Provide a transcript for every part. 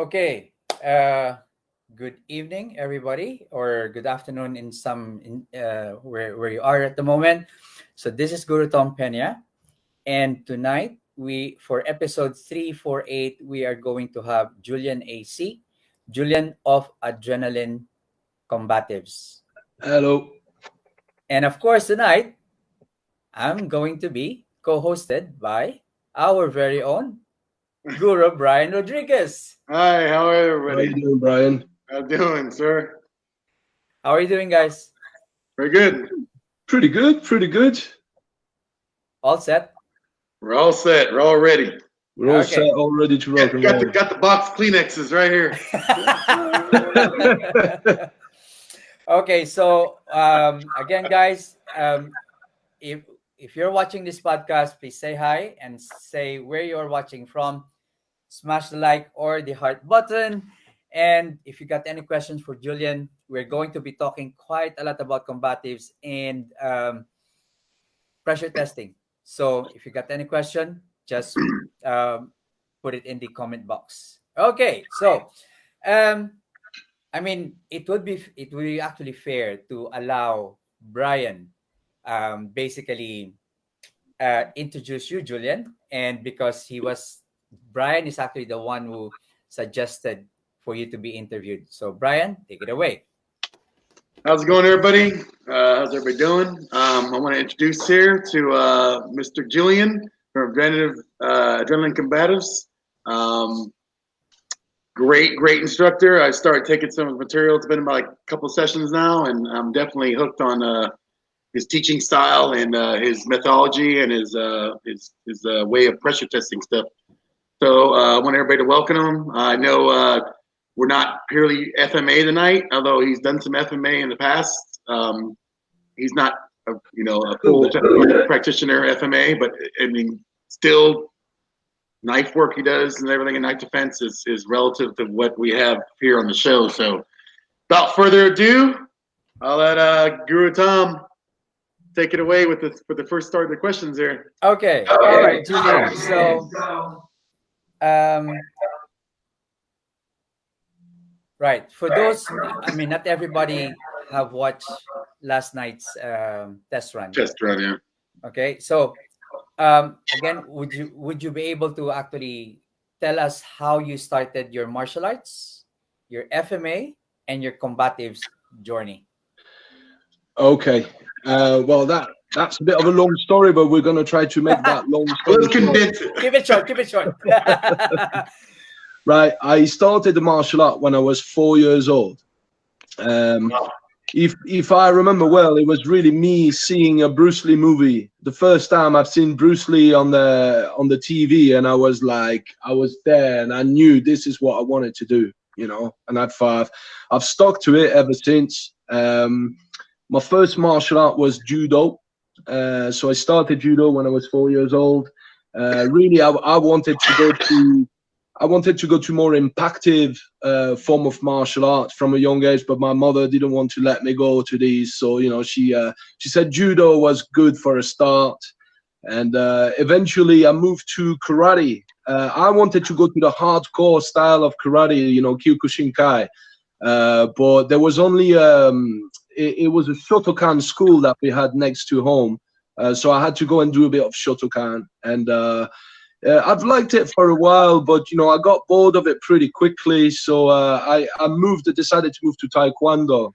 Okay. Good evening, everybody, or good afternoon where you are at the moment. So this is Guru Tom Pena, and tonight for episode 348 we are going to have Julien AC, Julien of Adrenaline Combatives, Hello. and of course tonight I'm going to be co-hosted by our very own Guru Brian Rodriguez. Hi, how are How are everybody? you doing, Brian? How you doing, sir? How are you doing, guys? Very good. Pretty good, pretty good. All set? We're all set. We're all ready. We're all Okay. set, all ready to rock and roll. Got the box Kleenexes right here. Okay, so again, guys, if you're watching this podcast, please say hi and say where you're watching from. Smash the like or the heart button. And if you got any questions for Julien, we're going to be talking quite a lot about combatives and pressure testing. So if you got any question, just put it in the comment box. Okay, so I mean, it would be actually fair to allow Brian basically introduce you, Julien, and because Brian is actually the one who suggested for you to be interviewed. So Brian, take it away. How's it going, everybody? How's everybody doing? I want to introduce here to Mr. Julien from Adrenaline Combatives. Great instructor. I started taking some of his material. It's been about a couple of sessions now, and I'm definitely hooked on his teaching style and his methodology and his way of pressure testing stuff. So I want everybody to welcome him. I know we're not purely FMA tonight, although he's done some FMA in the past. He's not a full practitioner FMA, but I mean, still knife work he does and everything in knife defense is relative to what we have here on the show. So without further ado, I'll let Guru Tom take it away with the first start of the questions here. Okay. All right, Julien. So right. For those, I mean, not everybody have watched last night's test run. Yeah. Okay. So again, would you be able to actually tell us how you started your martial arts, your FMA, and your combatives journey? Okay. Well, that's a bit of a long story, but we're going to try to make that long story. Let's condense it. Keep it short. Right. I started the martial art when I was 4 years old. If I remember well, it was really me seeing a Bruce Lee movie. The first time I've seen Bruce Lee on the TV, and I was there, and I knew this is what I wanted to do, And I've stuck to it ever since. My first martial art was judo. So I started judo when I was 4 years old. Really, I wanted to go to more impactive form of martial arts from a young age, but my mother didn't want to let me go to these. So she said judo was good for a start, and eventually I moved to karate. I wanted to go to the hardcore style of karate, Kyokushinkai, but there was only it was a Shotokan school that we had next to home, so I had to go and do a bit of Shotokan, and I've liked it for a while, but I got bored of it pretty quickly. So I decided to move to Taekwondo,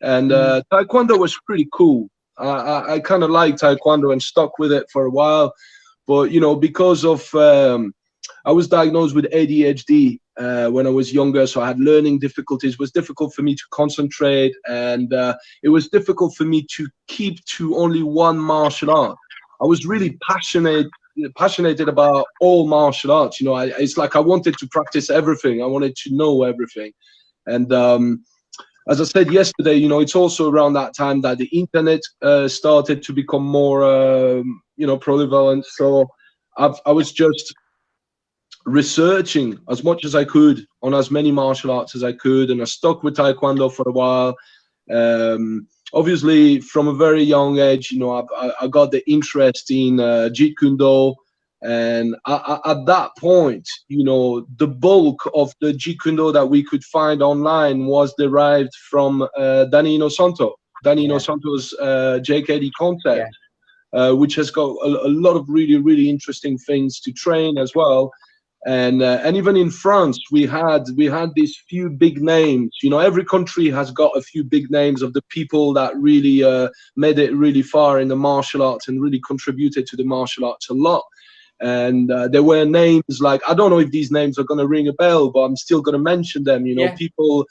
and Taekwondo was pretty cool. I kind of liked Taekwondo and stuck with it for a while, but because of I was diagnosed with ADHD when I was younger, so I had learning difficulties. It was difficult for me to concentrate, and it was difficult for me to keep to only one martial art. I was really passionate about all martial arts. It's like I wanted to practice everything. I wanted to know everything. And as I said yesterday, it's also around that time that the internet started to become more, prevalent. So I was just researching as much as I could on as many martial arts as I could, and I stuck with Taekwondo for a while. Obviously, from a very young age, I got the interest in Jeet Kune Do, And at that point, you know, the bulk of the Jeet Kune Do that we could find online was derived from Danny Inosanto. Danny Inosanto's JKD concept, which has got a lot of really interesting things to train as well. And even in France, we had these few big names. You know, every country has got a few big names of the people that really made it really far in the martial arts and really contributed to the martial arts a lot. And there were names like, I don't know if these names are going to ring a bell, but I'm still going to mention them. You know, people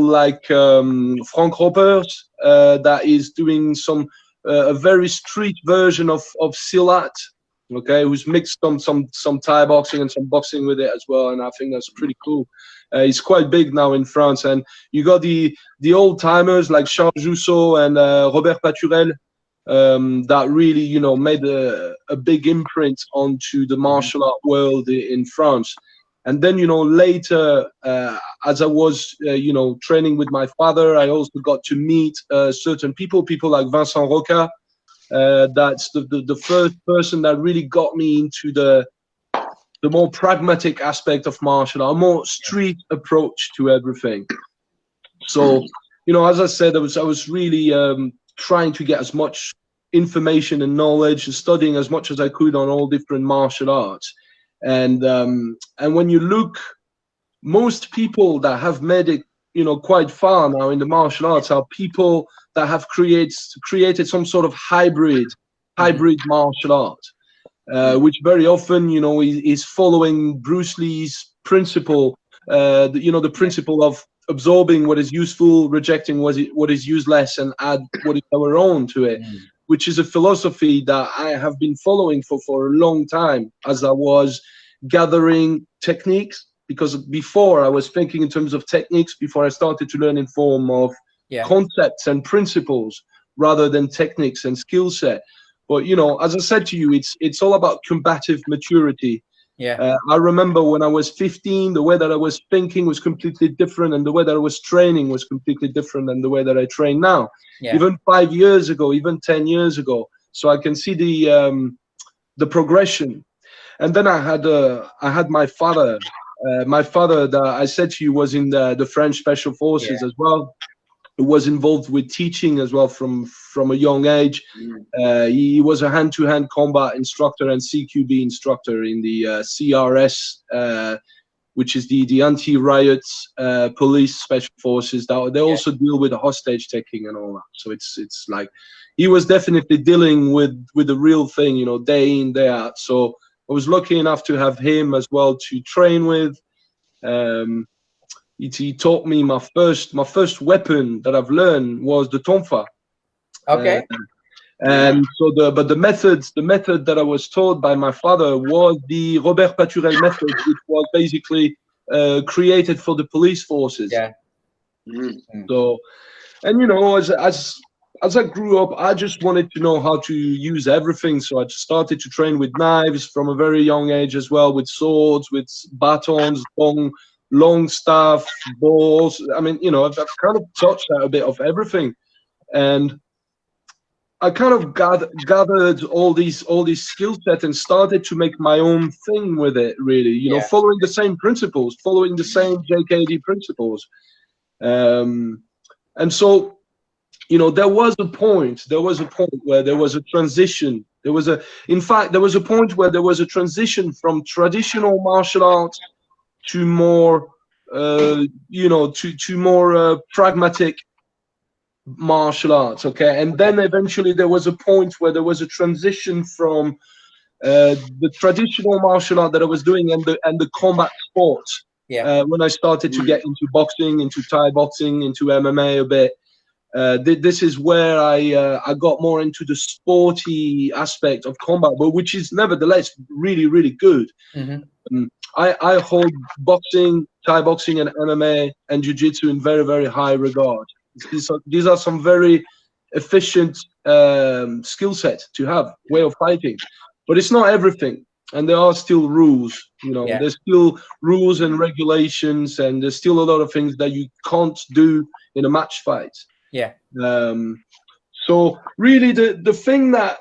like Frank Ropers, that is doing some a very street version of Silat. Okay, who's mixed some Thai boxing and some boxing with it as well, and I think that's pretty cool. He's quite big now in France, and you got the old timers like Charles Jousseau and Robert Paturel, that really, you know, made a big imprint onto the martial art world in France. And then, you know, later, as I was, you know, training with my father, I also got to meet certain people like Vincent Roca. That's the first person that really got me into the more pragmatic aspect of martial art, a more street approach to everything. So, you know, as I said, I was really trying to get as much information and knowledge and studying as much as I could on all different martial arts. And when you look, most people that have made it, you know, quite far now in the martial arts are people that have created some sort of hybrid martial art, which very often, you know, is following Bruce Lee's principle, you know, the principle of absorbing what is useful, rejecting what is useless, and add what is our own to it, which is a philosophy that I have been following for a long time as I was gathering techniques. Because before I was thinking in terms of techniques, before I started to learn in form of concepts and principles rather than techniques and skill set. But, you know, as I said to you, it's all about combative maturity. I remember when I was 15, the way that I was thinking was completely different, and the way that I was training was completely different than the way that I train now. Even 5 years ago, even 10 years ago. So I can see the progression. And then I had my father. My father, that I said to you, was in the French Special Forces as well. He was involved with teaching as well from a young age. He was a hand-to-hand combat instructor and CQB instructor in the CRS, which is the anti-riot police special forces. They also deal with the hostage taking and all that. So it's like he was definitely dealing with the real thing, you know, day in, day out. So I was lucky enough to have him as well to train with. He taught me my first weapon that I've learned was the tonfa. Okay. And so the method that I was taught by my father was the Robert Paturel method, which was basically created for the police forces. So, and you know, as I grew up, I just wanted to know how to use everything. So I started to train with knives from a very young age as well, with swords, with batons, long staff, balls. I mean, you know, I've kind of touched a bit of everything. And I kind of gathered all these skill sets and started to make my own thing with it, really, you know, following the same principles, following the same JKD principles. And so, you know, there was a point where there was a transition. There was a point where there was a transition from traditional martial arts to more, you know, to more pragmatic martial arts. Okay. And then eventually there was a point where there was a transition from the traditional martial art that I was doing and the combat sports. When I started to get into boxing, into Thai boxing, into MMA a bit. This is where I got more into the sporty aspect of combat, but which is nevertheless really, really good. I hold boxing, Thai boxing, and MMA and jiu-jitsu in very, very high regard. These are some very efficient skill set to have, way of fighting, but it's not everything. And there are still rules, you know, there's still rules and regulations, and there's still a lot of things that you can't do in a match fight. So really the thing that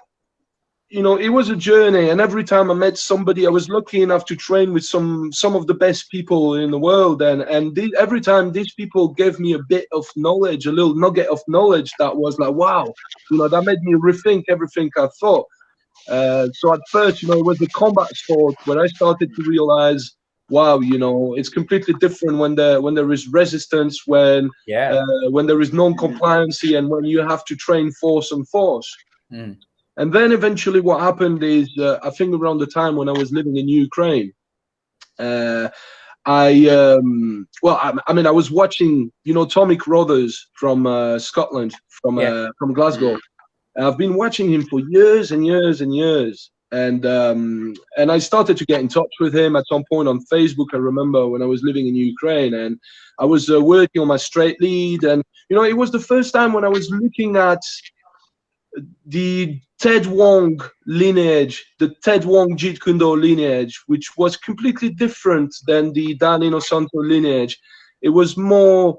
you know, it was a journey, and every time I met somebody, I was lucky enough to train with some of the best people in the world, and every time these people gave me a bit of knowledge, a little nugget of knowledge that was like, wow, you know, that made me rethink everything I thought. So at first, you know, it was the combat sport when I started to realize, wow, you know, it's completely different when there is resistance, when there is non-compliancy, and when you have to train force and force. And then eventually what happened is, I think around the time when I was living in Ukraine, I was watching, you know, Tommy Crothers from Scotland, from Glasgow. I've been watching him for years and years and years. And I started to get in touch with him at some point on Facebook. I remember when I was living in Ukraine, and I was working on my straight lead. And, you know, it was the first time when I was looking at the Ted Wong lineage, the Ted Wong Jeet Kune Do lineage, which was completely different than the Dan Inosanto lineage. It was more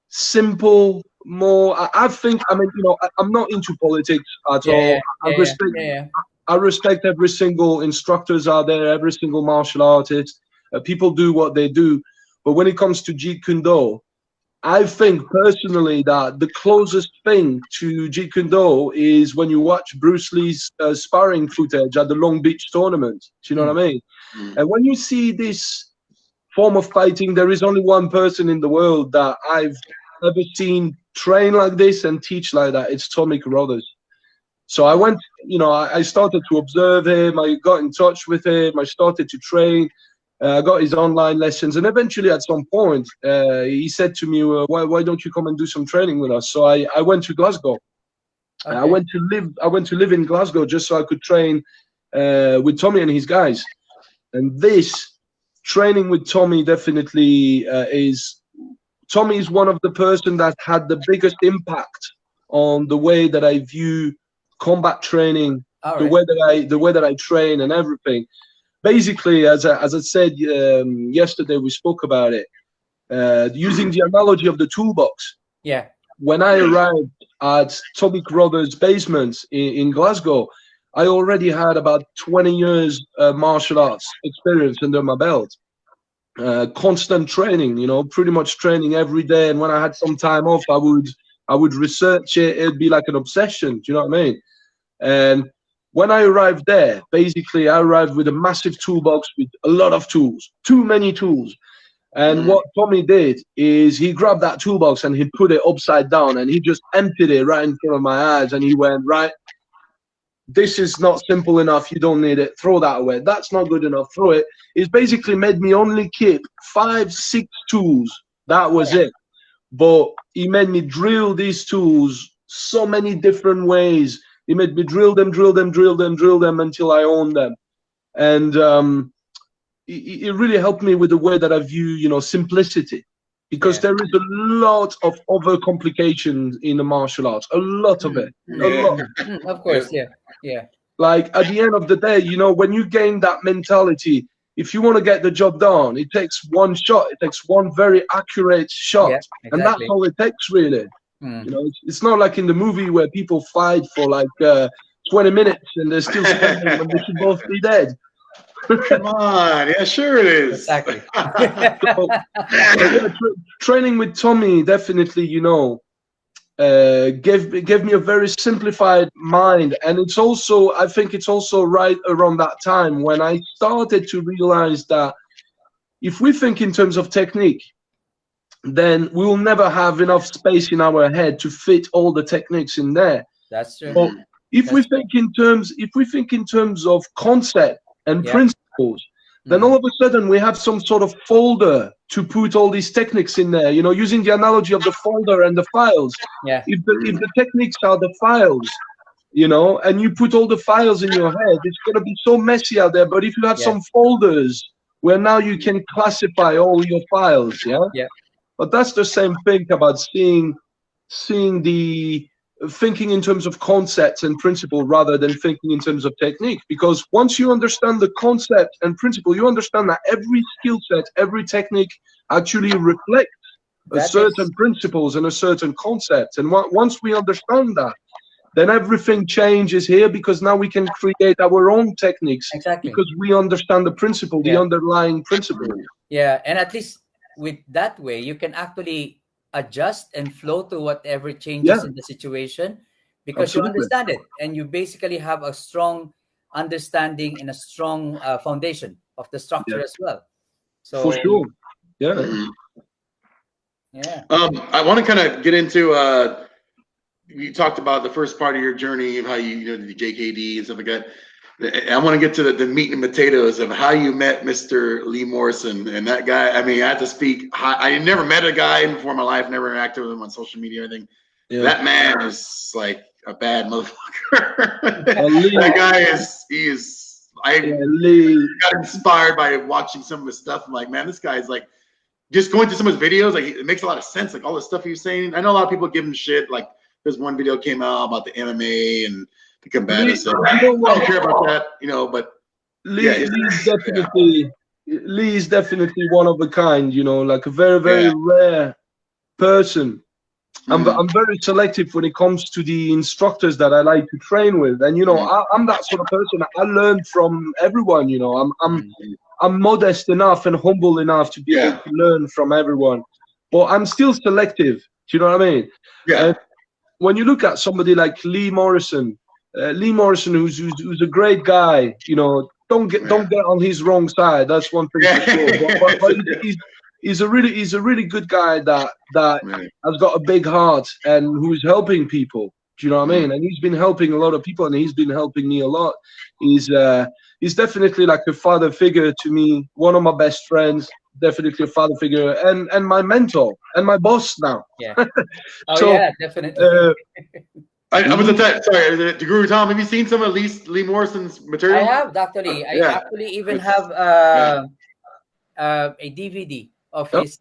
simple, more, I think, I mean, you know, I'm not into politics at all. I respect every single instructors out there, every single martial artist. People do what they do. But when it comes to Jeet Kune Do, I think personally that the closest thing to Jeet Kune Do is when you watch Bruce Lee's sparring footage at the Long Beach tournament. Do you know what I mean? And when you see this form of fighting, there is only one person in the world that I've ever seen train like this and teach like that. It's Tommy Crothers. So I went, you know, I started to observe him. I got in touch with him. I started to train. I got his online lessons, and eventually at some point he said to me, why don't you come and do some training with us? So I went to Glasgow. Okay. I went to live in Glasgow just so I could train with Tommy and his guys. And this training with Tommy definitely Tommy is one of the person that had the biggest impact on the way that I view combat training, the way that I train and everything. Basically, as I said yesterday, we spoke about it, using the analogy of the toolbox. Yeah. When I arrived at Tommy Crothers' basement in Glasgow, I already had about 20 years martial arts experience under my belt. Constant training, you know, pretty much training every day. And when I had some time off, I would research it. It'd be like an obsession. Do you know what I mean? And when I arrived there, basically, I arrived with a massive toolbox with a lot of tools, too many tools. And what Tommy did is he grabbed that toolbox and he put it upside down and he just emptied it right in front of my eyes. And he went, right, this is not simple enough. You don't need it. Throw that away. That's not good enough. Throw it. It's basically made me only keep 5, 6 tools. That was it. But he made me drill these tools so many different ways. He made me drill them until I owned them. And it really helped me with the way that I view, you know, simplicity. Because there is a lot of other complications in the martial arts. A lot of it. A lot. Of course, yeah. Like, at the end of the day, you know, when you gain that mentality, if you want to get the job done, it takes one shot. It takes one very accurate shot. Yeah, exactly. And that's all it takes, really. You know, it's not like in the movie where people fight for like 20 minutes and they're still standing when they should both be dead. Come on, yeah, sure it is. Exactly. Training with Tommy definitely, you know, gave me a very simplified mind, and it's also, I think it's also right around that time when I started to realize that if we think in terms of technique, then we will never have enough space in our head to fit all the techniques in there. That's true. But if we think in terms of concept and principles, then all of a sudden we have some sort of folder to put all these techniques in there. You know, using the analogy of the folder and the files. Yeah. If the techniques are the files, you know, and you put all the files in your head, it's going to be so messy out there. But if you have some folders where now you can classify all your files, yeah. But that's the same thing about seeing the thinking in terms of concepts and principle rather than thinking in terms of technique. Because once you understand the concept and principle, you understand that every skill set, every technique actually reflects a certain principles and a certain concept. And once we understand that, then everything changes here, because now we can create our own techniques Exactly. because we understand the principle, the Yeah. underlying principle. Yeah, and at least with that way, you can actually adjust and flow to whatever changes Yeah. in the situation, because you Absolutely. understand it, and you basically have a strong understanding and a strong foundation of the structure Yeah. as well. So For sure. Yeah. Mhm. yeah, I want to kind of get into. You talked about the first part of your journey of how you know the JKD and stuff like that. I want to get to the meat and potatoes of how you met Mr. Lee Morrison, and that guy. I mean, I have to speak. I never met a guy before in my life. Never interacted with him on social media or anything. Yeah. That man is like a bad motherfucker. Lee, That guy is. I Lee, got inspired by watching some of his stuff. I'm like, man, this guy's like. Just going through some of his videos, like it makes a lot of sense. Like all the stuff he was saying. I know a lot of people give him shit. Like there's one video came out about the MMA and the Combatives. So I don't care about that, you know. But Lee, yeah, Lee is definitely one of a kind. You know, like a very, very rare person. I'm very selective when it comes to the instructors that I like to train with, and you know, I'm that sort of person. I learn from everyone. You know, I'm modest enough and humble enough to be able to learn from everyone, but I'm still selective. Do you know what I mean? Yeah. When you look at somebody like Lee Morrison, who's a great guy, you know, don't get on his wrong side. That's one thing for sure. But he's a really good guy that has got a big heart and who's helping people. Do you know what I mean? And he's been helping a lot of people, and he's been helping me a lot. He's definitely like a father figure to me, one of my best friends, definitely a father figure, and my mentor and my boss now. Yeah. Oh yeah, definitely. I was at that. Sorry, the Guru Tom. Have you seen some of Lee Morrison's material? I have actually. I actually even have a DVD of his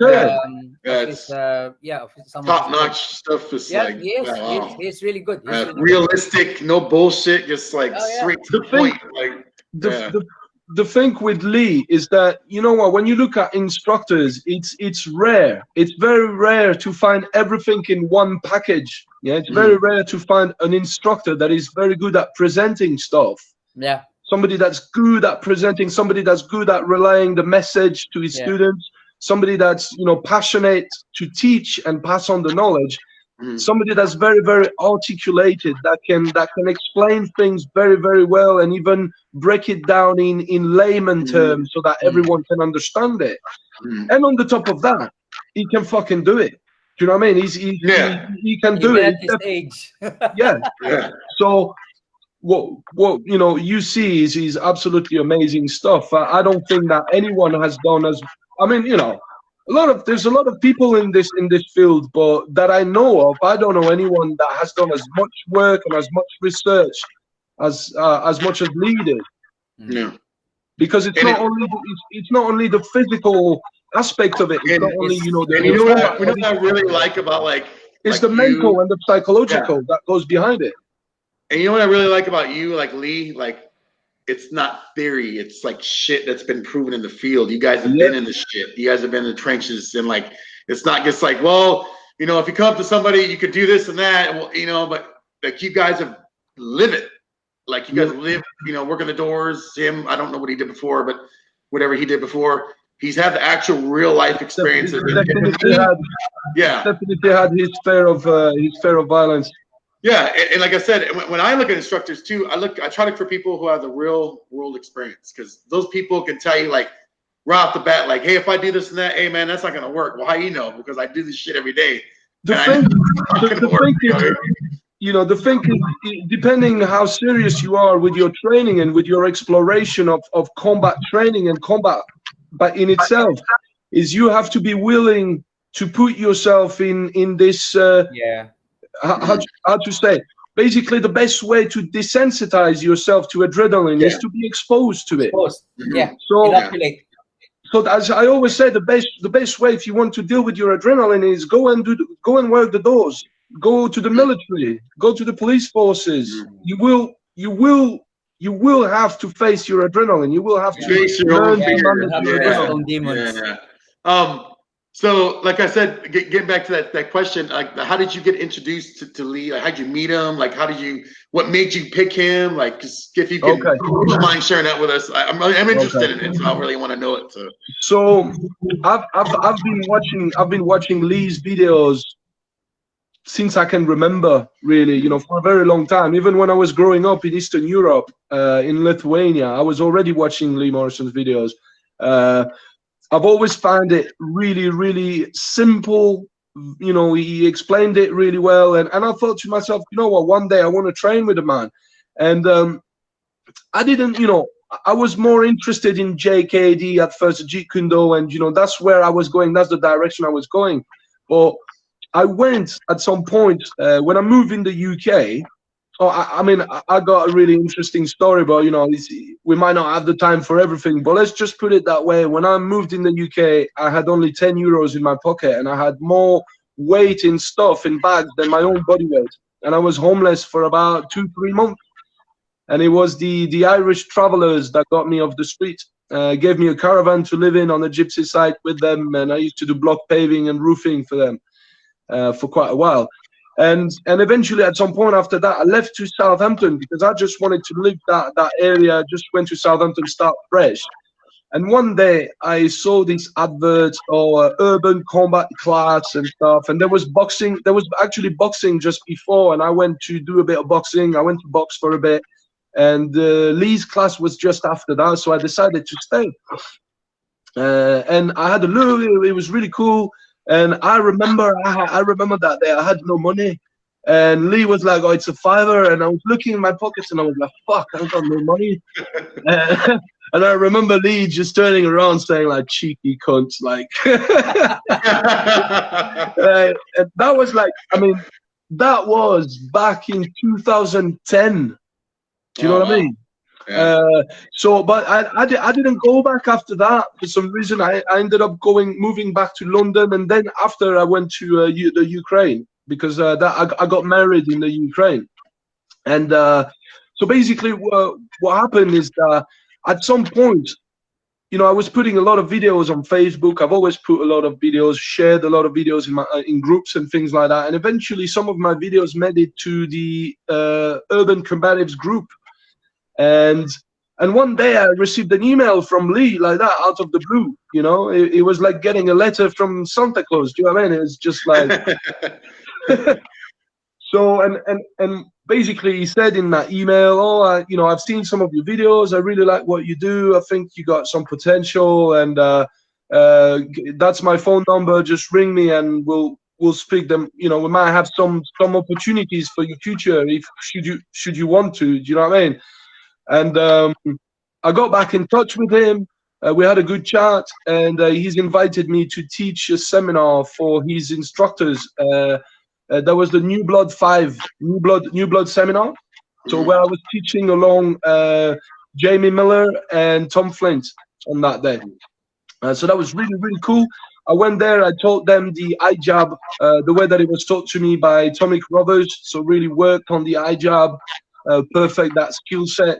some top notch stuff. Is yeah, like, yes, he's really good. He's really realistic, no bullshit, just like straight to the point. Like the thing with Lee is that, you know what, when you look at instructors, it's rare. It's very rare to find everything in one package. Yeah, it's very rare to find an instructor that is very good at presenting stuff. Yeah. Somebody that's good at presenting, somebody that's good at relaying the message to his students, somebody that's, you know, passionate to teach and pass on the knowledge. Somebody that's very, very articulated, that can explain things very, very well, and even break it down in layman terms so that everyone can understand it. And on the top of that, he can fucking do it. Do you know what I mean? He can do it. At his age. Yeah. So what you know you see is absolutely amazing stuff. I don't think that anyone has done as. I mean, you know. There's a lot of people in this field, but that I know of, I don't know anyone that has done as much work and as much research as much as Lee did. Yeah. Because it's not only the physical aspect of it. It's not only, you know, what I really like about it's the mental and the psychological that goes behind it. And you know what I really like about you, like Lee, like. It's not theory. It's like shit that's been proven in the field. You guys have been in the shit. You guys have been in the trenches, and like, it's not just like, well, you know, if you come up to somebody, you could do this and that, well, you know, but like you guys have live it. Like you guys live, you know, working the doors. Him, I don't know what he did before, but whatever he did before, he's had the actual real life experiences. Definitely had his fair of violence. Yeah, and like I said, when I look at instructors too, I try to look for people who have the real world experience, because those people can tell you like right off the bat, like, hey, if I do this and that, hey man, that's not gonna work. Well, how you know? Because I do this shit every day. The thing is, depending how serious you are with your training and with your exploration of combat training and combat, but in itself, is you have to be willing to put yourself in this. How to say? Basically, the best way to desensitize yourself to adrenaline is to be exposed to it. So as I always say, the best way if you want to deal with your adrenaline is go and work the doors, go to the military, go to the police forces. You will have to face your adrenaline. You will have to face your own demons. Yeah. So, like I said, getting back to that question, like, how did you get introduced to Lee? Like, how'd you meet him? Like, what made you pick him? Like, just if you can, Okay. if you don't mind sharing that with us. I'm interested Okay. in it, so I really want to know it. So I've been watching Lee's videos since I can remember, really, you know, for a very long time. Even when I was growing up in Eastern Europe, in Lithuania, I was already watching Lee Morrison's videos. I've always found it really, really simple. You know, he explained it really well. And I thought to myself, you know what, one day I want to train with a man. And I didn't, you know, I was more interested in JKD at first, Jeet Kune Do, and, you know, that's where I was going. That's the direction I was going. But I went at some point when I moved in the UK. Oh, I mean, I got a really interesting story, but you know, we might not have the time for everything. But let's just put it that way. When I moved in the UK, I had only 10 euros in my pocket, and I had more weight in stuff in bags than my own body weight. And I was homeless for about 2-3 months. And it was the Irish travelers that got me off the street. Gave me a caravan to live in on a gypsy site with them, and I used to do block paving and roofing for them for quite a while. And eventually, at some point after that, I left to Southampton because I just wanted to leave that area. I just went to Southampton, start fresh. And one day I saw these adverts or urban combat class and stuff. And there was boxing. There was actually boxing just before. And I went to do a bit of boxing. I went to box for a bit. And Lee's class was just after that. So I decided to stay. And I had a look. It was really cool. And I remember that day I had no money. And Lee was like, oh, it's a $5. And I was looking in my pockets and I was like, fuck, I got no money. And I remember Lee just turning around saying like, cheeky cunts, like. And that was like, I mean, that was back in 2010. Do you know what I mean? Yeah. But I didn't go back after that for some reason. I ended up moving back to London, and then after I went to the Ukraine because I got married in the Ukraine, and so basically what happened is that at some point, you know, I was putting a lot of videos on Facebook. I've always put a lot of videos, shared a lot of videos in groups and things like that, and eventually some of my videos made it to the Urban Combatives group. And one day I received an email from Lee like that out of the blue. You know, it was like getting a letter from Santa Claus. Do you know what I mean? It's just like. So and basically he said in that email, oh, you know, I've seen some of your videos. I really like what you do. I think you got some potential, and that's my phone number. Just ring me and we'll speak them. You know, we might have some opportunities for your future if should you want to. Do you know what I mean? And I got back in touch with him. We had a good chat, and he's invited me to teach a seminar for his instructors. That was the New Blood 5, New Blood seminar. So where I was teaching along Jamie Miller and Tom Flint on that day. So that was really, really cool. I went there. I taught them the eye jab, the way that it was taught to me by Tommy Crothers. So really worked on the eye jab, perfect that skill set.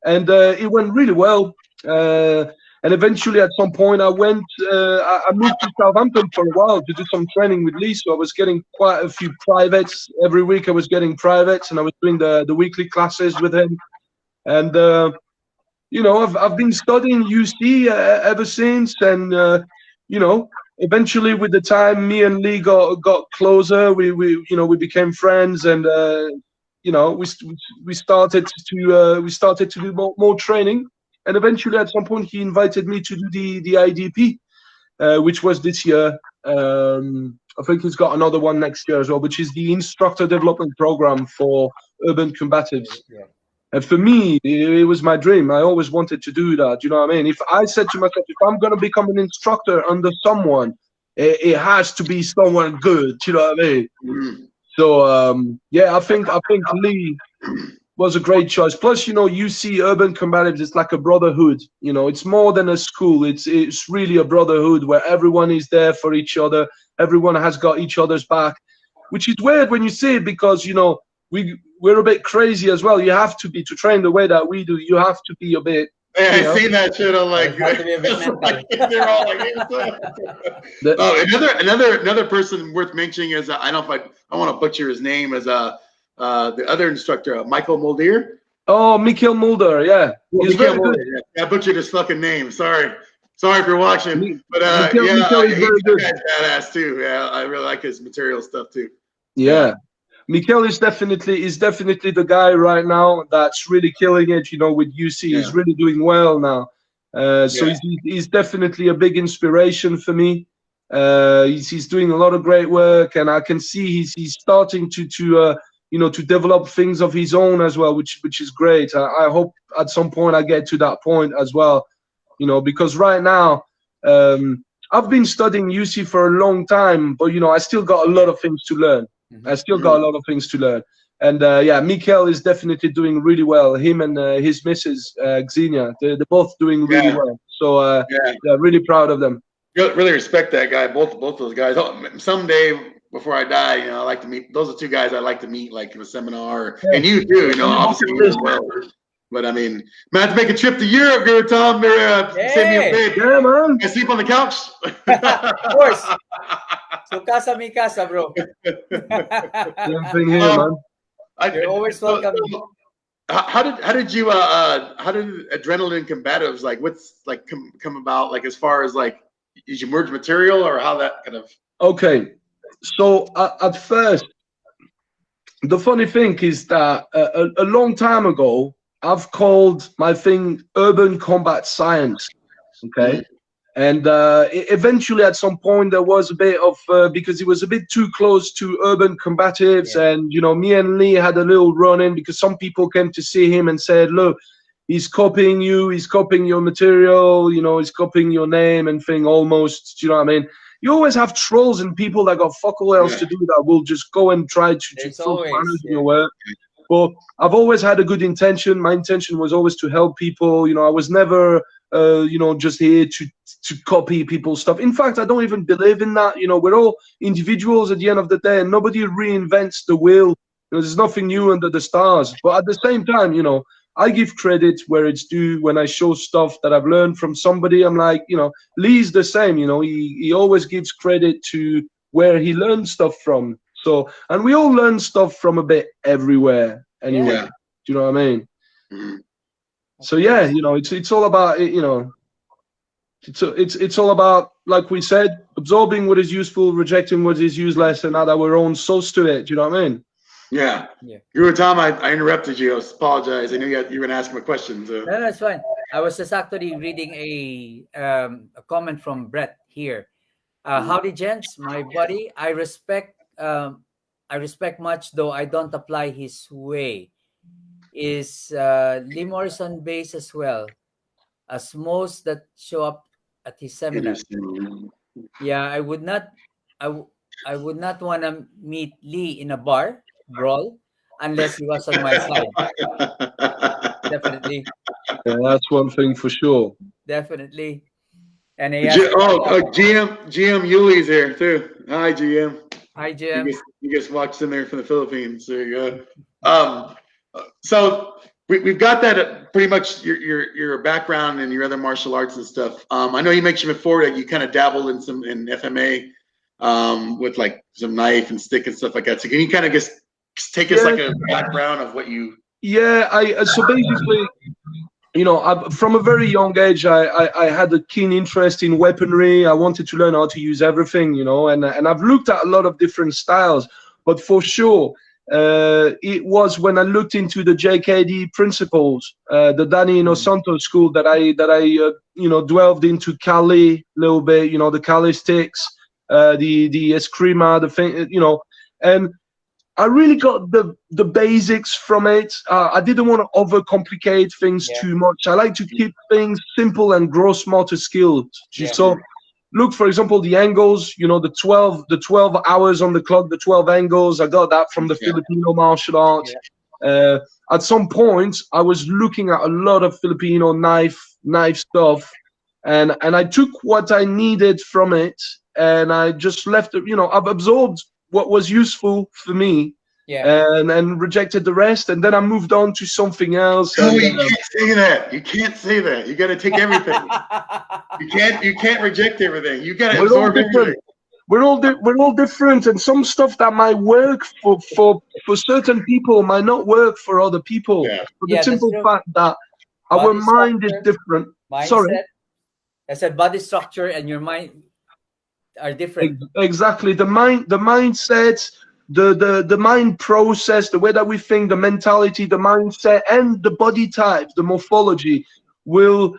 And it went really well. And eventually, at some point, I moved to Southampton for a while to do some training with Lee. So I was getting quite a few privates. Every week I was getting privates, and I was doing the weekly classes with him. And, you know, I've been studying UC ever since. And, you know, eventually with the time, me and Lee got closer. We became friends, and, you know, we started to do more training, and eventually at some point he invited me to do the IDP, which was this year. I think he's got another one next year as well, which is the Instructor Development Program for Urban Combatives. Yeah. And for me, it was my dream. I always wanted to do that. You know what I mean? If I said to myself, if I'm going to become an instructor under someone, it has to be someone good. You know what I mean? Mm-hmm. So yeah, I think Lee was a great choice. Plus, you know, UC Urban Combatives, it's like a brotherhood. You know, it's more than a school. It's really a brotherhood where everyone is there for each other. Everyone has got each other's back, which is weird when you see it because, you know, we're a bit crazy as well. You have to be, to train the way that we do, you have to be a bit Yeah, You know? I seen that shit. I'm like, Have to be a bit mental. they're all like, another person worth mentioning is I don't know if I want to butcher his name, is the other instructor, Michael Mulder. Oh, Mikhail Mulder, yeah, he's very good. Yeah, I butchered his fucking name. Sorry if you're watching, but Mikhail is very good. That guy's badass too. Yeah, I really like his material stuff too. Yeah. Mikhail is definitely the guy right now that's really killing it. You know, with UC, he's really doing well now. So he's definitely a big inspiration for me. He's doing a lot of great work, and I can see he's starting to develop things of his own as well, which is great. I hope at some point I get to that point as well. You know, because right now I've been studying UC for a long time, but I still got a lot of things to learn. I still got a lot of things to learn. And Mikhail is definitely doing really well. Him and his missus, Xenia, they're both doing really well. So really proud of them. Really respect that guy. Both those guys. Someday before I die, I like to meet. Those are two guys I like to meet, like in a seminar. And you too, obviously you as well. But I mean, man, to make a trip to Europe, go Tom. Send me a bed. Yeah, man. I sleep on the couch. Of course. So casa mi casa, bro. Same thing here, man. You're always welcome. How did Adrenaline Combatives, like, what's like come about, like, as far as like, did you merge material or how that kind of? Okay, so at first, the funny thing is that a long time ago, I've called my thing Urban Combat Science. Okay. And eventually, at some point, there was a bit of because it was a bit too close to Urban Combatives, and me and Lee had a little run-in because some people came to see him and said, "Look, he's copying you, he's copying your material, he's copying your name and thing almost." Do you know what I mean? You always have trolls and people that got fuck all else to do that will just go and try to throw banners in your work. But I've always had a good intention. My intention was always to help people. I was never just here to copy people's stuff. In fact, I don't even believe in that. We're all individuals at the end of the day, and nobody reinvents the wheel. There's nothing new under the stars. But at the same time, I give credit where it's due. When I show stuff that I've learned from somebody, I'm like, Lee's the same. He always gives credit to where he learned stuff from. So, and we all learn stuff from a bit everywhere anyway. Do you know what I mean? Mm-hmm. So yeah, it's all about it. It's all about, like we said, absorbing what is useful, rejecting what is useless, and add our own sauce to it. Do you know what I mean? Yeah. You were Tom. I interrupted you. I apologize. I knew you were going to ask him a question. So. No, that's fine. I was just actually reading a comment from Brett here. Howdy, gents, my buddy. I respect much, though I don't apply his way. Is Lee Morrison based as well as most that show up at his seminar? Yeah, I would not want to meet Lee in a bar brawl unless he was on my side. Definitely. Yeah, that's one thing for sure. Definitely. And GM Yuli's here too. Hi, GM. Hi, GM. You just watched in there from the Philippines. There you go. So we've got that pretty much your background and your other martial arts and stuff. I know you mentioned before that you kind of dabbled in FMA with like some knife and stick and stuff like that. So can you kind of just take us like a background of what you? Yeah, so basically, from a very young age, I had a keen interest in weaponry. I wanted to learn how to use everything, and I've looked at a lot of different styles, but for sure. It was when I looked into the JKD principles, the Danny Inosanto school that I delved into Kali a little bit, the Kali sticks, the Eskrima, the thing, and I really got the basics from it. I didn't want to overcomplicate things too much. I like to keep things simple and gross motor skills. So look, for example, the angles, the 12 hours on the clock, the 12 angles, I got that from the Filipino martial arts. At some point, I was looking at a lot of Filipino knife stuff, and I took what I needed from it, and I just left it, I've absorbed what was useful for me, and rejected the rest, and then I moved on to something else. No, and, you can't say that. You can't say that. You got to take everything. You can't reject everything. You got to absorb everything. We're all different, and some stuff that might work for certain people might not work for other people. Yeah. For the simple fact that our Body mind is structure, different. mindset. Sorry. I said body structure and your mind are different. Exactly. The mindset, the mind process, the way that we think, the mentality, the mindset, and the body type, the morphology will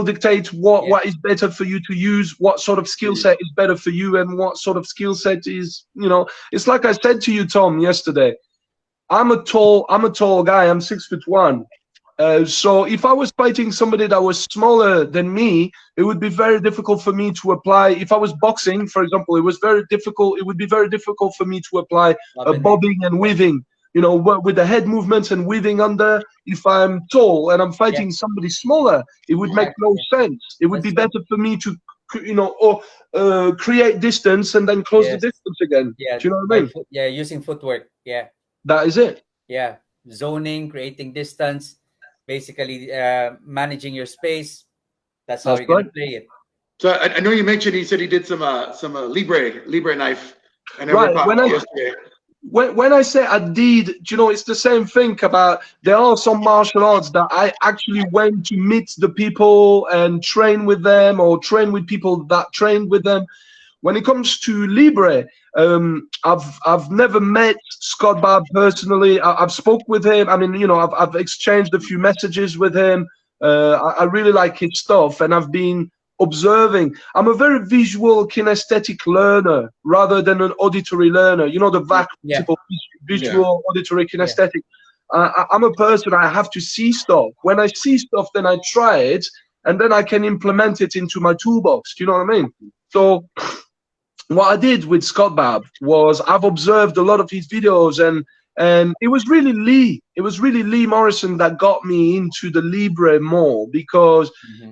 dictate what is better for you to use, what sort of skill set is better for you, and what sort of skill set is, it's like I said to you, Tom, yesterday. I'm a tall guy. I'm 6'1". So if I was fighting somebody that was smaller than me, it would be very difficult for me to apply. If I was boxing, for example, it would be very difficult for me to apply bobbing and weaving, with the head movements and weaving under. If I'm tall and I'm fighting somebody smaller, it would make no sense. It would be better for me to, create distance and then close the distance again. Yeah. Do you know what I mean? Using footwork. Yeah. That is it. Yeah. Zoning, creating distance. Basically, managing your space. That's how you're going to play it. So I know you mentioned he said he did some Libre knife. Right. When I say I did, it's the same thing about there are some martial arts that I actually went to meet the people and train with them, or train with people that trained with them. When it comes to Libre, I've never met Scott Babb personally. I've spoke with him. I mean, I've exchanged a few messages with him. I really like his stuff, and I've been observing. I'm a very visual kinesthetic learner rather than an auditory learner. The VAC principle, visual, auditory, kinesthetic. I'm a person, I have to see stuff. When I see stuff, then I try it, and then I can implement it into my toolbox. Do you know what I mean? So what I did with Scott Babb was I've observed a lot of his videos, and it was really Lee Morrison that got me into the Libre more, because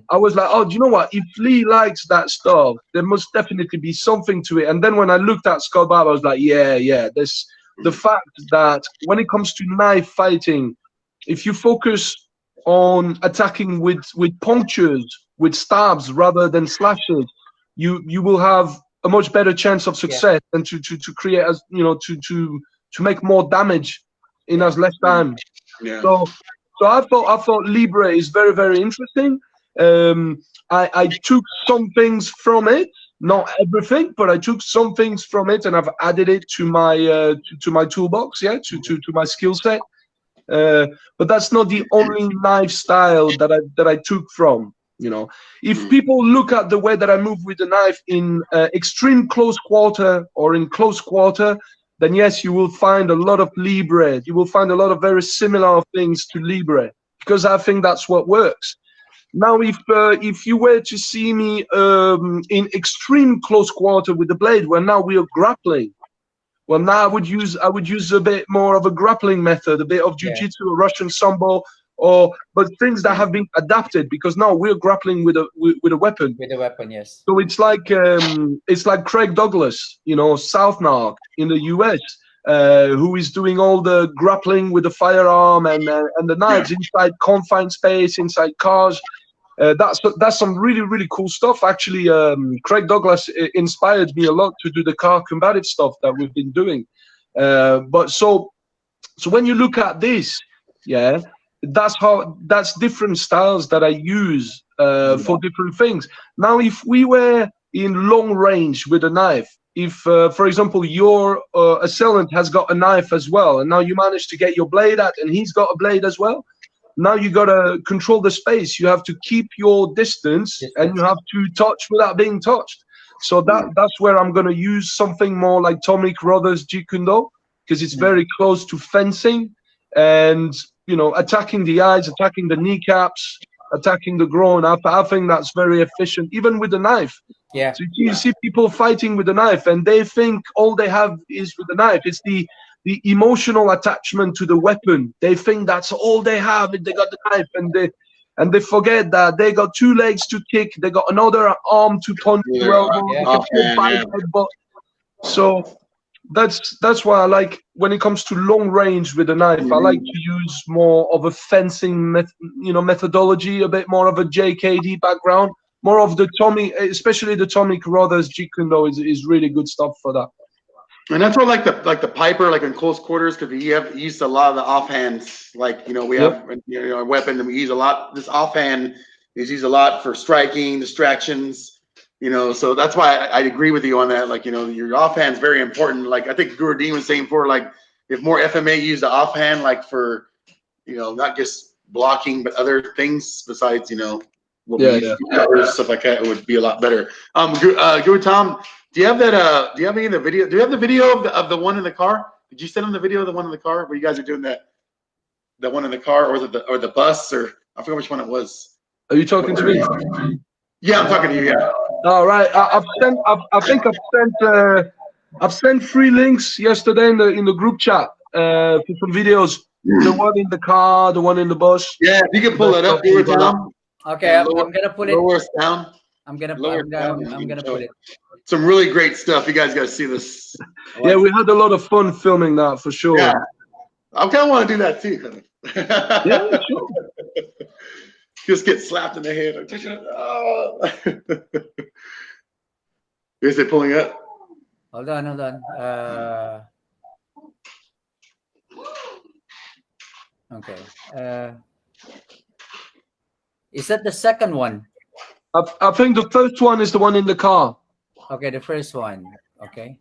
I was like, oh, do you know what? If Lee likes that stuff, there must definitely be something to it. And then when I looked at Scott Babb, I was like, yeah, there's the fact that when it comes to knife fighting, if you focus on attacking with punctures, with stabs rather than slashes, you will have a much better chance of success than to create as to make more damage in as less time. So I thought Libre is very, very interesting. I took some things from it, not everything, but I took some things from it, and I've added it to my to my toolbox, to my skill set. But that's not the only knife style that I took from. If people look at the way that I move with the knife in extreme close quarter or in close quarter, then yes, you will find a lot of Libre. You will find a lot of very similar things to Libre, because I think that's what works. Now, if you were to see me in extreme close quarter with the blade, where now we are grappling, well, now I would use a bit more of a grappling method, a bit of jiu-jitsu or Russian sambo, but things that have been adapted, because now we're grappling with a weapon. With a weapon, yes. So it's like Craig Douglas, South Narc in the US, who is doing all the grappling with the firearm and the knives inside confined space, inside cars. That's some really, really cool stuff. Actually, Craig Douglas inspired me a lot to do the car combative stuff that we've been doing. But so when you look at this, that's different styles that I use for different things. Now, if we were in long range with a knife, if, for example, your assailant has got a knife as well, and now you manage to get your blade out, and he's got a blade as well, now you got to control the space. You have to keep your distance, and you have to touch without being touched. So that's where I'm going to use something more like Tommy Carruthers Jeet Kune Do, because it's very close to fencing, and attacking the eyes, attacking the kneecaps, attacking the groin. I think that's very efficient, even with the knife. Yeah. So you see people fighting with the knife, and they think all they have is with the knife. It's the emotional attachment to the weapon. They think that's all they have. They got the knife, and they forget that they got two legs to kick. They got another arm to punch. So that's why I like when it comes to long range with a knife. I like to use more of a fencing, methodology, a bit more of a JKD background, more of the Tommy, especially the Tommy Carruthers Jeet Kune Do is really good stuff for that. And that's what like the Piper, like in close quarters, because we used a lot of the offhands. Like we have a weapon, and we use a lot. This offhand is used a lot for striking, distractions. So that's why I agree with you on that. Like your offhand's very important. Like I think Gurudeen was saying before, like if more FMA used the offhand, like for not just blocking but other things besides what we use, stuff like that, it would be a lot better. Guru Tom. Do you have that? Do you have any of the video? Do you have the video of the one in the car? Did you send him the video of the one in the car where you guys are doing that one in the car, or the bus, or I forget which one it was? Are you talking to me? Yeah, I'm talking to you. Yeah. All right. I've sent 3 links yesterday in the group chat for some videos. The one in the car, the one in the bus. Yeah, if you can pull it up, Tom. Okay, I'm gonna put it. Lower us down. I'm gonna put it. Some really great stuff. You guys got to see this. Yeah, we had a lot of fun filming that for sure. Yeah, I kind of want to do that too. Yeah, sure. Just get slapped in the head. Is it pulling up? Hold on. Okay. Is that the second one? I think the first one is the one in the car. Okay, the first one. Okay.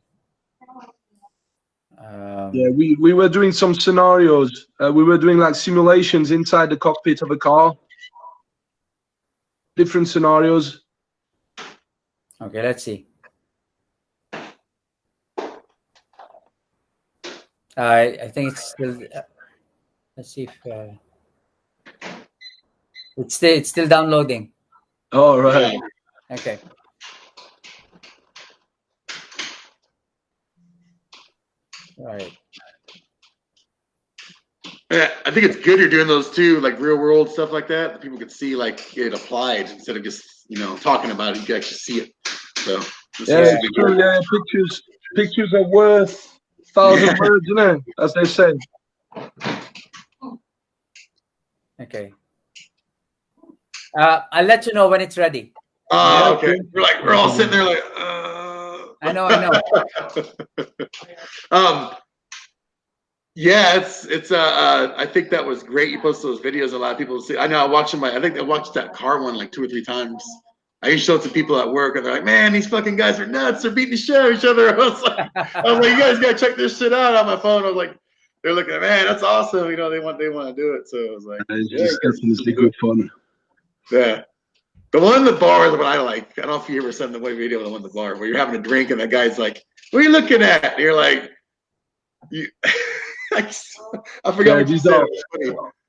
Yeah, we were doing some scenarios. We were doing like simulations inside the cockpit of a car. Different scenarios. Okay, let's see. I think it's still. Let's see if it's still downloading. All right. Okay. All right. Yeah, I think it's good you're doing those too, like real world stuff like that people can see like it applied instead of just talking about it. You can actually see it. So yeah, true, yeah, pictures are worth 1,000 words, as they say. Okay. I'll let you know when it's ready. Oh, okay. We're all sitting there like. I know. Yeah, it's I think that was great. You posted those videos. A lot of people see. I know. I think I watched that car one like 2 or 3 times. I used to show it to people at work, and they're like, "Man, these fucking guys are nuts. They're beating the shit out of each other." I was like, "You guys gotta check this shit out." On my phone, I was like, "They're looking, man, that's awesome." They want to do it. So I was like, "It's definitely good fun." Yeah. The one in the bar is what I like. I don't know if you ever sent the video of the one in the bar where you're having a drink and that guy's like, "What are you looking at?" And you're like, I forgot what you said.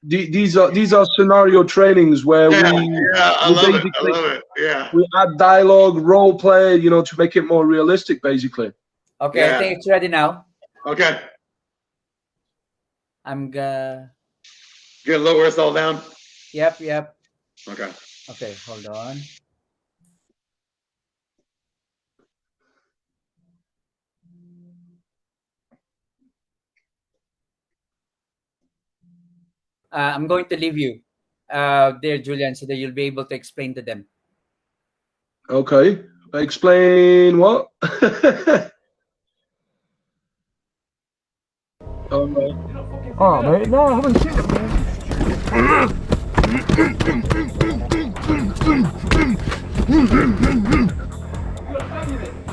These are scenario trainings where I love it. Yeah. We add dialogue, role play, to make it more realistic, basically. Okay, I think it's ready now. Okay. I'm gonna lower us all down. Yep. Okay. Okay, hold on. I'm going to leave you there, Julien, so that you'll be able to explain to them. Okay. Explain what? Oh, mate, no, I haven't seen it, man.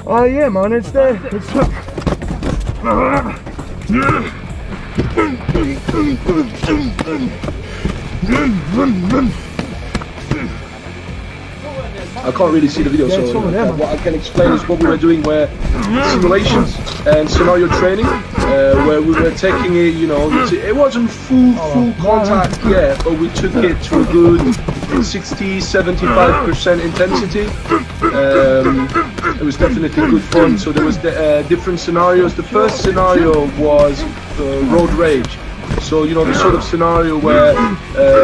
Oh, yeah, man, it's there. I can't really see the video, so what I can explain is what we were doing were simulations and scenario training, where we were taking it, it wasn't full contact yet, but we took it to a good 60-75% intensity. It was definitely good fun. So there was different scenarios. The first scenario was road rage, So, you know, the sort of scenario where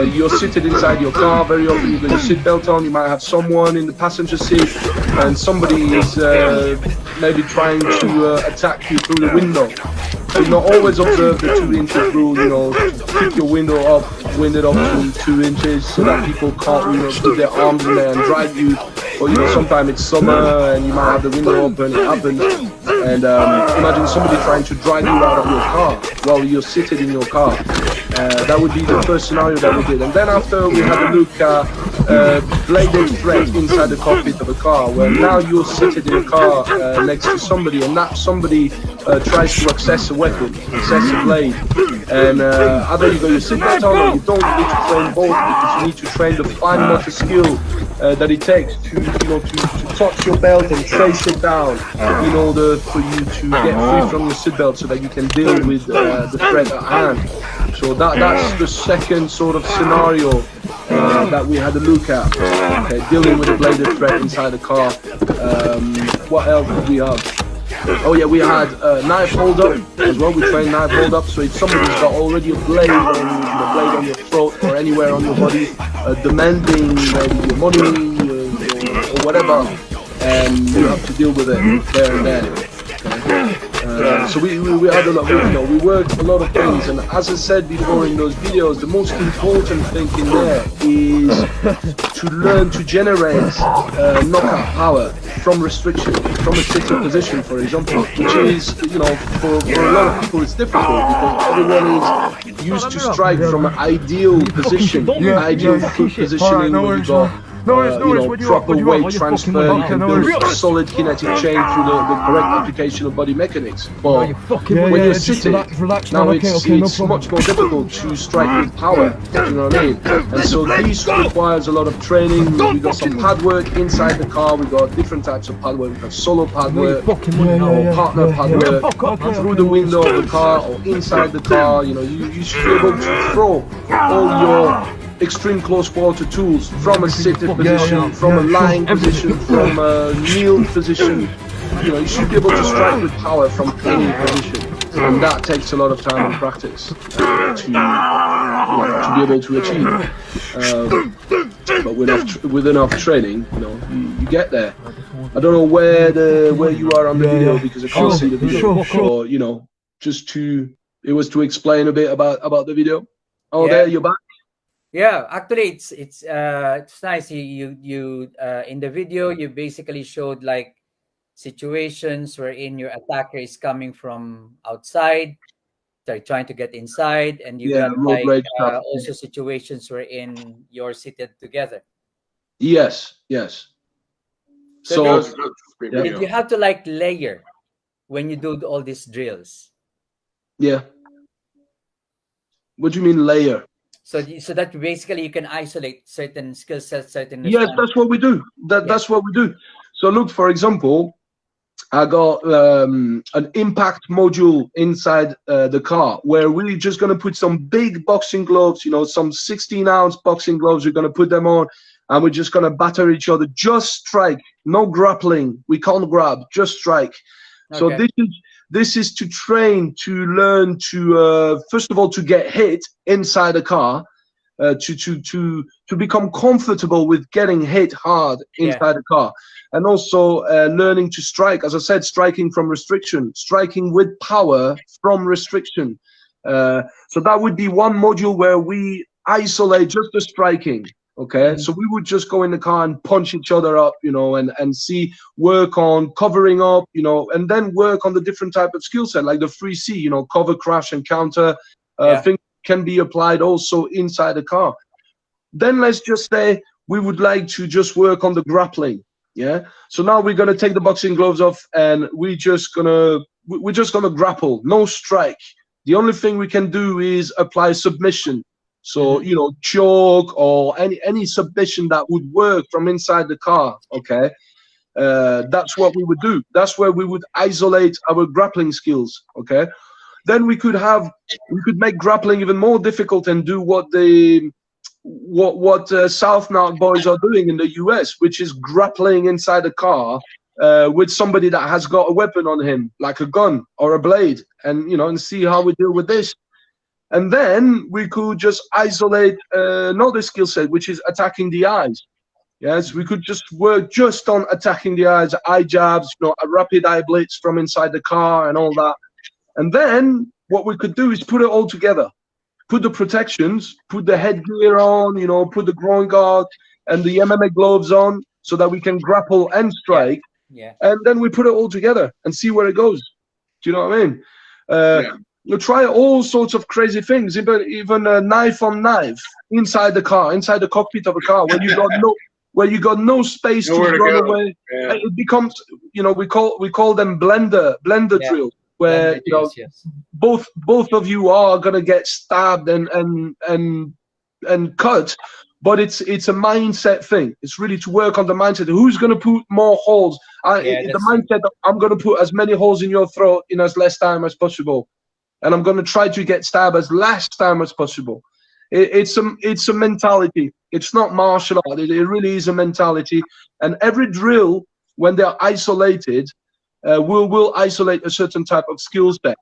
you're seated inside your car, very often you've got your seatbelt on, you might have someone in the passenger seat, and somebody is maybe trying to attack you through the window. So, you know, always observe the 2 inches rule, you know, keep your window up, winded up to 2 inches so that people can't, you know, put their arms in there and drive you. Or, you know, sometimes it's summer and you might have the window open, it happens. And imagine somebody trying to drive you out of your car while you're seated in your car. That would be the first scenario that we did. And then after we had a look at bladed threat inside the cockpit of a car, where now you're seated in a car next to somebody, and that somebody tries to access a weapon, access a blade. And either you got your seatbelt on or you don't need to train both, because you need to train the fine motor skill that it takes to, you know, to touch your belt and trace it down in order for you to get free from your seatbelt so that you can deal with the threat at hand. So that's the second sort of scenario that we had a look at, okay, dealing with a bladed threat inside the car. What else did we have? Oh yeah, we had knife hold up as well. We trained knife hold up. So if somebody's got already a blade on your throat or anywhere on your body, demanding maybe your money or whatever, and you have to deal with it there and then. Okay? So we had a lot, you know, we worked a lot of things, and as I said before in those videos, the most important thing in there is to learn to generate knockout power from restriction, from a sitting position, for example, which is, you know, for a lot of people it's difficult because everyone is used to strike from an ideal position, ideal foot positioning where you got proper weight transfer, you can build a solid kinetic chain through the correct application of body mechanics. But when you're sitting, now it's much more difficult to strike with power, you know what I mean? And so this requires a lot of training. We got some pad work inside the car, we got different types of pad work. We have solo pad work, or partner pad work, through the window of the car or inside the car. You know, you should be able to throw all your extreme close quarter tools from a seated position, from a lying position, from a kneeled position. You know, you should be able to strike with power from any position, and that takes a lot of time and practice to be able to achieve. But with enough training, you know, you get there. I don't know where you are on the video because I can't see the video. Or, you know, it was to explain a bit about the video. Oh, yeah. There you're back. Yeah, actually, it's nice. You in the video you basically showed like situations wherein your attacker is coming from outside, they're trying to get inside, and you got like also situations wherein you're seated together. Yes. So did you have to like layer when you do all these drills? Yeah. What do you mean layer? So that basically you can isolate certain skill sets, certain. Yes, that's what we do. That's what we do. So look, for example, I got an impact module inside the car where we're just going to put some big boxing gloves, you know, some 16-ounce boxing gloves. We're going to put them on, and we're just going to batter each other. Just strike, no grappling. We can't grab, just strike. Okay. So this is to train, to learn to first of all to get hit inside a car, to become comfortable with getting hit hard inside a car, and also learning to strike. As I said, striking from restriction, striking with power from restriction. So that would be one module where we isolate just the striking. Okay, so we would just go in the car and punch each other up, you know, and work on covering up, you know, and then work on the different type of skill set, like the 3C, you know, cover, crash, and counter. Things can be applied also inside the car. Then let's just say we would like to just work on the grappling. Yeah. So now we're gonna take the boxing gloves off, and we're just gonna grapple, no strike. The only thing we can do is apply submission. So, you know, choke or any submission that would work from inside the car, okay? That's what we would do. That's where we would isolate our grappling skills, okay? Then we could make grappling even more difficult and do what South Now boys are doing in the US, which is grappling inside a car with somebody that has got a weapon on him, like a gun or a blade, and, you know, and see how we deal with this. And then we could just isolate another skill set, which is attacking the eyes. Yes, we could just work just on attacking the eyes, eye jabs, a rapid eye blitz from inside the car and all that. And then what we could do is put it all together. Put the protections, put the headgear on, put the groin guard and the MMA gloves on so that we can grapple and strike. Yeah. And then we put it all together and see where it goes. Do you know what I mean? You try all sorts of crazy things, even a knife on knife inside the car, inside the cockpit of a car, where you got no space Nowhere to to run go. away. Yeah. It becomes, we call them blender drills, where Yes. both of you are gonna get stabbed and cut, but it's a mindset thing. It's really to work on the mindset. Who's gonna put more holes? The mindset of, I'm gonna put as many holes in your throat in as less time as possible, and I'm gonna try to get stabbed as last time as possible. It's a mentality. It's not martial art. It really is a mentality. And every drill, when they're isolated, will isolate a certain type of skill set.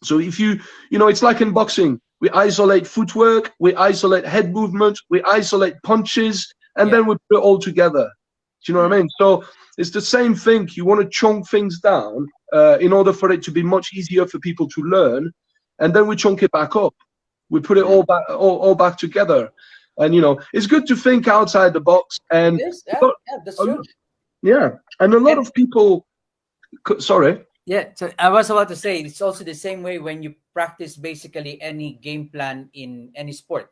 So if it's like in boxing, we isolate footwork, we isolate head movement, we isolate punches, and then we put it all together. Do you know what I mean? So it's the same thing. You want to chunk things down in order for it to be much easier for people to learn, and then we chunk it back up. We put it all back together, and it's good to think outside the box. And that's true. Yeah, and a lot of people. Sorry. Yeah, so I was about to say it's also the same way when you practice basically any game plan in any sport.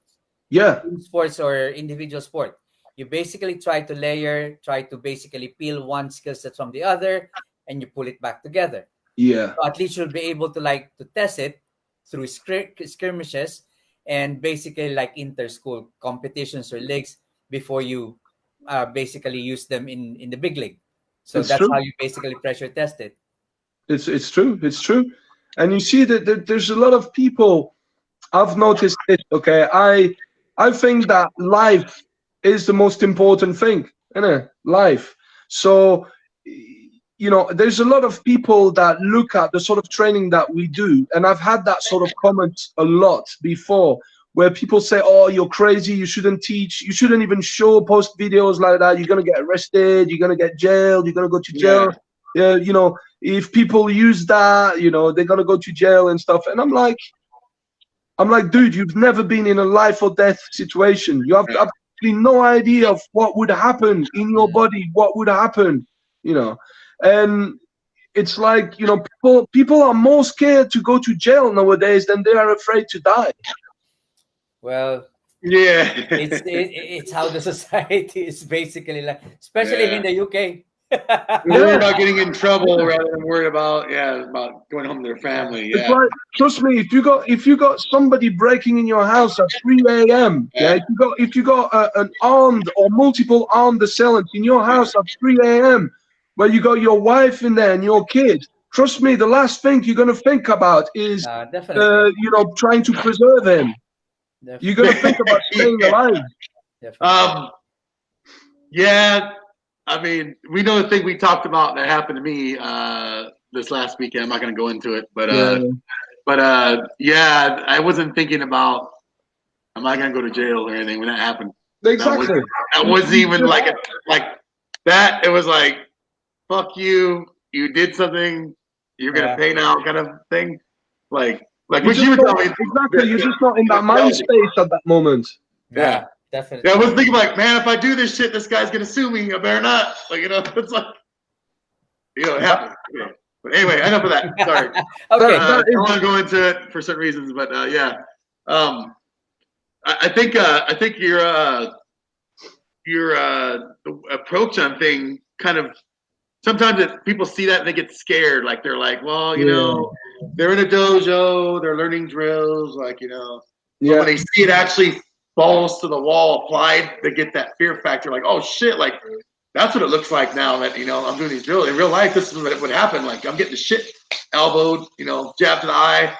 Yeah. Team sports or individual sport. You basically try to basically peel one skill set from the other, and you pull it back together. Yeah. So at least you'll be able to test it through skirmishes and basically like inter-school competitions or leagues before you basically use them in the big league. So that's true. How you basically pressure test it. It's true. It's true. And you see that there's a lot of people. I've noticed it. Okay, I think that life is the most important thing, isn't it? Life. So there's a lot of people that look at the sort of training that we do, and I've had that sort of comment a lot before, where people say, "Oh, you're crazy. You shouldn't teach. You shouldn't even post videos like that. You're gonna get arrested. You're gonna get jailed. You're gonna go to jail." Yeah, if people use that, they're gonna go to jail and stuff. And I'm like, dude, you've never been in a life or death situation. You have absolutely no idea of what would happen in your body. What would happen, And it's like, people are more scared to go to jail nowadays than they are afraid to die. Well, yeah, it's how the society is basically like, especially in the UK. Worried about getting in trouble rather than worried about going home to their family. Yeah. It's like, trust me, if you got somebody breaking in your house at 3 a.m. If you got an armed or multiple armed assailants in your house at 3 a.m. where you got your wife in there and your kid, trust me, the last thing you're gonna think about is trying to preserve him. Definitely. You're gonna think about staying alive. I mean, we know the thing we talked about that happened to me this last weekend. I'm not going to go into it, but I wasn't thinking about am I going to go to jail or anything when that happened. Exactly. That wasn't even like that. It was like, fuck you. You did something. You're going to pay now, kind of thing. Like what you were telling me. Exactly. You're just not in that mind space at that moment. Yeah. Definitely. Yeah, I was thinking like, man, if I do this shit, this guy's gonna sue me. I better not. It's like, it happened. Yeah. But anyway, enough of that. Sorry. Okay. I don't want to go into it for certain reasons, but I think your approach on thing kind of sometimes people see that and they get scared. Like they're like, well, they're in a dojo, they're learning drills, but when they see it actually balls to the wall applied, they get that fear factor, like, oh shit, like that's what it looks like now that I'm doing these drills. In real life, this is what would happen. Like I'm getting the shit elbowed, jab to the eye.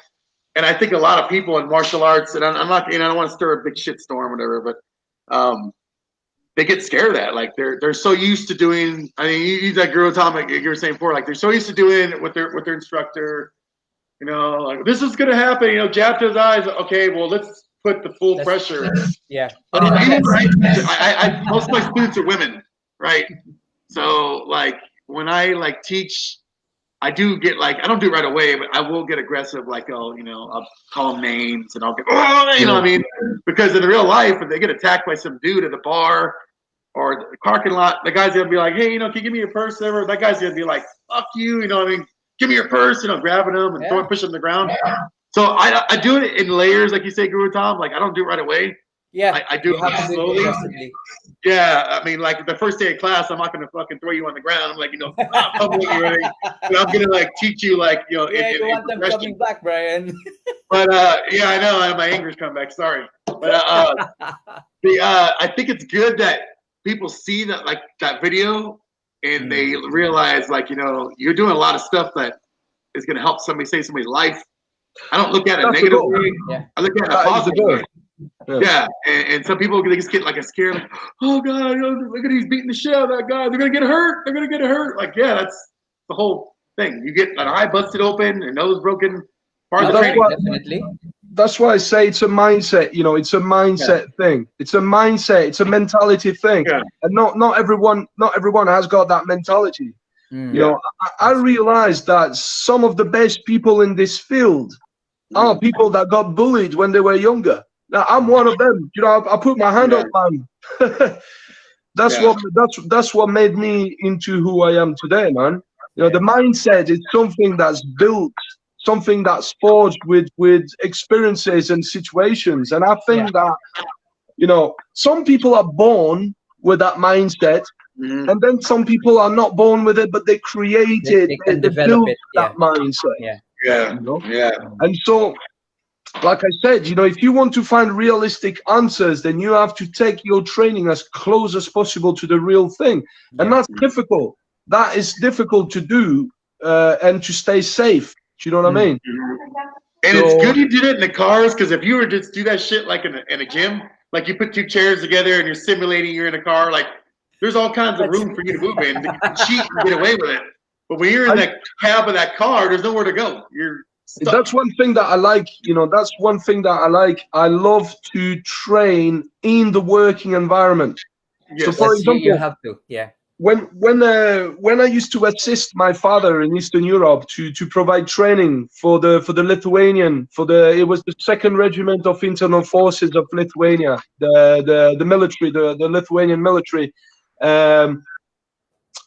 And I think a lot of people in martial arts, and I'm not, I don't want to stir a big shit storm or whatever, but they get scared of that. Like they're so used to doing. I mean, you use that girl Tom, like you were saying before, like they're so used to doing it with their instructor, You know, like this is gonna happen. You know, jab to his eyes. Okay, well, let's put the full pressure. Yeah. Most of my students are women, right? So like when I like teach, I do get like I don't do it right away, but I will get aggressive. Like I'll call them names and I'll get you know what I mean? Because in real life, if they get attacked by some dude at the bar or the parking lot, the guy's gonna be like, hey, can you give me your purse? Ever? That guy's gonna be like, fuck you, you know what I mean? Give me your purse, grabbing them and pushing them on the ground. So I do it in layers, like you say, Guru Tom. Like I don't do it right away. Yeah, I do it slowly. Yeah, I mean, like the first day of class, I'm not gonna fucking throw you on the ground. I'm like, pummeling you, right? But I'm gonna like teach you, like, you want them coming back, Brian. But yeah, I know my anger's come back. Sorry, but I think it's good that people see that video and they realize, like, you're doing a lot of stuff that is gonna help save somebody's life. I don't look at it negatively. Yeah. I look at it positively. Yeah, and some people, they just get like a scare, like, oh God, look at he's beating the shit out of that guy. They're gonna get hurt. They're gonna get hurt. Like, yeah, that's the whole thing. You get an eye busted open, and nose broken. Part of the training. Definitely. That's why I say it's a mindset. It's a mindset thing. It's a mindset. It's a mentality thing. Yeah. And not everyone has got that mentality. I realized that some of the best people in this field are people that got bullied when they were younger. Now I'm one of them. I put my hand up, man. That's what made me into who I am today, man. The mindset is something that's built, something that's forged with experiences and situations. And I think that some people are born with that mindset, and then some people are not born with it, but they create it. They build that mindset. And so, like I said, if you want to find realistic answers, then you have to take your training as close as possible to the real thing. And that's difficult. That is difficult to do and to stay safe. Do you know what I mean? And it's good you did it in the cars, because if you were to just do that shit like in a gym, like you put two chairs together and you're simulating you're in a car, like there's all kinds of room for you to move in. You can cheat and get away with it. But when you're in the cab of that car, there's nowhere to go. You're stuck. That's one thing that I like. That's one thing that I like. I love to train in the working environment. Yes. So, for example, you have to. Yeah. When I used to assist my father in Eastern Europe to provide training for the Lithuanian, it was the 2nd Regiment of Internal Forces of Lithuania, the military, the Lithuanian military.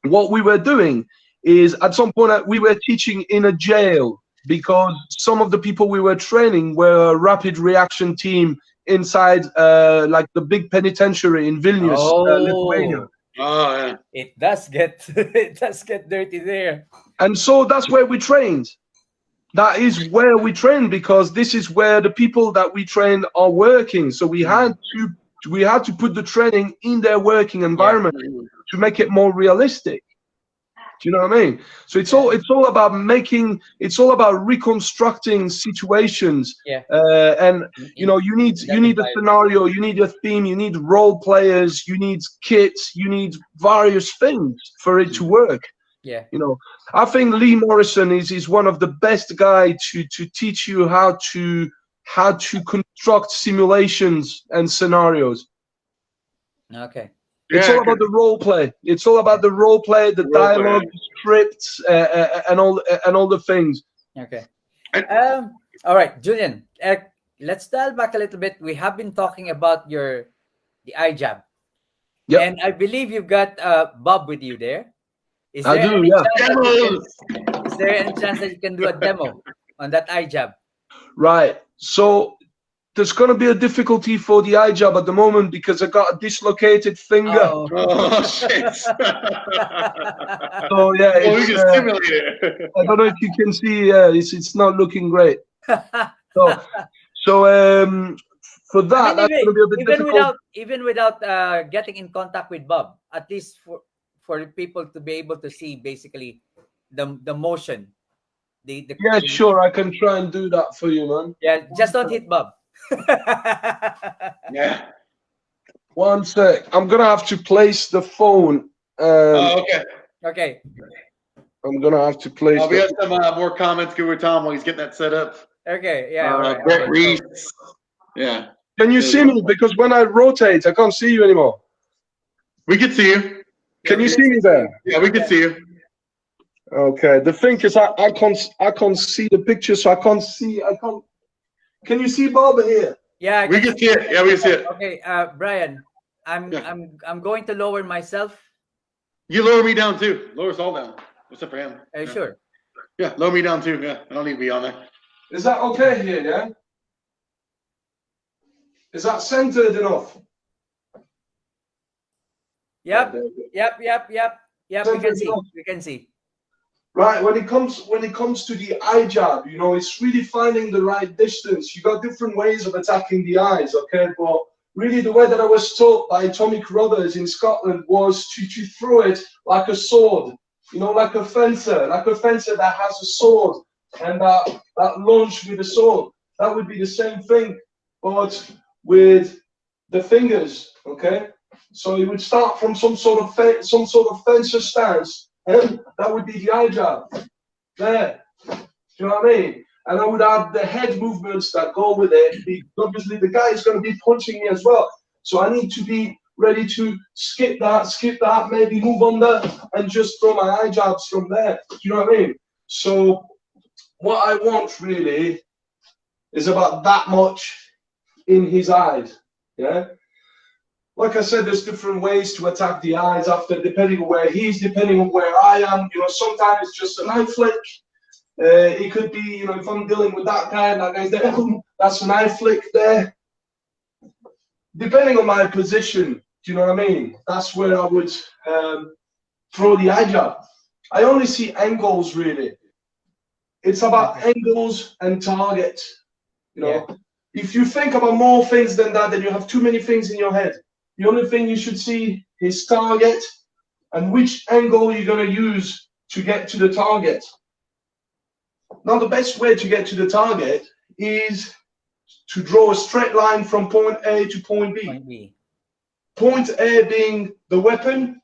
What we were doing is, at some point we were teaching in a jail, because some of the people we were training were a rapid reaction team inside like the big penitentiary in Vilnius, Lithuania. Oh, yeah. It does get dirty there. And so that's where we trained. That is where we trained, because this is where the people that we train are working. So we had to put the training in their working environment to make it more realistic. Do you know what I mean? So it's all about reconstructing situations. Yeah. And you need a scenario, you need a theme, you need role players, you need kits, you need various things for it to work. Yeah. I think Lee Morrison is one of the best guys to teach you how to construct simulations and scenarios. Okay. It's all about the role play. It's all about the role play, the dialogue, the scripts, and all the things. Okay. All right, Julien. Let's dial back a little bit. We have been talking about the eye jab. Yep. And I believe you've got Bob with you there. Is there any chance that you can do a demo on that eye jab? Right. So there's going to be a difficulty for the eye jab at the moment, because I got a dislocated finger. Oh shit. So yeah, we can simulate it. I don't know if you can see. It's not looking great. So for that, that's going to be a bit difficult. Even without getting in contact with Bob, at least for people to be able to see basically the motion. Yeah, sure, I can try and do that for you, man. Yeah, just don't hit Bob. Yeah. One sec. I'm gonna have to place the phone. Okay. Okay. I'm gonna have to place. We have some more comments. Good with Tom while he's getting that set up. Okay, yeah. Right. Brett Okay, Reese. so, Yeah. Can you see me? Because when I rotate, I can't see you anymore. We can see you. Can you see me there? Yeah, we can see you. Okay. The thing is, I can't see the picture, so I can't see. Can you see Bob here? yeah, We can see it. Yeah, we can see it. Okay, Brian, I'm going to lower myself. You lower me down too. Lower us all down. Except for him. Yeah. Sure. Yeah, lower me down too. Yeah, I don't need to be on there. Is that okay here? Yeah. Is that centered enough? Yep. Yep. We can see. Enough. We can see. Right. When it comes to the eye jab, you know, it's really finding the right distance. You got different ways of attacking the eyes. Okay, but really, the way that I was taught by Tommy Carruthers in Scotland was to throw it like a sword. You know, like a fencer that has a sword and that launch with a sword. That would be the same thing, but with the fingers. Okay, so you would start from some sort of fencer stance, and that would be the eye jab. There, do you know what I mean? And I would add the head movements that go with it. Because obviously, the guy is going to be punching me as well, so I need to be ready to skip that, maybe move under and just throw my eye jabs from there. Do you know what I mean? So what I want really is about that much in his eyes. Yeah. Like I said, there's different ways to attack the eyes after, depending on where he's, depending on where I am. You know, sometimes it's just a knife flick. It could be, you know, if I'm dealing with that guy and that guy's there, that's a knife flick there. Depending on my position, do you know what I mean? That's where I would throw the eye jab. I only see angles, really. It's about angles and target. You know, if you think about more things than that, then you have too many things in your head. The only thing you should see is target and which angle you're going to use to get to the target. Now, the best way to get to the target is to draw a straight line from point A to point B. Point A being the weapon,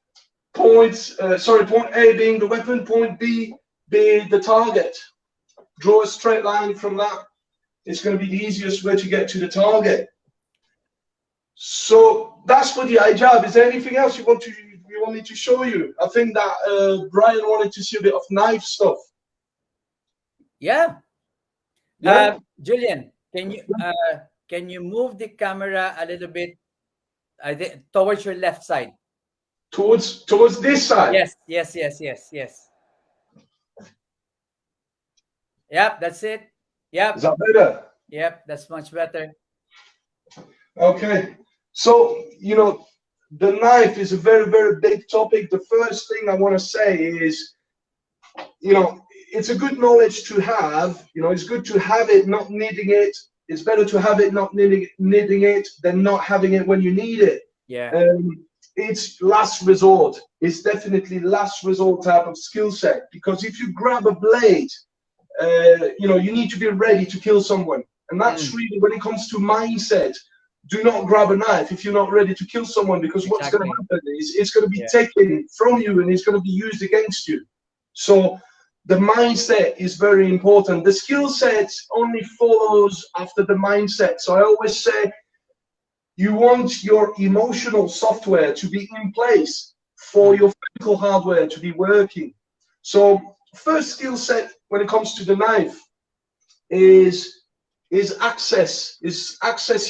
point A being the weapon, point B being the target. Draw a straight line from that. It's going to be the easiest way to get to the target. So that's for the eye jab. Is there anything else you want me to show you? I think that Brian wanted to see a bit of knife stuff. Yeah. Julien, can you move the camera a little bit towards your left side? Towards this side? Yes. Yep, that's it. Yep. Is that better? Yep, that's much better. Okay. So, you know, the knife is a very, very big topic. The first thing I want to say is, you know, it's a good knowledge to have. You know, it's good to have it, not needing it. It's better to have it, not needing it, than not having it when you need it. Yeah. It's last resort. It's definitely last resort type of skill set, because if you grab a blade, you know, you need to be ready to kill someone. And that's really, when it comes to mindset, do not grab a knife if you're not ready to kill someone, because what's going to happen is it's going to be taken from you and it's going to be used against you. So the mindset is very important. The skill set only follows after the mindset. So I always say, you want your emotional software to be in place for your physical hardware to be working. So first skill set when it comes to the knife is access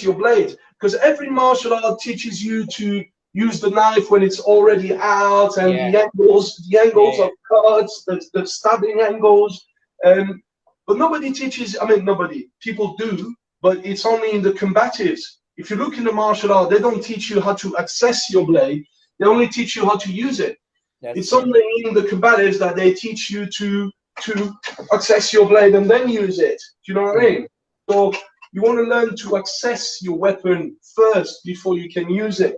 your blade, because every martial art teaches you to use the knife when it's already out, and the angles of cuts, the stabbing angles, but nobody teaches. I mean, people do, but it's only in the combatives. If you look in the martial art, they don't teach you how to access your blade. They only teach you how to use it. It's only in the combatives that they teach you to access your blade and then use it. Do you know what I mean? So you want to learn to access your weapon first before you can use it.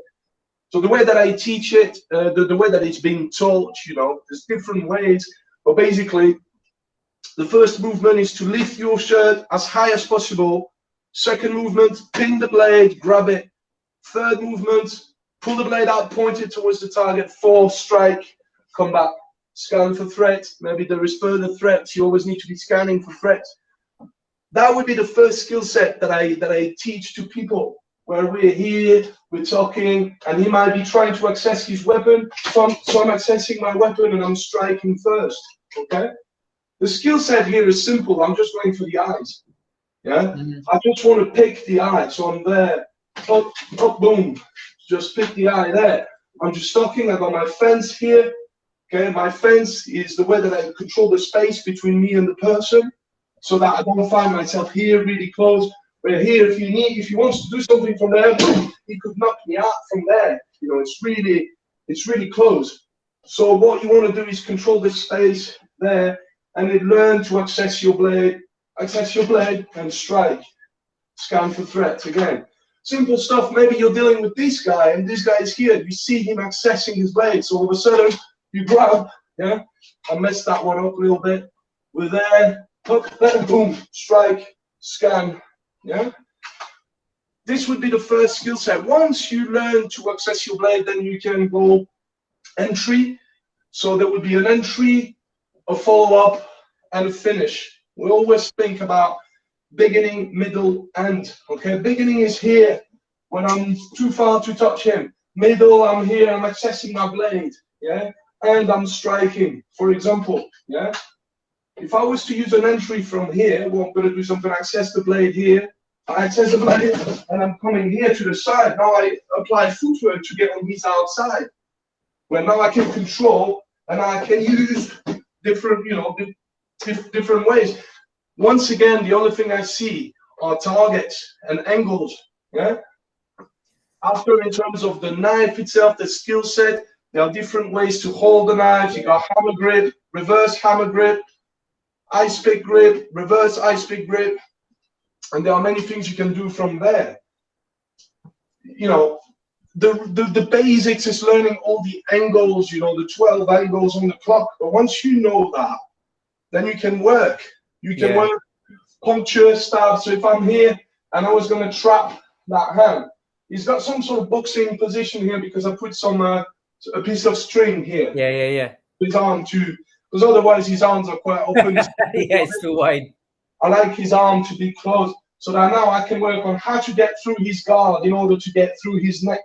So the way that I teach it, the way that it's being taught, you know, there's different ways. But basically, the first movement is to lift your shirt as high as possible. Second movement, pin the blade, grab it. Third movement, pull the blade out, point it towards the target. Fourth, strike, come back. scan for threats. Maybe there is further threats. You always need to be scanning for threats. That would be the first skill set that I teach to people, where we're here, we're talking, and he might be trying to access his weapon. So I'm accessing my weapon and I'm striking first. Okay? The skill set here is simple. I'm just going for the eyes. Yeah? I just want to pick the eye. So I'm there. Up, boom. Just pick the eye there. I'm just stalking. I've got my fence here. Okay? My fence is the way that I control the space between me and the person, so that I don't find myself here really close. Where here, if he wants to do something from there, he could knock me out from there. You know, it's really close. So what you want to do is control this space there, and then learn to access your blade and strike. Scan for threats again. Simple stuff. Maybe you're dealing with this guy, and this guy is here. You see him accessing his blade, so all of a sudden you grab. Yeah, I messed that one up a little bit. We're there. Hook, there, boom, strike, scan. Yeah. This would be the first skill set. Once you learn to access your blade, then you can go entry. So there would be an entry, a follow-up, and a finish. We always think about beginning, middle, end. Okay, beginning is here when I'm too far to touch him. Middle, I'm here, I'm accessing my blade. Yeah, and I'm striking, for example. Yeah. If I was to use an entry from here, well, I'm going to do something, access the blade here, I access the blade, and I'm coming here to the side. Now I apply footwork to get on his outside. Where now I can control, and I can use different, different ways. Once again, the only thing I see are targets and angles. Yeah. After, in terms of the knife itself, the skill set, there are different ways to hold the knife. You got hammer grip, reverse hammer grip, ice pick grip, reverse ice pick grip, and there are many things you can do from there. You know, the basics is learning all the angles, the 12 angles on the clock. But once you know that, then you can work. You can work puncture, stab. So if I'm here and I was going to trap that hand, he's got some sort of boxing position here because I put a piece of string here. Yeah. His arm too. Because otherwise his arms are quite open. Yeah, it's too wide. I like his arm to be closed, so that now I can work on how to get through his guard in order to get through his neck.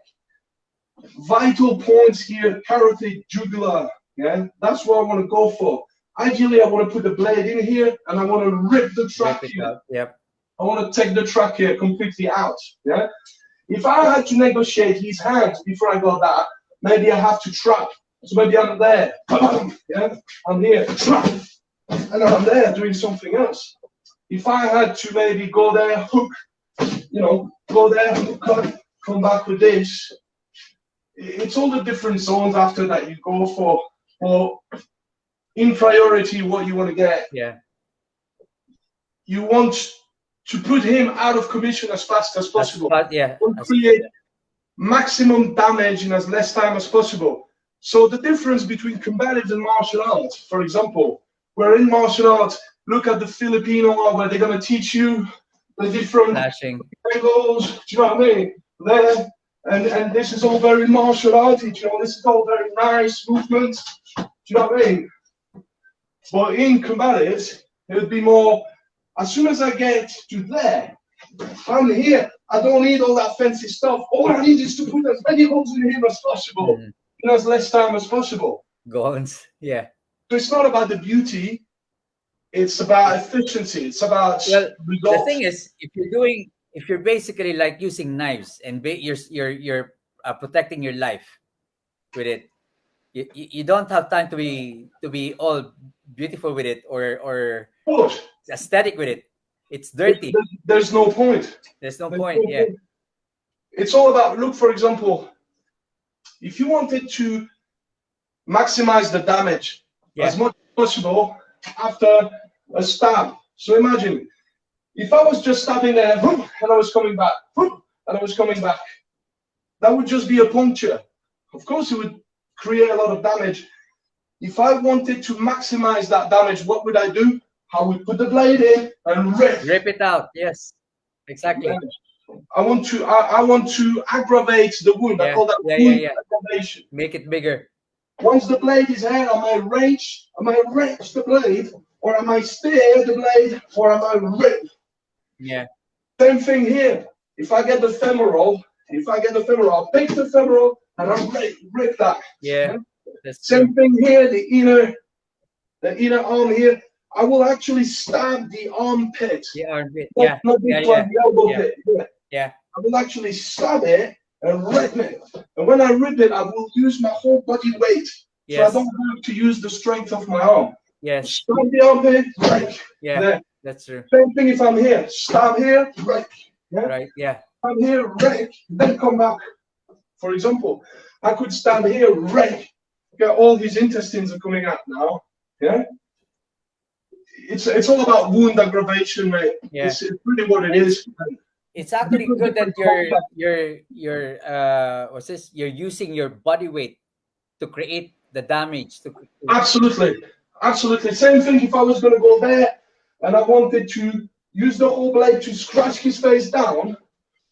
Vital points here, carotid, jugular. Yeah, that's what I want to go for. Ideally, I want to put the blade in here, and I want to rip the trachea. Yep. I want to take the trachea completely out. Yeah. If I had to negotiate his hands before I got that, maybe I have to trap. So maybe I'm there, yeah, I'm here, and I'm there doing something else. If I had to maybe go there, hook, go there, cut, come back with this, it's all the different zones after that you go for. Or in priority, what you want to get. Yeah. You want to put him out of commission as fast as possible. Create maximum damage in as less time as possible. So the difference between combatives and martial arts, for example, where in martial arts, look at the Filipino, where they're going to teach you the different angles, do you know what I mean? There, and this is all very martial arty, this is all very nice movements, do you know what I mean? But in combatives, it would be more, as soon as I get to there, I'm here, I don't need all that fancy stuff, all I need is to put as many holes in him as possible. In as less time as possible. Guns, yeah. So it's not about the beauty; it's about efficiency. It's about results. The thing is, if you're basically like using knives and you're protecting your life with it, you don't have time to be all beautiful with it or aesthetic with it. It's dirty. There's no point. There's no point. Yeah. It's all about, look, for example, if you wanted to maximize the damage as much as possible after a stab. So imagine, if I was just stabbing there, and I was coming back, and I was coming back, that would just be a puncture. Of course, it would create a lot of damage. If I wanted to maximize that damage, what would I do? I would put the blade in and rip it out. Yes, exactly. I want to aggravate the wound. I call that wound aggravation. Make it bigger. Once the blade is here, am I range the blade, or am I steer the blade, or am I rip? Yeah. Same thing here. If I get the femoral, I'll pick the femoral and I'll rip that. Yeah. That's Same true. thing here, the inner arm here. I will actually stab the armpit. The armpit. Not, Yeah. not this Yeah. one, Yeah. the elbow Yeah. pit. Yeah. Yeah. I will actually stab it and rip it. And when I rip it, I will use my whole body weight. So I Yes. don't have to use the strength of my arm. Yes. Stab the armpit, break. Yeah. There. That's true. Same thing if I'm here. Stab here, break. Yeah? Right. Yeah. I'm here, break, then come back. For example, I could stand here, break. Yeah, all his intestines are coming out now. Yeah? It's all about wound aggravation, mate. Yeah. It's really what it is. It's actually good that you're using your body weight to create the damage. Absolutely. Same thing if I was going to go there and I wanted to use the whole blade to scratch his face down,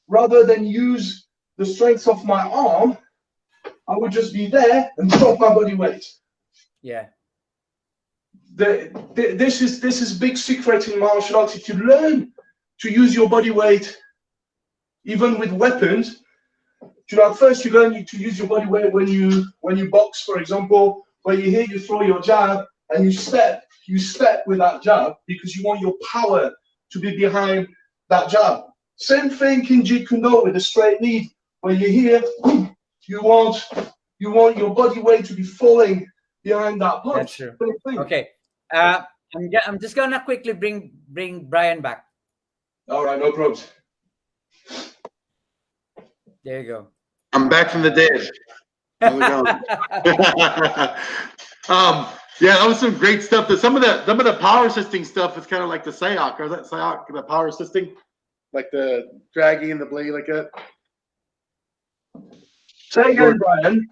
rather than use the strength of my arm, I would just be there and drop my body weight. Yeah. This is big secret in martial arts. If you learn to use your body weight, even with weapons, at first you learn to use your body weight when you box, for example, where you hit, you throw your jab, and you step with that jab because you want your power to be behind that jab. Same thing in Jeet Kune Do with a straight lead, where you hear, you want your body weight to be falling behind that punch. That's true. Okay. I'm just gonna quickly bring Brian back. All right, no problems. There you go. I'm back from the dead. How's it going? Yeah, that was some great stuff. Some of the power assisting stuff is kind of like the Sayok, or that Sayok, the power assisting, like the dragging and the blade like that. Say again, Brian.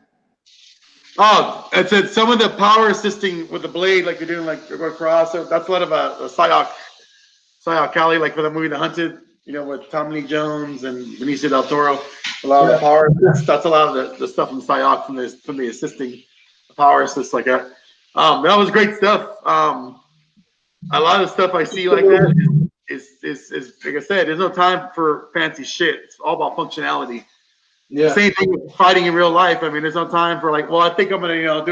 Oh, it said some of the power assisting with the blade, like they're doing, like they're going across. So that's a lot of a Sayok Cali, like for the movie The Hunted, with Tommy Lee Jones and Benicio del Toro. A lot of the power. That's a lot of the stuff from Sayok from the assisting power assist like that. That was great stuff. A lot of stuff I see like that is like I said, there's no time for fancy shit. It's all about functionality. Yeah. Same thing with fighting in real life. I mean, there's no time for like, well, I think I'm gonna, go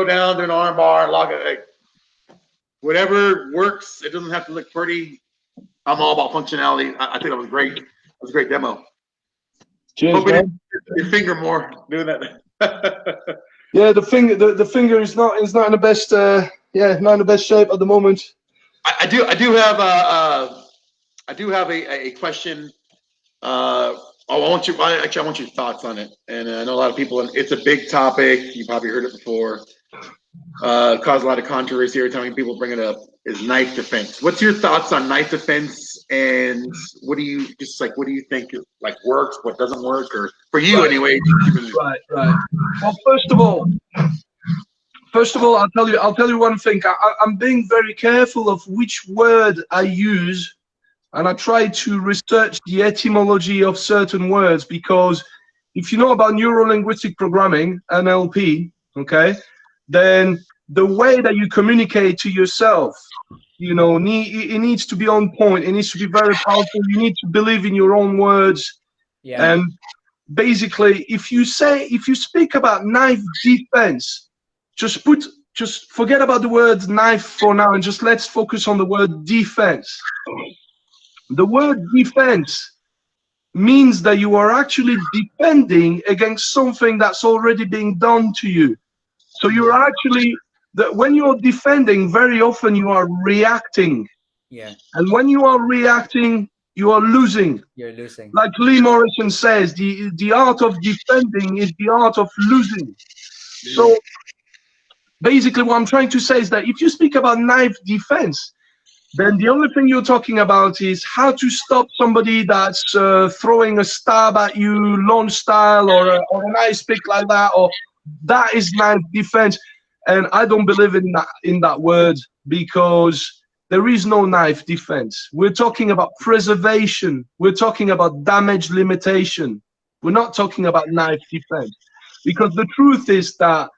down, do an arm bar, lock it. Like, whatever works. It doesn't have to look pretty. I'm all about functionality. I think that was great. That was a great demo. Cheers, man. Your finger more doing that. Yeah, the finger is not in the best not in the best shape at the moment. I do have a question. I want your thoughts on it. And I know a lot of people, it's a big topic. You probably heard it before. Caused a lot of controversy every time people bring it up, is knife defense. What's your thoughts on knife defense, and what do you think like works, what doesn't work, or for you anyway? Right. Well, first of all, I'll tell you one thing. I'm being very careful of which word I use, and I try to research the etymology of certain words, because if you know about neuro-linguistic programming, NLP, okay, then the way that you communicate to yourself, it needs to be on point. It needs to be very powerful. You need to believe in your own words. Yeah. And basically, if you speak about knife defense, just forget about the word knife for now, and just let's focus on the word defense. The word defense means that you are actually defending against something that's already being done to you. So you're actually, when you're defending, very often you are reacting. Yeah. And when you are reacting, you are losing. You're losing. Like Lee Morrison says, the art of defending is the art of losing. So basically what I'm trying to say is that if you speak about knife defense, then the only thing you're talking about is how to stop somebody that's throwing a stab at you, launch style, or an ice pick like that, or that is knife defense. And I don't believe in that word, because there is no knife defense. We're talking about preservation. We're talking about damage limitation. We're not talking about knife defense, because the truth is that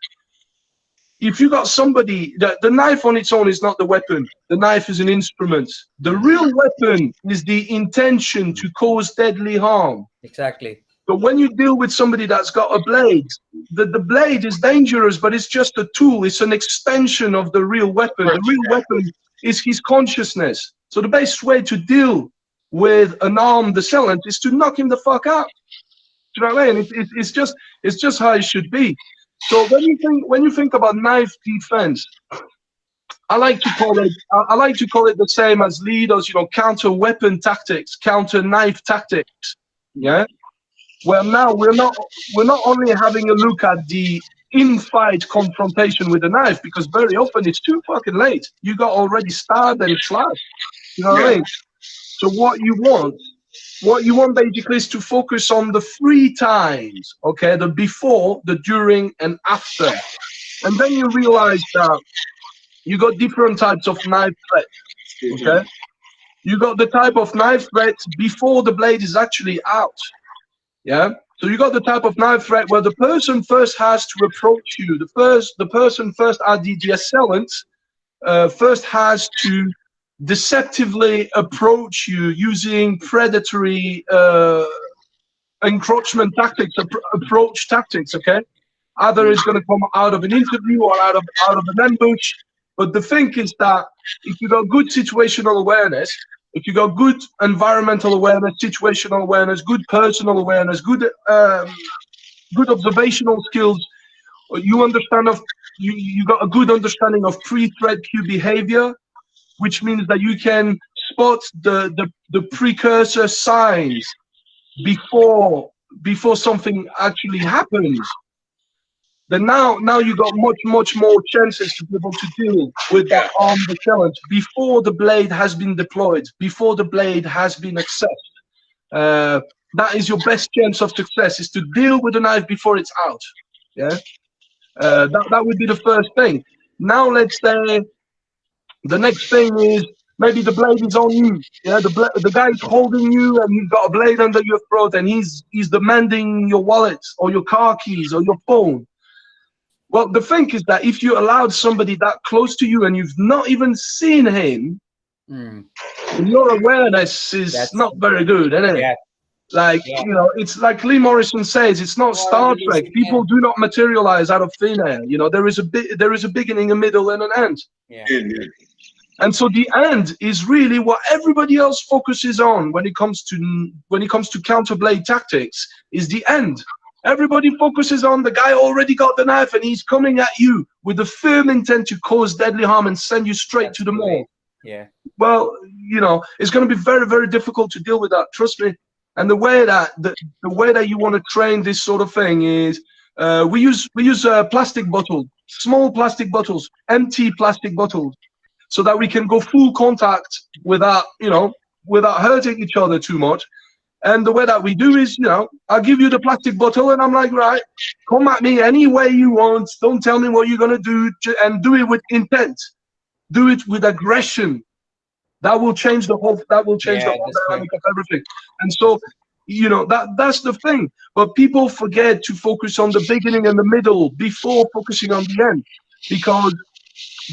if you got somebody, the knife on its own is not the weapon. The knife is an instrument. The real weapon is the intention to cause deadly harm. Exactly. But when you deal with somebody that's got a blade, the blade is dangerous, but it's just a tool. It's an extension of the real weapon. The real weapon is his consciousness. So the best way to deal with an armed assailant is to knock him the fuck out. Do you know what I mean? It's just how it should be. So when you think about knife defense, I like to call it the same as leaders, counter weapon tactics, counter knife tactics. Yeah. Well, now we're not only having a look at the in-fight confrontation with a knife, because very often it's too fucking late. You got already stabbed and slashed. You know what I mean? So what you want basically is to focus on the 3 times, okay? The before, the during, and after. And then you realize that you got different types of knife threats, okay? You got the type of knife threat before the blade is actually out. Yeah. So you got the type of knife threat where the person first has to approach you. The person first, the assailant, first has to deceptively approach you using predatory encroachment tactics, approach tactics. Okay. Either it's going to come out of an interview or out of an ambush. But the thing is that if you got good situational awareness, if you got good environmental awareness, situational awareness, good personal awareness, good observational skills, you understand you got a good understanding of pre-threat cue behavior, which means that you can spot the precursor signs before something actually happens. Then now you got much more chances to be able to deal with that armed assailant before the blade has been deployed, before the blade has been accessed. That is your best chance of success, is to deal with the knife before it's out. Yeah, that would be the first thing. Now let's say the next thing is maybe the blade is on you. Yeah, the guy is holding you and he's got a blade under your throat and he's demanding your wallet or your car keys or your phone. Well, the thing is that if you allowed somebody that close to you and you've not even seen him, your awareness is not very good, isn't it? Yeah. Like, it's like Lee Morrison says, it's not Star Trek. People do not materialize out of thin air. There is a beginning, a middle, and an end. Yeah. And so the end is really what everybody else focuses on when it comes to counter blade tactics, is the end. Everybody focuses on the guy already got the knife and he's coming at you with the firm intent to cause deadly harm and send you straight to the morgue. Yeah. Well, it's going to be very, very difficult to deal with that. Trust me. And the way that you want to train this sort of thing is we use plastic bottles, small plastic bottles, empty plastic bottles, so that we can go full contact without hurting each other too much. And the way that we do is, I'll give you the plastic bottle and I'm like, right, come at me any way you want. Don't tell me what you're going to do, and do it with intent. Do it with aggression. That will change the whole dynamic of everything. And so, that's the thing. But people forget to focus on the beginning and the middle before focusing on the end. Because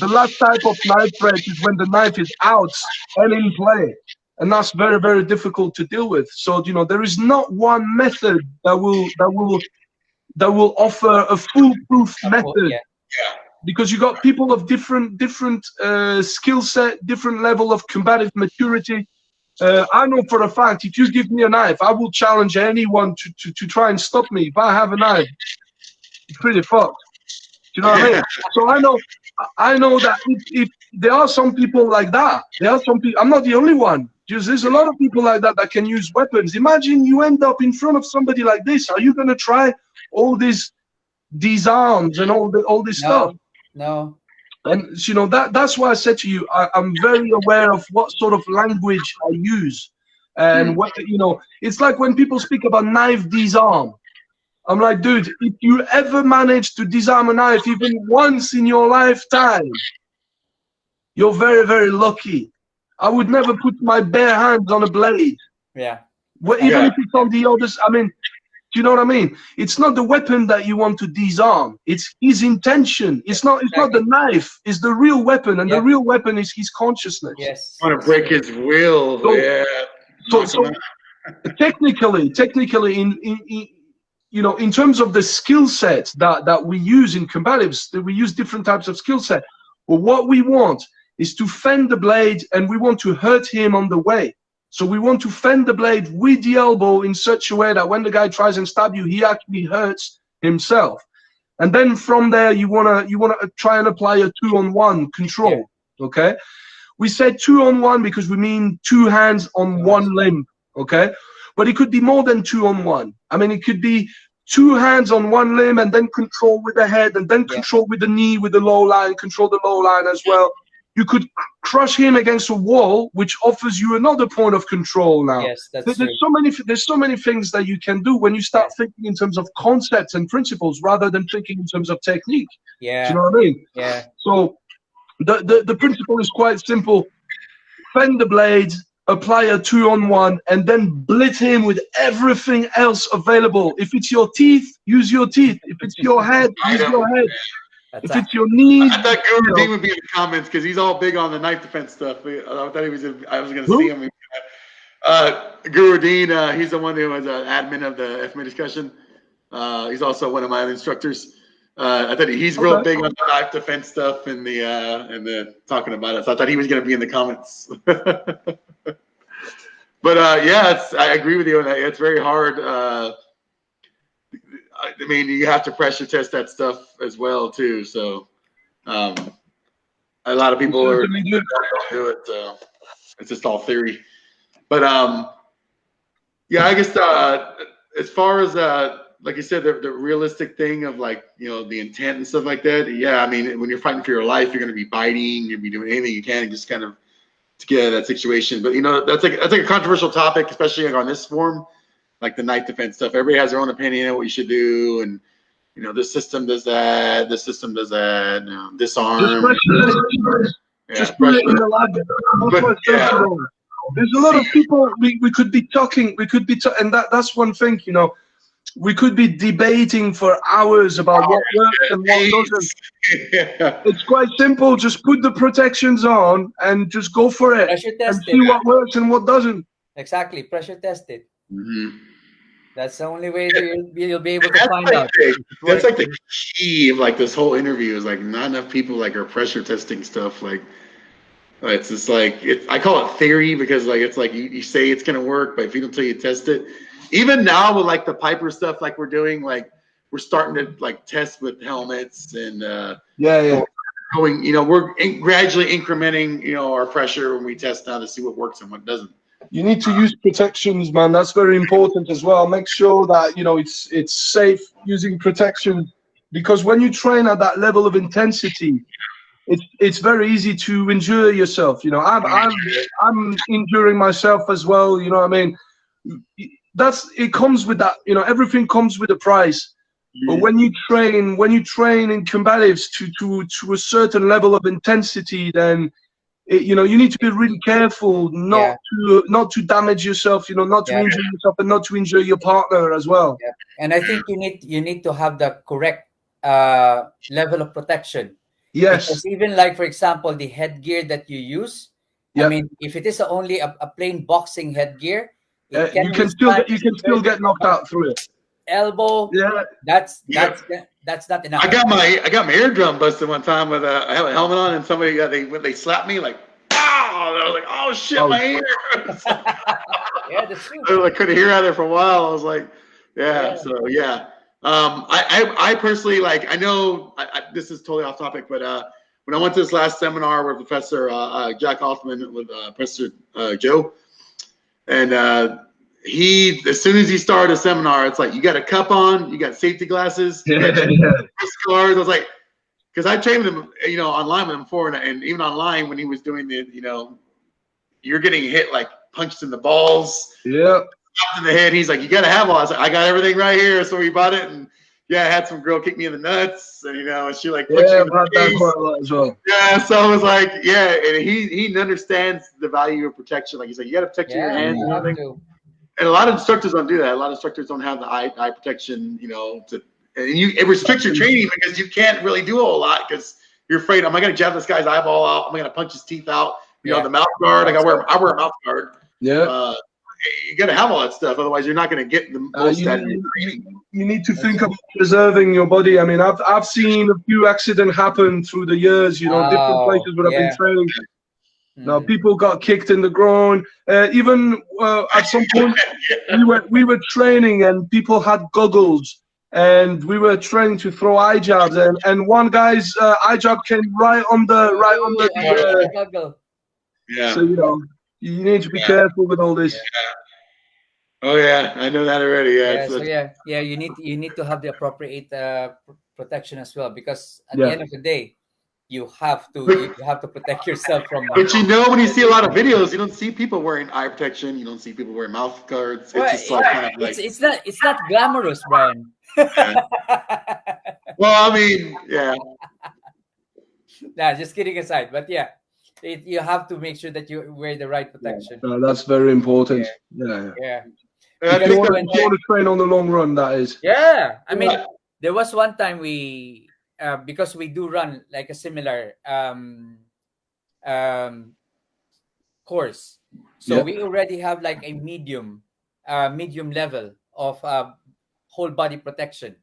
the last type of knife threat is when the knife is out and in play. And that's very, very difficult to deal with. So, there is not one method that will offer a foolproof method. Yeah. Because you got people of different skill set, different level of combative maturity. I know for a fact, if you give me a knife, I will challenge anyone to try and stop me. If I have a knife, it's pretty fucked. Do you know what I mean? So I know that if there are some people like that, I'm not the only one. There's a lot of people like that can use weapons. Imagine you end up in front of somebody like this. Are you going to try all these arms and all this stuff? No. And that's why I said to you, I'm very aware of what sort of language I use. And it's like when people speak about knife disarm. I'm like, dude, if you ever manage to disarm a knife even once in your lifetime, you're very, very lucky. I would never put my bare hands on a blade. Yeah. Even if it's on the others. I mean, you know what I mean? It's not the weapon that you want to disarm. It's his intention. It's not the knife. It's the real weapon, and the real weapon is his consciousness. Yes. I want to break his will. So technically, in terms of the skill set that we use in combatives, that we use different types of skill set. But what we want is to fend the blade, and we want to hurt him on the way. So we want to fend the blade with the elbow in such a way that when the guy tries and stab you, he actually hurts himself. And then from there, you wanna try and apply a 2-on-1 control. Okay, we said 2-on-1 because we mean 2 hands on 1 limb. Okay, but it could be more than 2-on-1. I mean, it could be 2 hands on 1 limb and then control with the head, and then control with the knee, with the low line, control the low line as well. You could crush him against a wall, which offers you another point of control now. Yes, there's so many things that you can do when you start thinking in terms of concepts and principles rather than thinking in terms of technique. Yeah. Do you know what I mean? Yeah. So the principle is quite simple. Fend the blade, apply a 2-on-1, and then blitz him with everything else available. If it's your teeth, use your teeth. If it's your head, use your head. If it's your knees, I thought Guru Dean would be in the comments because he's all big on the knife defense stuff. I thought I was going to see him. Guru Dean, he's the one who was an admin of the FMA Discussion. He's also one of my other instructors. I thought he's real big on the knife defense stuff and the talking about it. So I thought he was going to be in the comments. But I agree with you on that. It's very hard. I mean, you have to pressure test that stuff as well too. So, a lot of people don't do it. So it's just all theory. But I guess as far as like you said, the realistic thing of like the intent and stuff like that. Yeah, I mean, when you're fighting for your life, you're going to be biting. You'll be doing anything you can just kind of to get out of that situation. But that's like a controversial topic, especially like on this forum. Like the knife defense stuff, everybody has their own opinion of what you should do, and this system does that, this system does that, disarm. Just put it in the lab. There's a lot of people we could be talking, and that's one thing, we could be debating for hours about what works and what doesn't. It's quite simple. Just put the protections on and just go for it and see what works and what doesn't. Exactly, pressure test it. Mm-hmm. That's the only way that you'll be able to find out. That's like the key of like this whole interview is like not enough people like are pressure testing stuff. Like it's just like I call it theory because like it's like you say it's gonna work, but if you don't tell you test it. Even now with like the Piper stuff, like we're doing, like we're starting to like test with helmets and going. We're gradually incrementing our pressure when we test now to see what works and what doesn't. You need to use protections, man. That's very important as well. Make sure that it's safe using protection, because when you train at that level of intensity, it's very easy to injure yourself. I'm injuring myself as well. You know what I mean? It comes with that. Everything comes with a price. But when you train in combatives to a certain level of intensity, then you need to be really careful not to damage yourself, not to injure yourself and not to injure your partner as well. Yeah. And I think you need to have the correct level of protection. Yes. Because even like, for example, the headgear that you use, I mean, if it is only a plain boxing headgear, you can still get knocked out through it. Elbow, that's not enough. I got my eardrum busted one time with a helmet on, and somebody they slapped me like, "Ow!" I was like, "Oh shit, my ear!" That's true. I couldn't hear out there for a while. I was like, So I personally like. I know this is totally off topic, but when I went to this last seminar with Professor Jack Hoffman with Professor Joe, and he, as soon as he started a seminar, it's like, you got a cup on, you got safety glasses, you got cards. I was like, because I trained him, online with him before, and even online when he was doing the, you're getting hit, like punched in the balls, in the head. He's like, you got to have all. I was like, I got everything right here. So we bought it, and I had some girl kick me in the nuts, and and she like punched me in the face. Quite a lot as well. Yeah, so I was like, and he understands the value of protection. Like he's like, you got to protect your hands and everything. And a lot of instructors don't do that. A lot of instructors don't have the eye protection, it restricts your training because you can't really do a whole lot because you're afraid, am I going to jab this guy's eyeball out? Am I going to punch his teeth out? The mouth guard. I wear a mouth guard. Yeah. You got to have all that stuff. Otherwise, you're not going to get the most out of your training. You need to think about preserving your body. I mean, I've seen a few accidents happen through the years, different places where I've been training. Now, people got kicked in the groin. Even at some point, we were training and people had goggles, and we were training to throw eye jabs, and one guy's eye jab came right on the goggle. Yeah. So you need to be careful with all this. Yeah. Oh yeah, I know that already. Yeah. You need to have the appropriate protection as well, because at the end of the day, you have to protect yourself from. But when you see a lot of videos, you don't see people wearing eye protection. You don't see people wearing mouth guards. It's just it's not glamorous, Brian. Well, I mean, yeah. Nah, just kidding aside, but yeah, you have to make sure that you wear the right protection. That's very important. Yeah. You want to train on the long run, that is. Yeah, I mean, there was one time we. Because we do run like a similar course, so we already have like a medium level of whole body protection.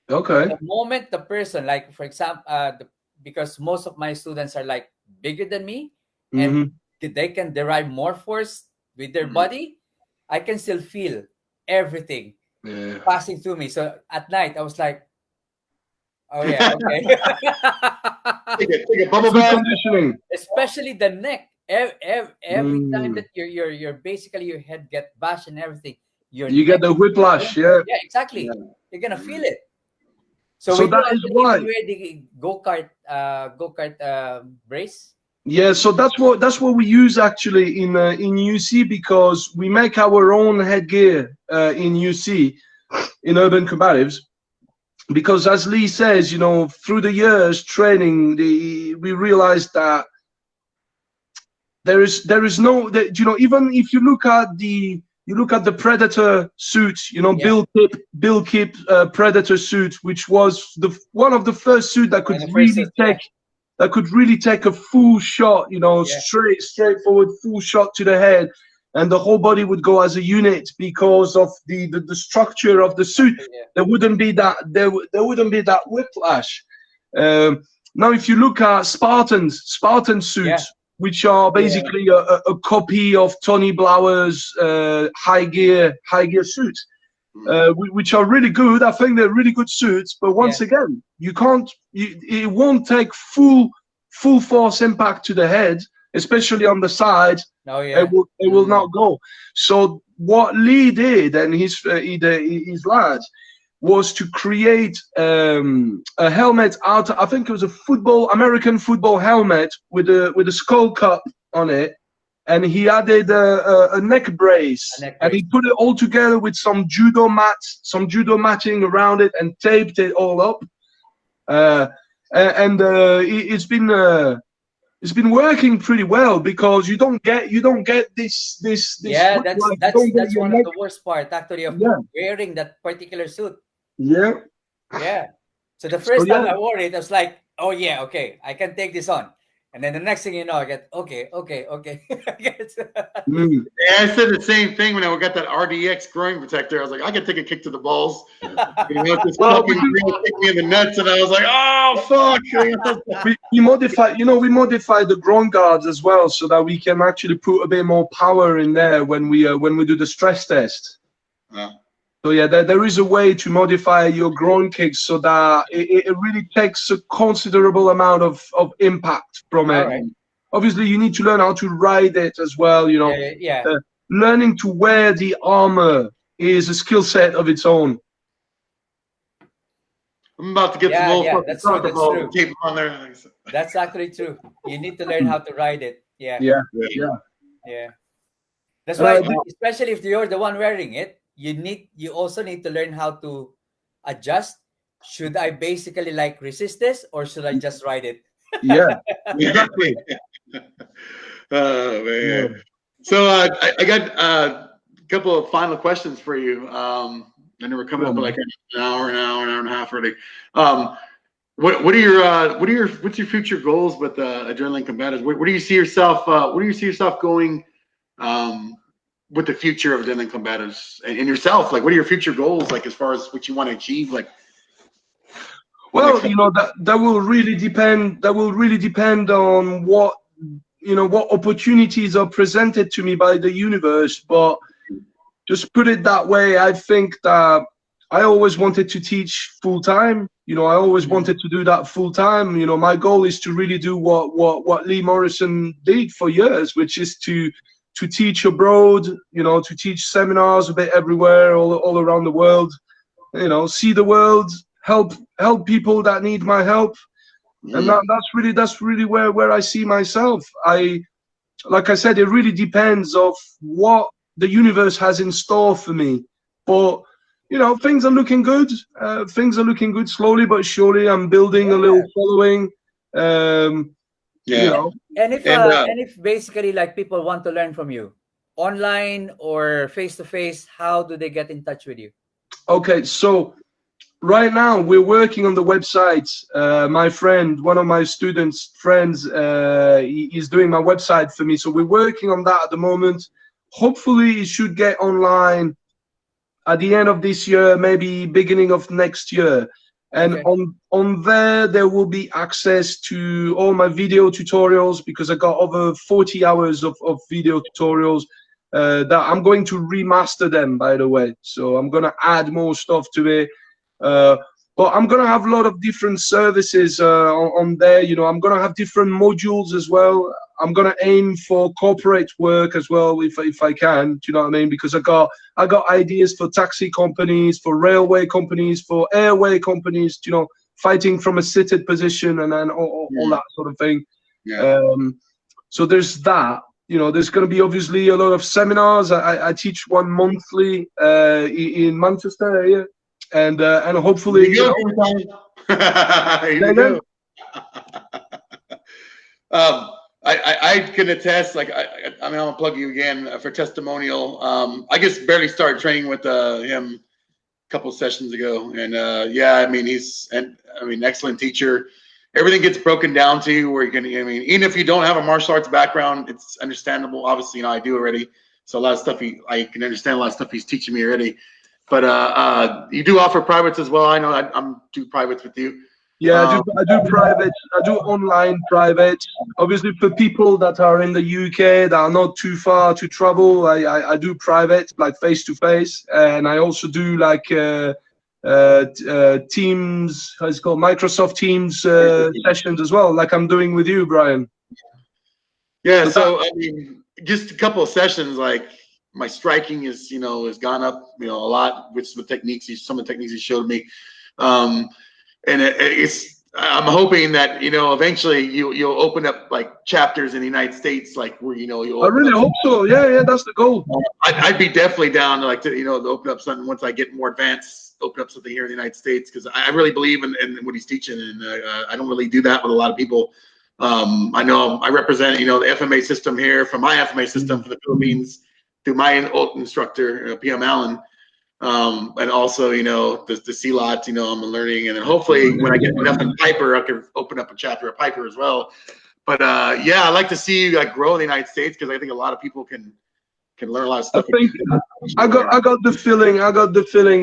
Okay. The moment the person, like for example, because most of my students are like bigger than me, and they can derive more force with their body, I can still feel everything passing through me. So at night, I was like, oh yeah, okay. take a bubble bath. Conditioning. Especially the neck. Every time that you're basically your head get bashed and everything, you get the whiplash. Yeah, exactly. You're gonna feel it. So that is why the go-kart brace. Yeah, so that's what we use actually in UC, because we make our own headgear in UC in Urban Combatives. Because as Lee says, through the years training, we realized that there is no, even if you look at the Predator suit, Bill Kipp Predator suit, which was one of the first suit that could really take a full shot, straightforward full shot to the head, and the whole body would go as a unit because of the structure of the suit. There wouldn't be that whiplash. Now, if you look at Spartan suits, which are basically a copy of Tony Blauer's high gear suits, which are really good. I think they're really good suits. But once again, it won't take full force impact to the head, especially on the side. It will not go. So what Lee did, and his lads, was to create a helmet out. I think it was a American football helmet with a skull cap on it, and he added a neck brace, and he put it all together with some judo matting around it, and taped it all up. It's been working pretty well, because you don't get this. Yeah, that's one of the worst part actually of wearing that particular suit. Yeah. So the first time I wore it, I was like, oh yeah, okay, I can take this on. And then the next thing you know, I get okay. Yeah, I said the same thing when I got that RDX groin protector. I was like, I can take a kick to the balls. This fucking green kicked me in the nuts, and I was like, oh fuck. we modified the groin guards as well, so that we can actually put a bit more power in there when we do the stress test. So yeah, there is a way to modify your groin kicks so that it really takes a considerable amount of impact from it. Right. Obviously, you need to learn how to ride it as well. Learning to wear the armor is a skill set of its own. I'm about to get some old that's true. On there. That's actually true. You need to learn how to ride it. Yeah. That's why, especially if you're the one wearing it, you also need to learn how to adjust. Should I basically resist this, or should I just ride it? Yeah, exactly. Oh man. So I got couple of final questions for you. I know we're coming up like an hour and a half already. What's your future goals with Adrenaline Combatives? Where do you see yourself? Where do you see yourself going with the future of Adrenaline Combatives and yourself? Like, what are your future goals? Like, as far as what you want to achieve? Like, well, that will really depend. That will really depend on what what opportunities are presented to me by the universe. But just put it that way, I think that I always wanted to teach full time. I always wanted to do that full time. My goal is to really do what Lee Morrison did for years, which is to teach abroad, to teach seminars a bit everywhere, all around the world, see the world, help people that need my help. And that's really where I see myself. Like I said, it really depends of what the universe has in store for me. But things are looking good. Things are looking good slowly but surely. I'm building a little following. And if basically like people want to learn from you, online or face to face, how do they get in touch with you? Okay, so right now we're working on the website. My friend, one of my students' friends, he's doing my website for me. So we're working on that at the moment. Hopefully it should get online at the end of this year, maybe beginning of next year. And on there will be access to all my video tutorials, because I got over 40 hours of video tutorials that I'm going to remaster them, by the way. So I'm going to add more stuff to it. But I'm going to have a lot of different services on there. I'm going to have different modules as well. I'm going to aim for corporate work as well, if I can. Do you know what I mean? Because I got ideas for taxi companies, for railway companies, for airway companies, fighting from a seated position and then all that sort of thing. Yeah. So there's that. There's going to be obviously a lot of seminars. I teach one monthly in Manchester area. And hopefully, you go. I can attest. Like I'm gonna plug you again for testimonial. I just barely started training with him a couple of sessions ago, and he's excellent teacher. Everything gets broken down to you where you can. Even if you don't have a martial arts background, it's understandable. Obviously, I do already. So a lot of stuff I can understand a lot of stuff he's teaching me already. But you do offer privates as well. I know I'm do privates with you. Yeah, I do private. I do online private. Obviously, for people that are in the UK that are not too far to travel, I do private, like face to face, and I also do like Teams. How it's called, Microsoft Teams sessions as well, like I'm doing with you, Brian. Yeah. So just a couple of sessions, like. My striking is, has gone up, a lot with some of the techniques he showed me. And I'm hoping that, eventually you'll open up like chapters in the United States, like where, you'll I really hope so. Yeah, that's the goal. I'd be definitely down to to open up something once I get more advanced, open up something here in the United States. Cause I really believe in what he's teaching. And I don't really do that with a lot of people. I know I represent, the FMA system here from my FMA system for the Philippines. Through my old instructor, PM Allen, and also, the C-Lot, I'm learning, and then hopefully when I get enough in Piper, I can open up a chapter of Piper as well. But I'd like to see you grow in the United States, because I think a lot of people can learn a lot of stuff. I got the feeling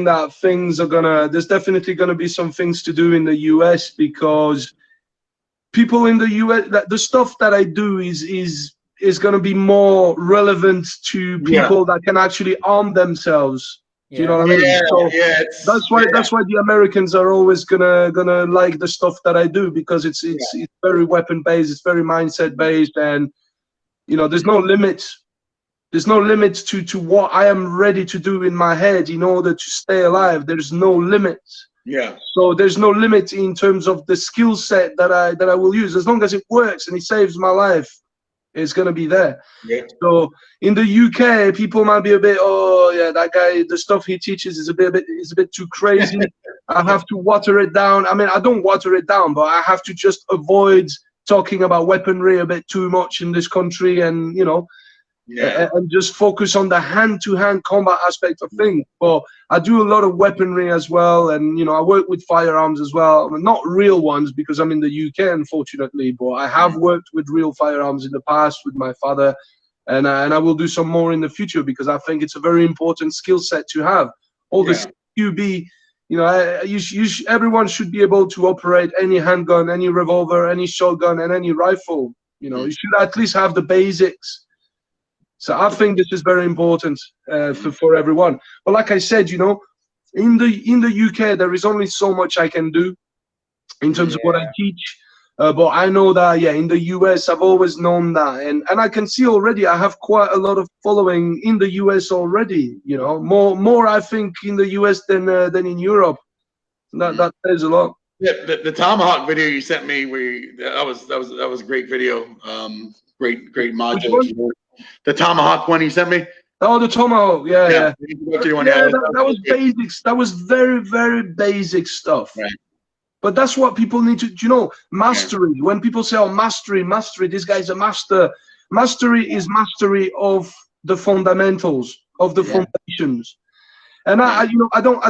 that things are there's definitely gonna be some things to do in the US, because people in the US, the stuff that I do is going to be more relevant to people that can actually arm themselves. Do you know what I mean? So that's why the Americans are always gonna like the stuff that I do, because it's very weapon based, it's very mindset based, and there's no limits. There's no limits to what I am ready to do in my head in order to stay alive. There's no limits. Yeah. So there's no limit in terms of the skill set that I will use, as long as it works and it saves my life. It's going to be there. Yeah. So in the UK, people might be a bit, that guy, the stuff he teaches is a bit too crazy. I have to water it down. I don't water it down, but I have to just avoid talking about weaponry a bit too much in this country. And, and just focus on the hand-to-hand combat aspect of things. But I do a lot of weaponry as well, and I work with firearms as well. I mean, not real ones because I'm in the UK, unfortunately, but I have worked with real firearms in the past with my father, and I will do some more in the future because I think it's a very important skill set to have. All the QB, everyone should be able to operate any handgun, any revolver, any shotgun, and any rifle. You should at least have the basics. So I think this is very important for everyone. But like I said, in the UK, there is only so much I can do in terms of what I teach. But I know that, in the US, I've always known that. And I can see already I have quite a lot of following in the US already, more I think in the US than in Europe. That says a lot. Yeah, the Tomahawk video you sent me, that was a great video. Great module. The Tomahawk one you sent me. Oh, the Tomahawk, yeah. That was basics. That was very, very basic stuff. Right. But that's what people need to, mastery. When people say, "Oh, mastery," this guy's a master. Mastery is mastery of the fundamentals, of the foundations. And I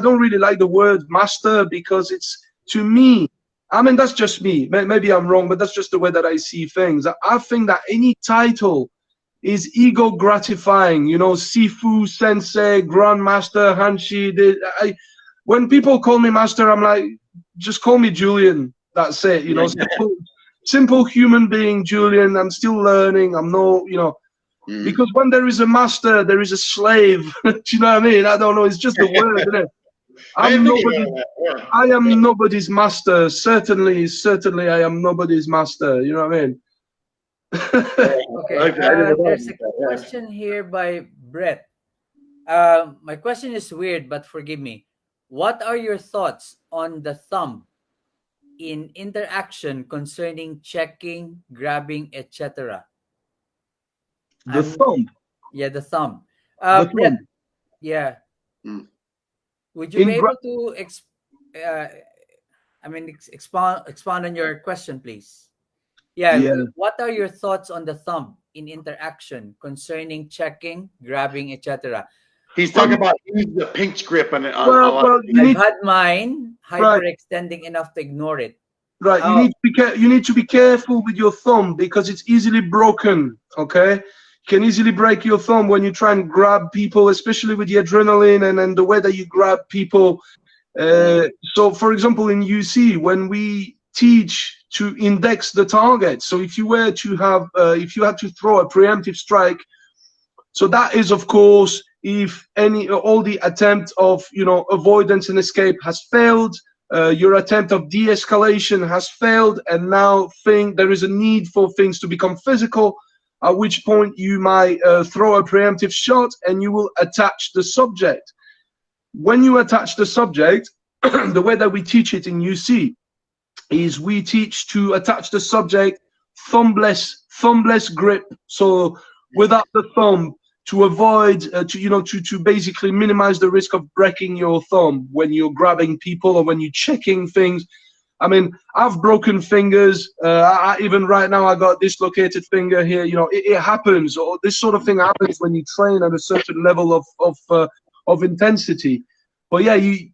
don't really like the word master because it's, to me, I mean, that's just me. Maybe I'm wrong, but that's just the way that I see things. I think that any title is ego gratifying, Sifu, Sensei, Grandmaster, Hanshi. When people call me master, I'm like, just call me Julien. That's it, simple human being, Julien. I'm still learning. I'm no, because when there is a master, there is a slave. Do you know what I mean? I don't know. It's just a word, isn't it? I am nobody's master. Certainly, I am nobody's master. You know what I mean? Okay. There's a question here by Brett. My question is weird, but forgive me. What are your thoughts on the thumb in interaction concerning checking, grabbing, etc.? The thumb? Yeah, the thumb. The Brett, thumb. yeah. Would you be able to expound on your question, please? Yeah. What are your thoughts on the thumb in interaction concerning checking, grabbing, etc.? He's talking about using the pinch grip on it. I've had mine hyperextending enough to ignore it. Right. You need to be careful with your thumb because it's easily broken. Okay. You can easily break your thumb when you try and grab people, especially with the adrenaline and the way that you grab people. So, for example, in UC, when we teach to index the target, so if you were to have, if you had to throw a preemptive strike, so that is, of course, if all the attempt of avoidance and escape has failed, your attempt of de-escalation has failed, and now there is a need for things to become physical. At which point you might throw a preemptive shot and you will attach the subject. When you attach the subject, the way that we teach it in UC is we teach to attach the subject thumbless grip. So without the thumb, to avoid, to basically minimize the risk of breaking your thumb when you're grabbing people or when you're checking things. I mean, I've broken fingers. Even right now, I got dislocated finger here. It happens. Or this sort of thing happens when you train at a certain level of intensity. But yeah, you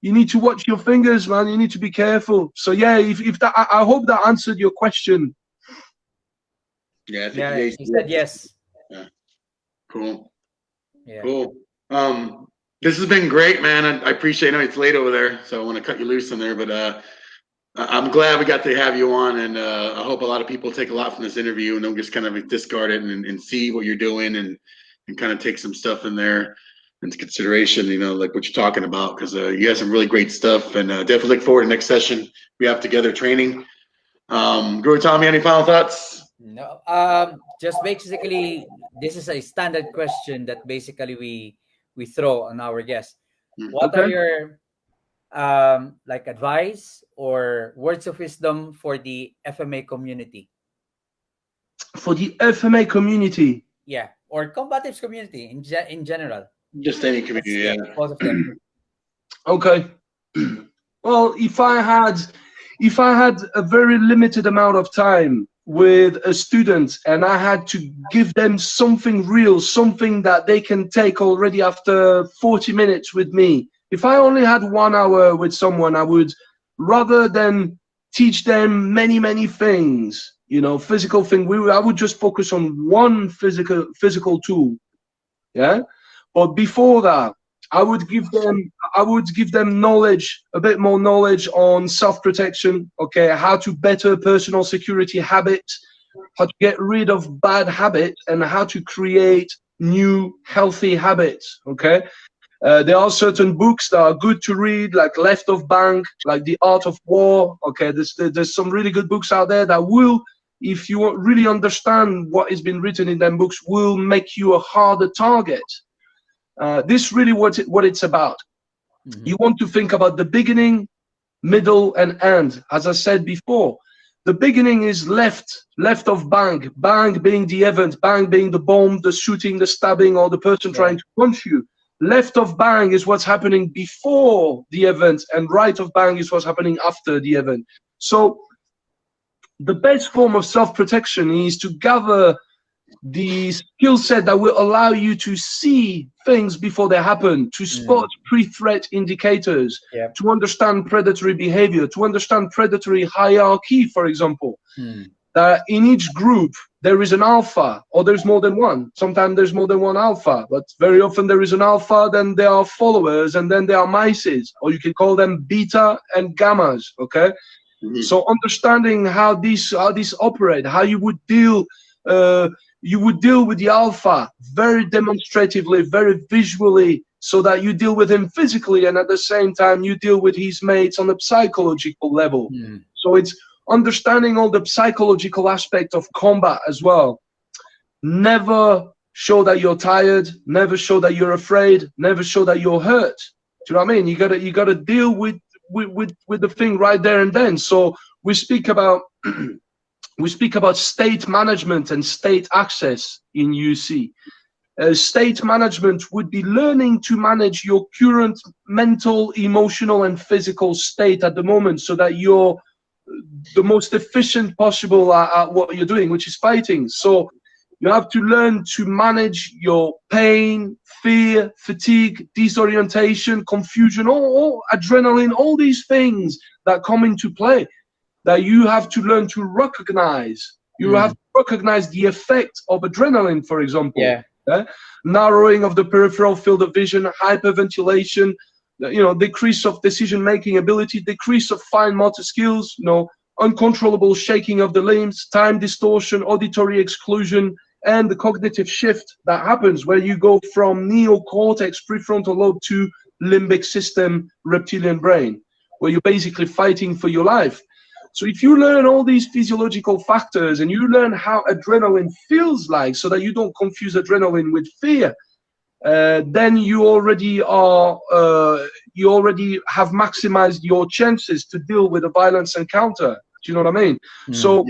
need to watch your fingers, man. You need to be careful. So yeah, if that, I hope that answered your question. Yeah, he said yes. Yeah. Cool. Yeah. Cool. This has been great, man. I appreciate. I know it's late over there, so I want to cut you loose in there, but I'm glad we got to have you on, and I hope a lot of people take a lot from this interview and don't just kind of discard it and see what you're doing and kind of take some stuff in there into consideration, like what you're talking about, because you have some really great stuff, and definitely look forward to the next session we have together training. Guru Tommy, any final thoughts? No, just basically, this is a standard question that basically we throw on our guests. What are your advice or words of wisdom for the FMA community? For the FMA community? Yeah, or combatives community in general. Just any community, yeah. Both of them. Okay. Well, if I had a very limited amount of time with a student and I had to give them something real, something that they can take already after 40 minutes with me. If I only had 1 hour with someone, I would, rather than teach them many things, you know, physical thing, I would just focus on one physical tool. Yeah. But before that, I would give them knowledge, a bit more knowledge on self-protection, okay, how to better personal security habits, how to get rid of bad habits, and how to create new healthy habits, okay? There are certain books that are good to read, like Left of Bank, like The Art of War, okay? There's some really good books out there that will, if you really understand what has been written in them books, will make you a harder target. This really what it's about. Mm-hmm. You want to think about the beginning, middle, and end. As I said before, the beginning is left of bang, bang being the event, bang being the bomb, the shooting, the stabbing, or the person trying to punch you. Left of bang is what's happening before the event, and right of bang is what's happening after the event. So the best form of self-protection is to gather the skill set that will allow you to see things before they happen, to spot pre-threat indicators, to understand predatory behavior, to understand predatory hierarchy, for example. That in each group there is an alpha, or there's more than one. Sometimes there's more than one alpha, but very often there is an alpha, then there are followers, and then there are mices, or you can call them beta and gammas, okay? So understanding how these operate, how you would deal with the alpha very demonstratively, very visually, so that you deal with him physically, and at the same time you deal with his mates on a psychological level. So it's understanding all the psychological aspect of combat as well. Never show that you're tired, never show that you're afraid, never show that you're hurt. Do you know what I mean? You gotta deal with the thing right there and then. So we speak about state management and state access in UC. State management would be learning to manage your current mental, emotional, and physical state at the moment, so that you're the most efficient possible at what you're doing, which is fighting. So you have to learn to manage your pain, fear, fatigue, disorientation, confusion, all adrenaline, all these things that come into play, that you have to learn to recognize. You have to recognize the effect of adrenaline, for example. Narrowing of the peripheral field of vision, hyperventilation, decrease of decision-making ability, decrease of fine motor skills, uncontrollable shaking of the limbs, time distortion, auditory exclusion, and the cognitive shift that happens where you go from neocortex, prefrontal lobe, to limbic system, reptilian brain, where you're basically fighting for your life. So if you learn all these physiological factors and you learn how adrenaline feels like, so that you don't confuse adrenaline with fear, then you already have maximized your chances to deal with a violence encounter. Do you know what I mean? So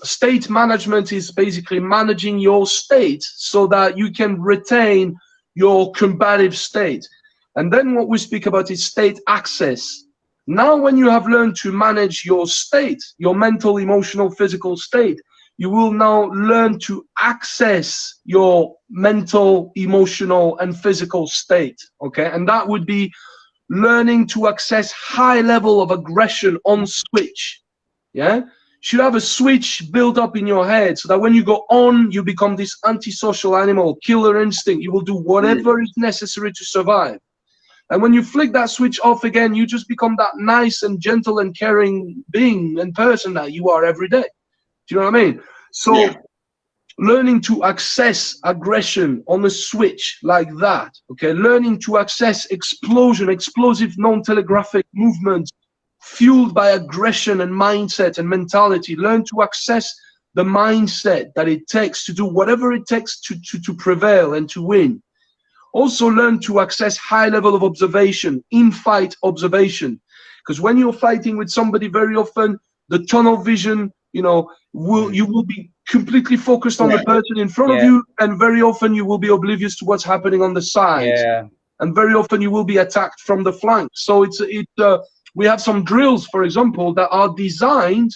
state management is basically managing your state so that you can retain your combative state. And then what we speak about is state access. Now, when you have learned to manage your state, your mental, emotional, physical state, you will now learn to access your mental, emotional, and physical state, okay? And that would be learning to access high level of aggression on switch, yeah? You should have a switch built up in your head so that when you go on, you become this antisocial animal, killer instinct. You will do whatever is necessary to survive. And when you flick that switch off again, you just become that nice and gentle and caring being and person that you are every day. Do you know what I mean? So learning to access aggression on a switch like that, okay? Learning to access explosion, explosive non-telegraphic movement fueled by aggression and mindset and mentality. Learn to access the mindset that it takes to do whatever it takes to prevail and to win. Also learn to access high level of observation, in-fight observation. Because when you're fighting with somebody, very often the tunnel vision, you will be completely focused on the person in front of you, and very often you will be oblivious to what's happening on the sides. And very often you will be attacked from the flank. So we have some drills, for example, that are designed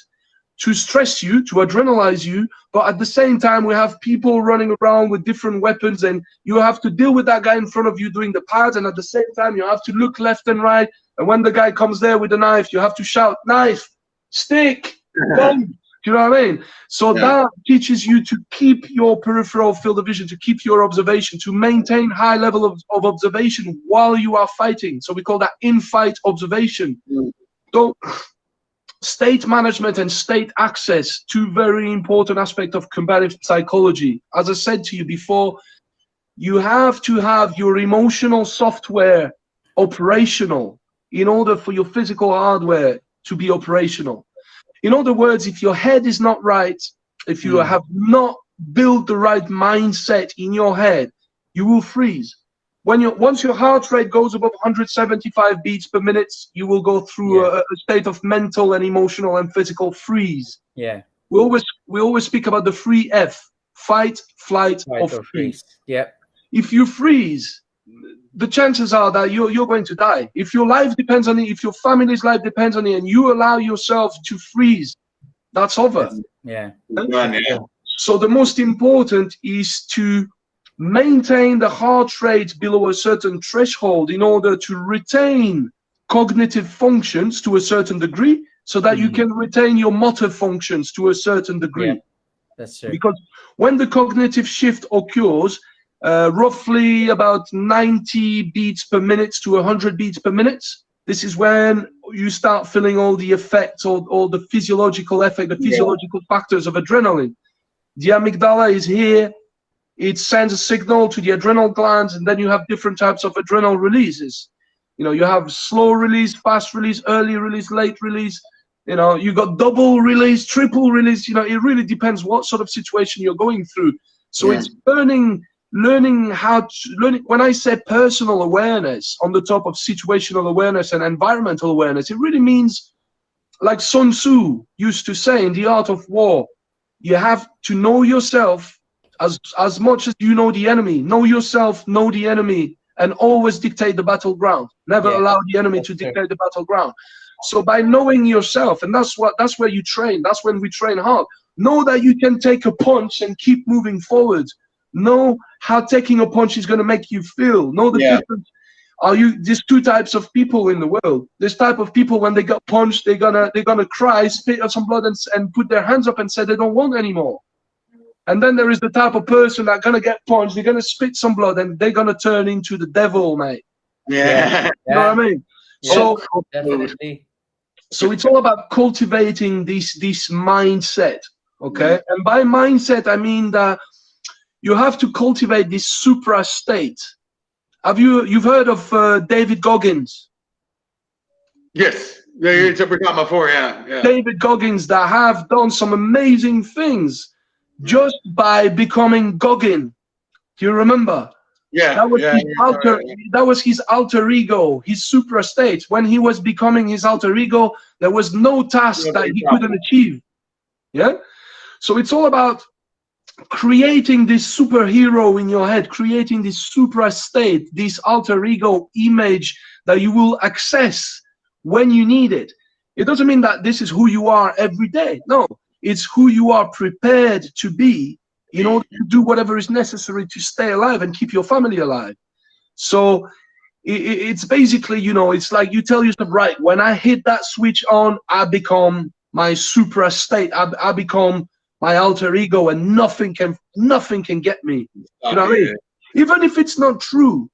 to stress you, to adrenalize you, but at the same time we have people running around with different weapons, and you have to deal with that guy in front of you doing the pads, and at the same time you have to look left and right, and when the guy comes there with a knife, you have to shout, knife, stick, gun. You know what I mean? So that teaches you to keep your peripheral field of vision, to keep your observation, to maintain high level of observation while you are fighting. So we call that in-fight observation. So state management and state access, two very important aspects of combative psychology. As I said to you before, you have to have your emotional software operational in order for your physical hardware to be operational. In other words, if your head is not right, if you have not built the right mindset in your head, you will freeze. Once your heart rate goes above 175 beats per minute, you will go through a state of mental and emotional and physical freeze. Yeah. We always speak about the free F: fight, flight, or freeze. Yeah. If you freeze, the chances are that you're going to die. If your life depends on it, if your family's life depends on it, and you allow yourself to freeze, that's over. Yeah. So the most important is to maintain the heart rate below a certain threshold in order to retain cognitive functions to a certain degree, so that you can retain your motor functions to a certain degree. Yeah. That's true. Because when the cognitive shift occurs, roughly about 90 beats per minute to 100 beats per minute, this is when you start feeling all the effects, all the physiological effect, the physiological factors of adrenaline. The amygdala is here. It sends a signal to the adrenal glands, and then you have different types of adrenal releases. You know, you have slow release, fast release, early release, late release. You know, you got double release, triple release. You know, it really depends what sort of situation you're going through. So it's learning how to when I say personal awareness on the top of situational awareness and environmental awareness, it really means, like Sun Tzu used to say in The Art of War, you have to know yourself as much as you know the enemy. Know yourself, know the enemy, and always dictate the battleground. Never allow the enemy to dictate the battleground. So by knowing yourself, and that's where you train. That's when we train hard. Know that you can take a punch and keep moving forward. Know how taking a punch is going to make you feel. Know the difference. There's two types of people in the world. This type of people, when they got punched, they're gonna cry, spit out some blood, and put their hands up and say they don't want anymore. And then there is the type of person that gonna get punched, they're gonna spit some blood, and they're gonna turn into the devil, mate. Yeah. You know what I mean? Yeah, so definitely. So it's all about cultivating this mindset, okay? And by mindset, I mean that you have to cultivate this supra state. You've heard of David Goggins? Yes. Yeah, we're talking about before, yeah. David Goggins, that have done some amazing things just by becoming Goggin. Do you remember? Yeah. That was his alter ego, his supra state. When he was becoming his alter ego, there was no task that he couldn't achieve. Yeah? So it's all about creating this superhero in your head, creating this supra state, this alter ego image that you will access when you need it. It doesn't mean that this is who you are every day. No, it's who you are prepared to be in order to do whatever is necessary to stay alive and keep your family alive. So it's basically, you know, it's like you tell yourself, right, when I hit that switch on, I become my supra state. I become my alter ego, and nothing can get me. You know what I mean? Even if it's not true,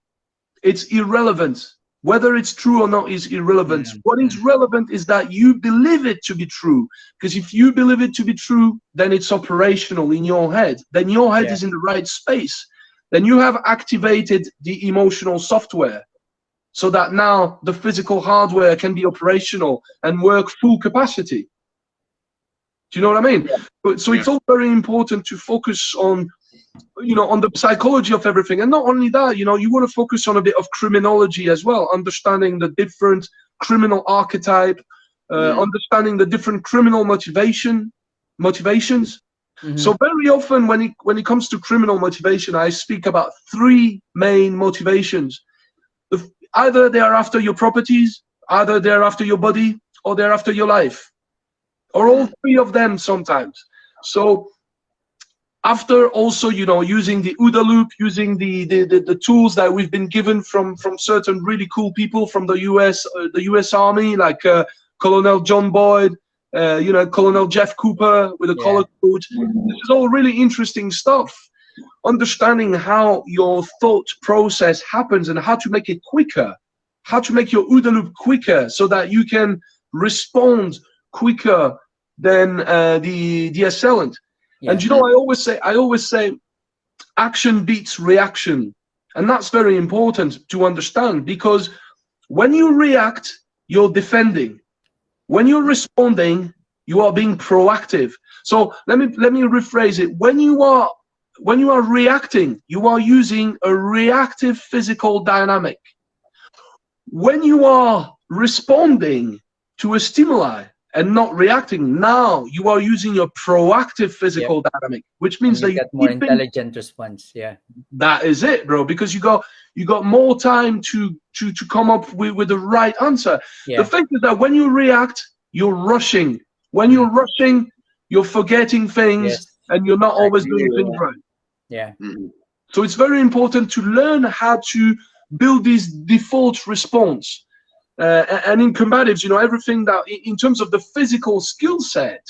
it's irrelevant. Whether it's true or not is irrelevant. What is relevant is that you believe it to be true. Because if you believe it to be true, then it's operational in your head. Then your head is in the right space. Then you have activated the emotional software, so that now the physical hardware can be operational and work full capacity. Do you know what I mean? So it's all very important to focus on, you know, on the psychology of everything. And not only that, you know, you want to focus on a bit of criminology as well, understanding the different criminal archetype, understanding the different criminal motivations. So very often when it comes to criminal motivation, I speak about three main motivations. Either they are after your properties, either they're after your body, or they're after your life. or all three of them sometimes. So after also, you know, using the OODA loop, using the tools that we've been given from certain really cool people from the US Army, like Colonel John Boyd, you know, Colonel Jeff Cooper with a color code. This is all really interesting stuff. Understanding how your thought process happens and how to make it quicker, how to make your OODA loop quicker so that you can respond quicker than the assailant. And you know, I always say action beats reaction. And that's very important to understand, because when you react, you're defending. When you're responding, you are being proactive. So let me rephrase it. When you are reacting, you are using a reactive physical dynamic. When you are responding to a stimuli and not reacting, now you are using a proactive physical dynamic, which means that you get more intelligent response. Yeah, that is it, bro. Because you got more time to come up with the right answer. The thing is that when you react, you're rushing. When you're rushing, you're forgetting things, and you're not always doing things right. Yeah. So it's very important to learn how to build this default response. And in combatives, you know, everything that, in terms of the physical skill set,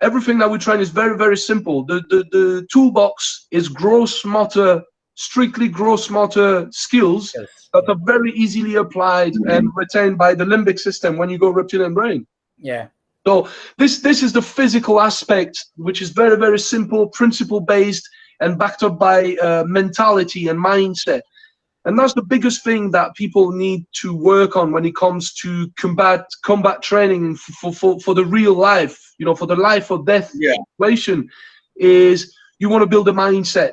everything that we train is very, very simple. The toolbox is gross motor, strictly gross motor skills that are very easily applied and retained by the limbic system when you go reptilian brain. Yeah. So this is the physical aspect, which is very, very simple, principle based, and backed up by mentality and mindset. And that's the biggest thing that people need to work on when it comes to combat training for the real life, you know, for the life or death situation, is you want to build a mindset.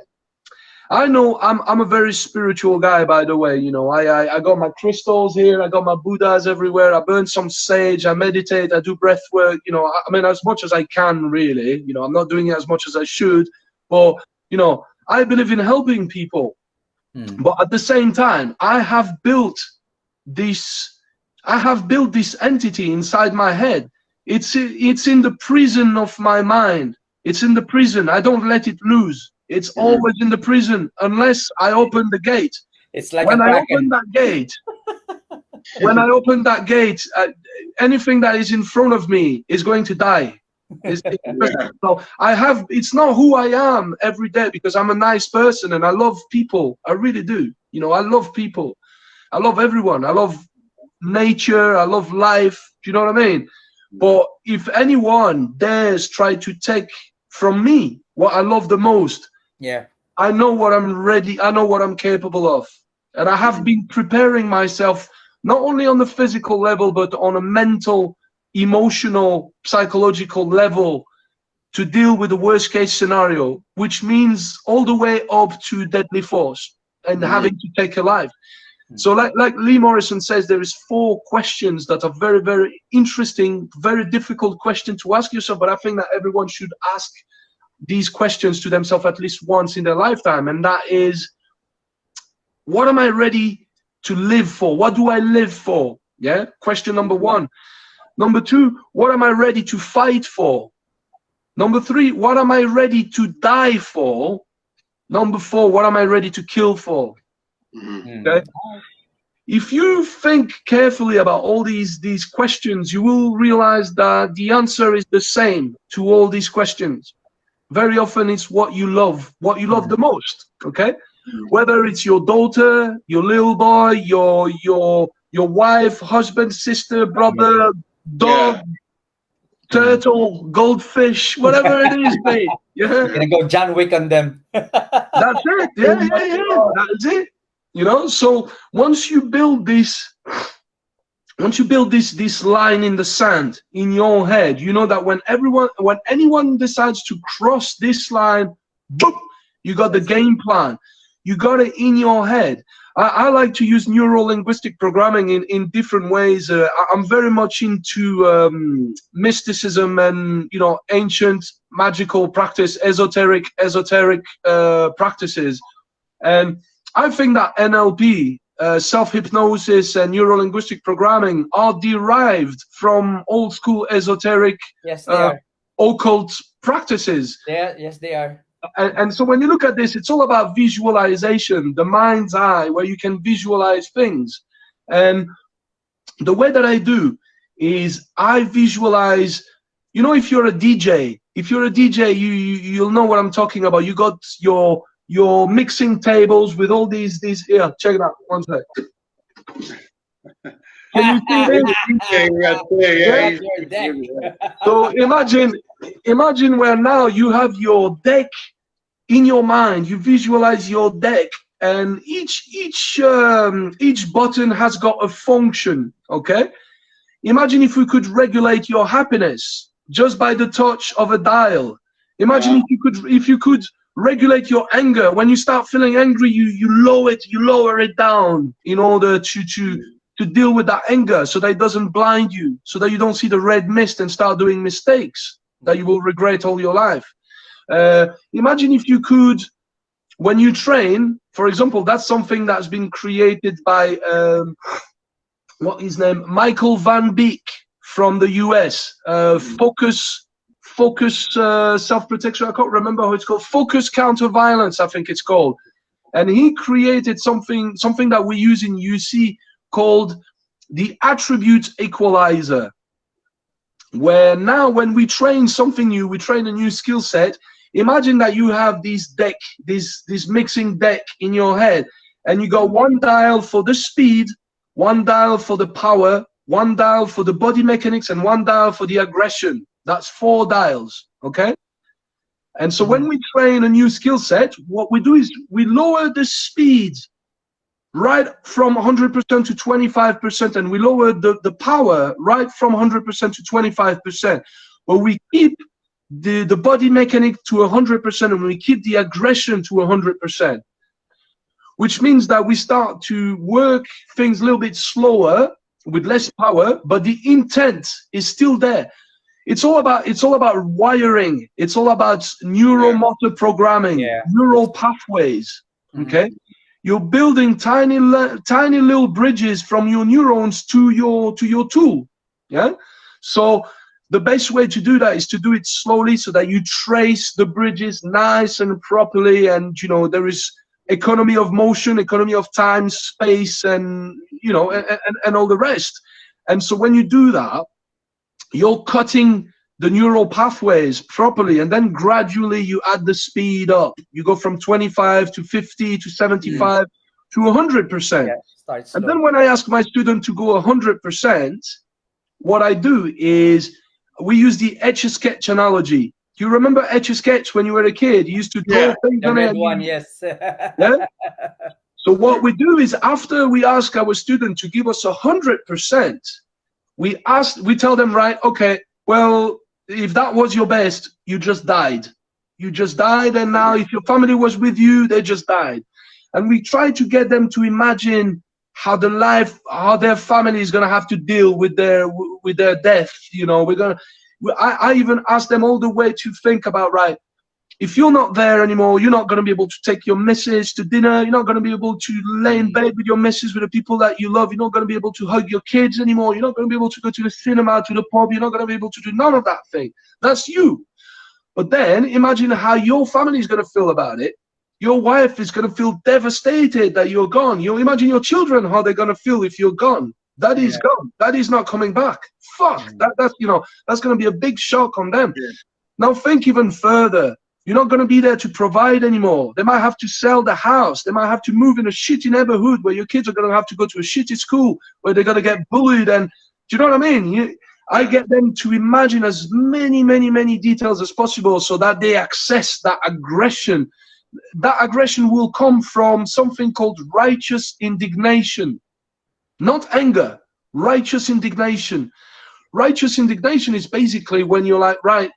I know I'm a very spiritual guy, by the way. You know, I got my crystals here, I got my Buddhas everywhere, I burn some sage, I meditate, I do breath work, you know, I mean, as much as I can, really. You know, I'm not doing it as much as I should, but, you know, I believe in helping people. But at the same time, I have built this entity inside my head. It's in the prison of my mind. It's in the prison. I don't let it loose. It's always in the prison unless I open the gate. It's like when I open that gate, anything that is in front of me is going to die. So it's not who I am every day, because I'm a nice person and I love people. I really do. You know, I love people. I love everyone. I love nature. I love life. Do you know what I mean? But if anyone dares try to take from me what I love the most, I know what I'm ready. I know what I'm capable of. And I have been preparing myself not only on the physical level, but on a mental, emotional, psychological level to deal with the worst case scenario, which means all the way up to deadly force and having to take a life. So like Lee Morrison says, there is 4 questions that are very, very interesting, very difficult question to ask yourself, but I think that everyone should ask these questions to themselves at least once in their lifetime. And that is, what am I ready to live for? What do I live for? Yeah, question number 1. Number 2, what am I ready to fight for? Number 3, what am I ready to die for? Number 4, what am I ready to kill for? Okay? If you think carefully about all these questions, you will realize that the answer is the same to all these questions. Very often it's what you love the most, okay? Whether it's your daughter, your little boy, your wife, husband, sister, brother, dog, turtle, goldfish, whatever it is, mate. Yeah. You're gonna go John Wick on them. That's it. Yeah. That's it. You know, so once you build this line in the sand in your head, you know that when anyone decides to cross this line, boom, you got the game plan. You got it in your head. I like to use neuro-linguistic programming in different ways. I'm very much into mysticism and, you know, ancient magical practice, esoteric practices. And I think that NLP self-hypnosis and neuro-linguistic programming are derived from old school esoteric Yes, they are. occult practices. Yes, they are. And so when you look at this, it's all about visualization, the mind's eye, where you can visualize things. And the way that I do is I visualize, you know, if you're a DJ, you'll know what I'm talking about. You got your mixing tables with all these here, check it out, one sec. Can you see this? Yeah. So imagine where now you have your deck in your mind. You visualize your deck, and each button has got a function. Okay, imagine if we could regulate your happiness just by the touch of a dial. Imagine if you could regulate your anger. When you start feeling angry, you lower it down in order to deal with that anger, so that it doesn't blind you, so that you don't see the red mist and start doing mistakes that you will regret all your life. Imagine if you could, when you train, for example, that's something that's been created by what is his name, Michael Van Beek from the US. Focus self-protection. I can't remember how it's called. Focus counter-violence, I think it's called. And he created something that we use in UC called the attribute equalizer, where now when we train something new, we train a new skill set. Imagine that you have this mixing deck in your head, and you got one dial for the speed, one dial for the power, one dial for the body mechanics, and one dial for the aggression. That's 4 dials, okay? And so when we train a new skill set, what we do is we lower the speed right from 100% to 25%, and we lower the power right from 100% to 25%. But we keep the body mechanic to 100%, and we keep the aggression to 100%. Which means that we start to work things a little bit slower with less power, but the intent is still there. It's all about wiring. It's all about neuromotor programming, neural pathways. Okay, you're building tiny little bridges from your neurons to your tool. Yeah. So the best way to do that is to do it slowly, so that you trace the bridges nice and properly, and you know there is economy of motion, economy of time, space, and you know and all the rest. And so when you do that, you're cutting the neural pathways properly, and then gradually you add the speed up. You go from 25 to 50 to 75 to 100%. And then when I ask my student to go 100%, what I do is we use the Etch-a-Sketch analogy. Do you remember Etch-a-Sketch when you were a kid? You used to draw things on it. One, yes. Yeah? So what we do is, after we ask our student to give us 100%, we tell them, right, okay, well, if that was your best, you just died. You just died, and now if your family was with you, they just died. And we try to get them to imagine how their family is gonna have to deal with their death. You know, I even ask them all the way to think about, right, if you're not there anymore, you're not going to be able to take your missus to dinner. You're not going to be able to lay in bed with your missus, with the people that you love. You're not going to be able to hug your kids anymore. You're not going to be able to go to the cinema, to the pub. You're not going to be able to do none of that thing. That's you. But then imagine how your family is going to feel about it. Your wife is going to feel devastated that you're gone. You imagine your children, how they're going to feel if you're gone. That is gone. That is not coming back. Fuck. That's going to be a big shock on them. Yeah. Now think even further. You're not going to be there to provide anymore. They might have to sell the house. They might have to move in a shitty neighborhood where your kids are going to have to go to a shitty school where they're going to get bullied. And do you know what I mean? I get them to imagine as many details as possible, so that they access that aggression. That aggression will come from something called righteous indignation. Not anger, righteous indignation. Righteous indignation is basically when you're like, right,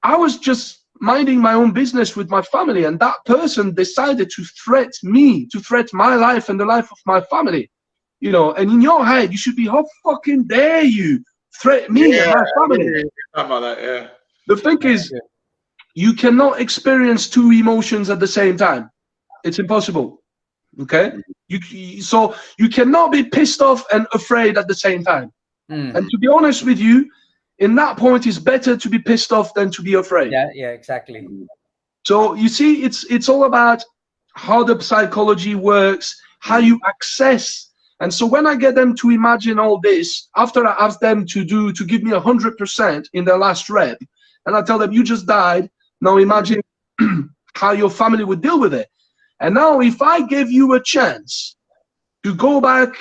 I was just minding my own business with my family, and that person decided to threat me, to threat my life and the life of my family. You know, and in your head, you should be, how fucking dare you threat me and my family? About that, The thing is, you cannot experience two emotions at the same time. It's impossible. Okay, so you cannot be pissed off and afraid at the same time. And to be honest with you, in that point, it's better to be pissed off than to be afraid. Yeah, exactly. So you see, it's all about how the psychology works, how you access. And so when I get them to imagine all this, after I ask them to give me 100% in their last rep, and I tell them, you just died, now imagine how your family would deal with it. And now if I gave you a chance to go back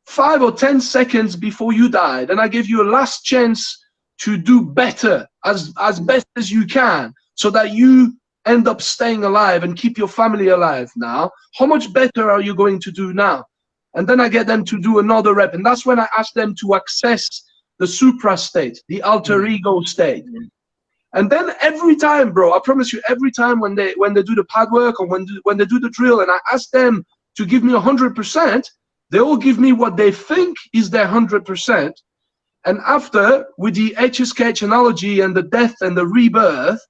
5 or 10 seconds before you died, and I gave you a last chance to do better as best as you can, so that you end up staying alive and keep your family alive now, how much better are you going to do now? And then I get them to do another rep, and that's when I ask them to access the supra state, the alter ego state. And then every time, bro, I promise you, every time when they do the pad work or when they do the drill, and I ask them to give me 100%, they all give me what they think is their 100%. And after, with the Etch-a-Sketch analogy and the death and the rebirth,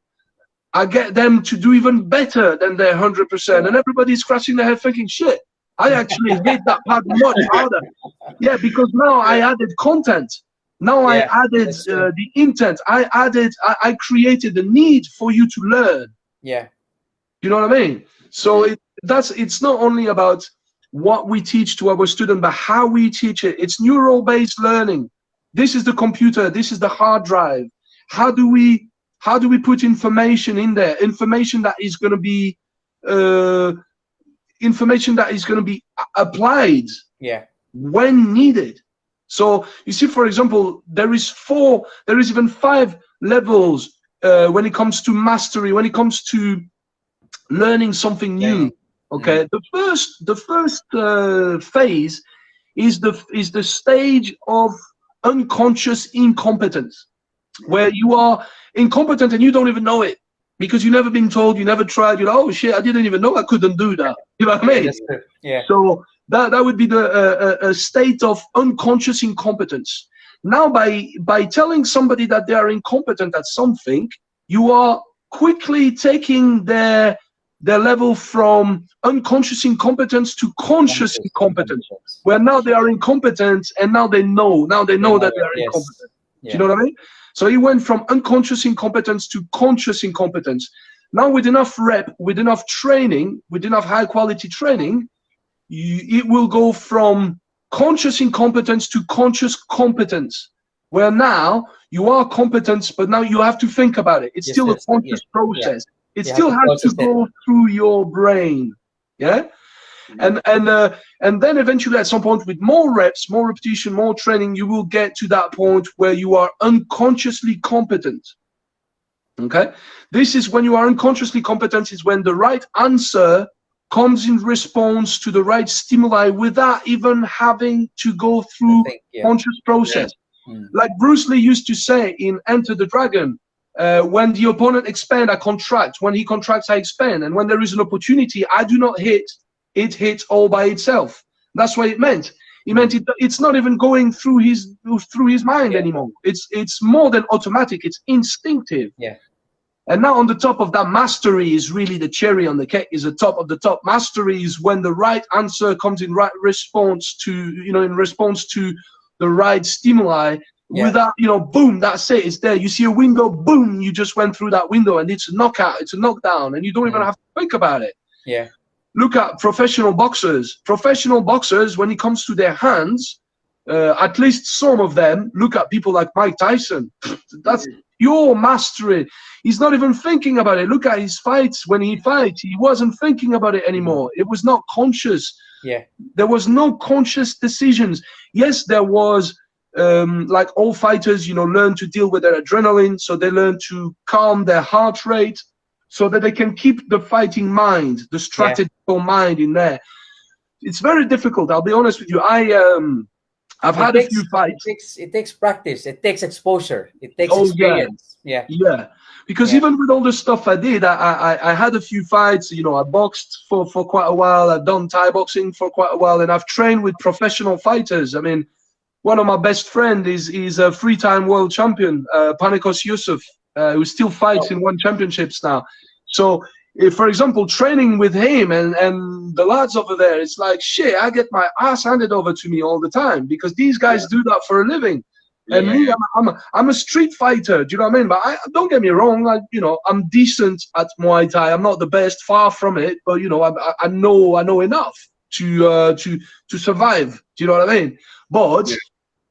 I get them to do even better than their 100%. And everybody's scratching their head thinking, shit, I actually hit that pad much harder. Yeah, because now I added content. Now I added the intent. I created the need for you to learn. Yeah. You know what I mean? So it's not only about what we teach to our student, but how we teach it. It's neural-based learning. This is the computer. This is the hard drive. How do we put information in there? Information that is going to be applied when needed. So you see, for example, there is even 5 levels when it comes to mastery, when it comes to learning something new. Okay, the first phase is the stage of unconscious incompetence, where you are incompetent and you don't even know it because you've never been told, you never tried. You're like, oh shit, I didn't even know I couldn't do that. You know what I mean? Yeah. So that would be a state of unconscious incompetence. Now, by telling somebody that they are incompetent at something, you are quickly taking their level from unconscious incompetence to conscious incompetence, where now they are incompetent and now they know that they are incompetent. Do you know what I mean? So he went from unconscious incompetence to conscious incompetence. Now with enough rep, with enough training, with enough high quality training, it will go from conscious incompetence to conscious competence, where now you are competent, but now you have to think about it. It's still a conscious process. It still has to go through your brain. Yeah. And then eventually at some point, with more reps, more repetition, more training, you will get to that point where you are unconsciously competent. Okay, this is when you are unconsciously competent, is when the right answer comes in response to the right stimuli without even having to go through conscious process. Like Bruce Lee used to say in Enter the Dragon, when the opponent expands, I contract. When he contracts, I expand. And when there is an opportunity, I do not hit. It hits all by itself. That's what it meant. It meant it's not even going through his mind anymore. It's more than automatic. It's instinctive. Yeah. And now on the top of that, mastery is really the cherry on the cake. Is the top of the top. Mastery is when the right answer comes in response to the right stimuli. Without, boom, that's it. It's there. You see a window, boom, you just went through that window, and it's a knockout. It's a knockdown, and you don't even have to think about it. Yeah. Look at professional boxers. Professional boxers, when it comes to their hands, at least some of them, look at people like Mike Tyson. That's pure mastery. He's not even thinking about it. Look at his fights. When he fights, he wasn't thinking about it anymore. It was not conscious. Yeah. There was no conscious decisions. Yes, there was, like all fighters, learn to deal with their adrenaline. So they learn to calm their heart rate, so that they can keep the fighting mind, the strategical mind in there. It's very difficult. I'll be honest with you. I've had a few fights. It takes practice. It takes exposure. It takes experience. Yeah. Because even with all the stuff I did, I had a few fights. I boxed for quite a while. I've done Thai boxing for quite a while, and I've trained with professional fighters. I mean, one of my best friends is a 3-time world champion, Panikos Yusuf, who still fights in one championships now. So if, for example, training with him and the lads over there, it's like shit. I get my ass handed over to me all the time because these guys do that for a living. And me, I'm a street fighter. Do you know what I mean? But don't get me wrong. I'm decent at Muay Thai. I'm not the best, far from it. But I know enough to survive. Do you know what I mean? But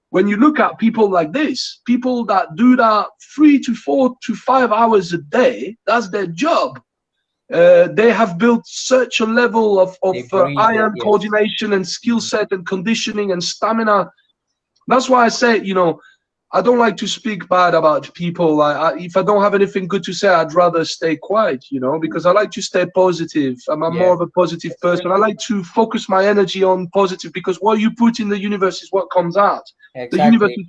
when you look at people like this, people that do that 3 to 4 to 5 hours a day, that's their job. They have built such a level of iron coordination and skill set and conditioning and stamina. That's why I say, I don't like to speak bad about people. If I don't have anything good to say, I'd rather stay quiet, because I like to stay positive. I'm more of a positive person. I like to focus my energy on positive because what you put in the universe is what comes out. Exactly.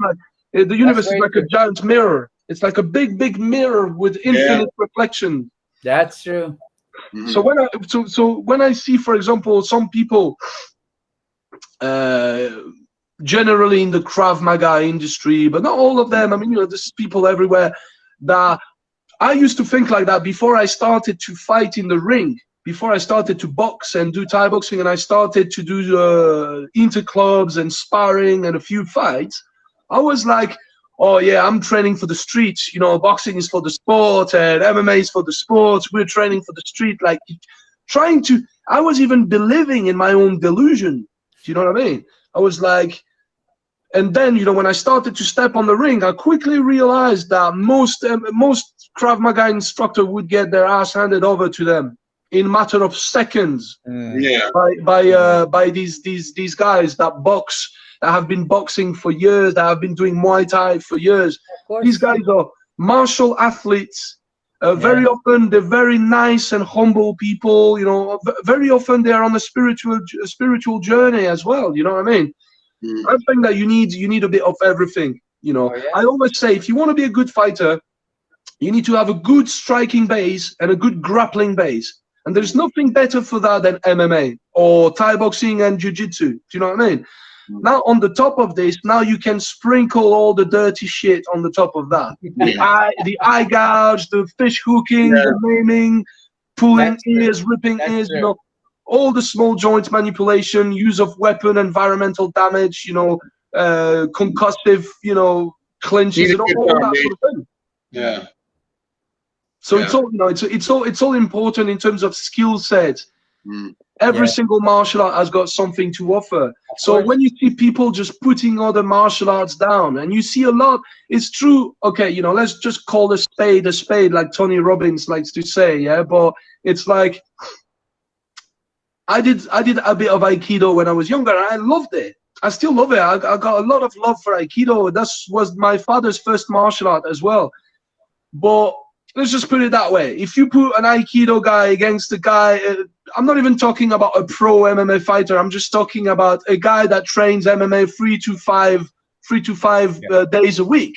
The universe is like a giant mirror. It's like a big, big mirror with infinite reflection. That's true. So when I see, for example, some people, generally in the Krav Maga industry, but not all of them. I mean, there's people everywhere that I used to think like that before I started to fight in the ring, before I started to box and do Thai boxing, and I started to do interclubs and sparring and a few fights. I was like, oh yeah, I'm training for the streets. Boxing is for the sport and MMA is for the sports. We're training for the street. Like I was even believing in my own delusion. Do you know what I mean? I was like, and then, when I started to step on the ring, I quickly realized that most Krav Maga instructor would get their ass handed over to them in a matter of seconds. By these guys that box, that have been boxing for years, that have been doing Muay Thai for years. These guys are martial athletes. Very often they're very nice and humble people. Very often they're on a spiritual journey as well. You know what I mean? I think that you need a bit of everything. I always say, if you want to be a good fighter, you need to have a good striking base and a good grappling base. And there's nothing better for that than MMA or Thai boxing and jiu-jitsu. Do you know what I mean? Now, on the top of this, now you can sprinkle all the dirty shit on the top of that. The eye gouge, the fish hooking, the maiming, pulling ears, ripping ears, all the small joint manipulation, use of weapon, environmental damage, concussive, clinches, and all that sort of thing. Yeah. So it's all important in terms of skill set. Every single martial art has got something to offer. So when you see people just putting other martial arts down, and you see a lot, it's true. Okay, let's just call a spade, like Tony Robbins likes to say. Yeah, but it's like, I did a bit of Aikido when I was younger, and I loved it. I still love it. I got a lot of love for Aikido. That was my father's first martial art as well. But let's just put it that way. If you put an Aikido guy against a guy, I'm not even talking about a pro MMA fighter. I'm just talking about a guy that trains MMA 3 to 5 days a week.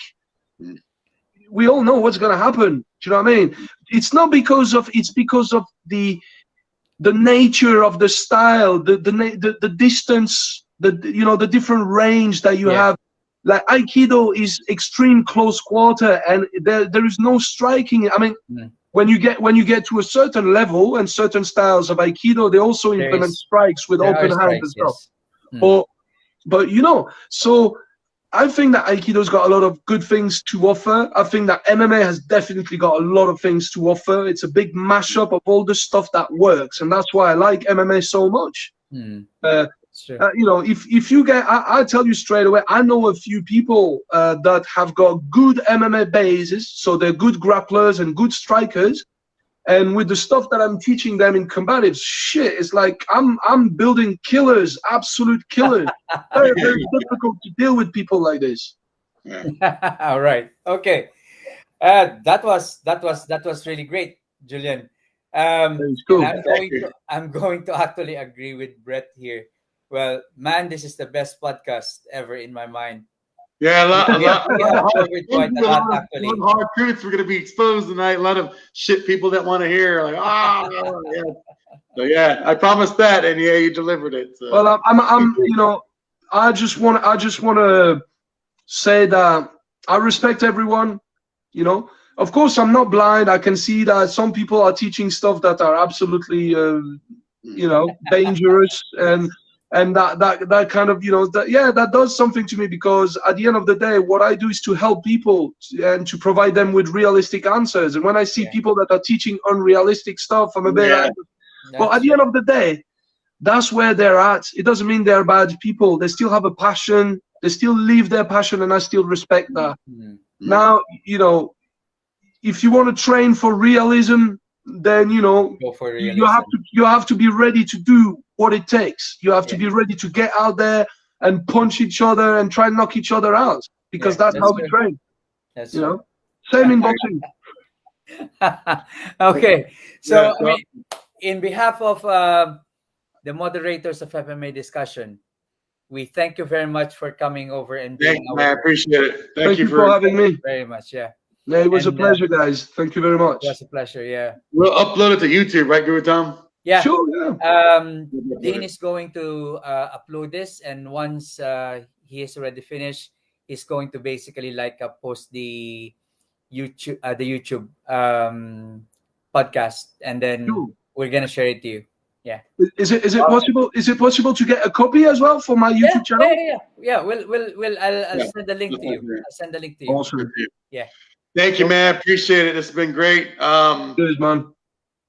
We all know what's going to happen. Do you know what I mean? It's because of the nature of the style, the distance, the different range that you have. Like Aikido is extreme close quarter, and there is no striking. I mean, when you get to a certain level and certain styles of Aikido, they also implement strikes with open hands and stuff. But so I think that Aikido's got a lot of good things to offer. I think that MMA has definitely got a lot of things to offer. It's a big mashup of all the stuff that works, and that's why I like MMA so much. If you get, I tell you straight away, I know a few people that have got good MMA bases, so they're good grapplers and good strikers. And with the stuff that I'm teaching them in Combatives, shit, it's like I'm building killers, absolute killers. Very, very difficult to deal with people like this. All right. Okay. That was really great, Julien. Cool. I'm going to actually agree with Brett here. Well, man, this is the best podcast ever in my mind. Yeah, a lot actually. Hard truths were going to be exposed tonight. A lot of shit people that want to hear. Like, So yeah, I promised that, and yeah, you delivered it. So. Well, I just want to say that I respect everyone. of course, I'm not blind. I can see that some people are teaching stuff that are absolutely, dangerous, and that kind of, that does something to me, because at the end of the day, what I do is to help people and to provide them with realistic answers. And when I see people that are teaching unrealistic stuff, I'm a bit like, but at the end of the day, that's where they're at. It doesn't mean they're bad people. They still have a passion. They still live their passion, and I still respect that. Now, if you want to train for realism, then Go for realism. you have to be ready to do what it takes. You have to be ready to get out there and punch each other and try and knock each other out, because that's how we train. That's Same in boxing. Okay, so I mean, in behalf of the moderators of FMA Discussion, we thank you very much for coming over and being I appreciate it. Thank you for having me. Very much. Yeah, it was a pleasure, guys. Thank you very much. It was a pleasure. Yeah, we'll upload it to YouTube, right, Guru Tom? Yeah, sure. Yeah. Dean is going to upload this, and once he is already finished, he's going to basically post the YouTube podcast, and then we're gonna share it to you. Yeah. Is it possible? Is it possible to get a copy as well for my YouTube channel? Yeah. I'll send the link to you. I'll send the link to you. Awesome. Yeah. Thank you, man. Appreciate it. This has been great. Cheers, man.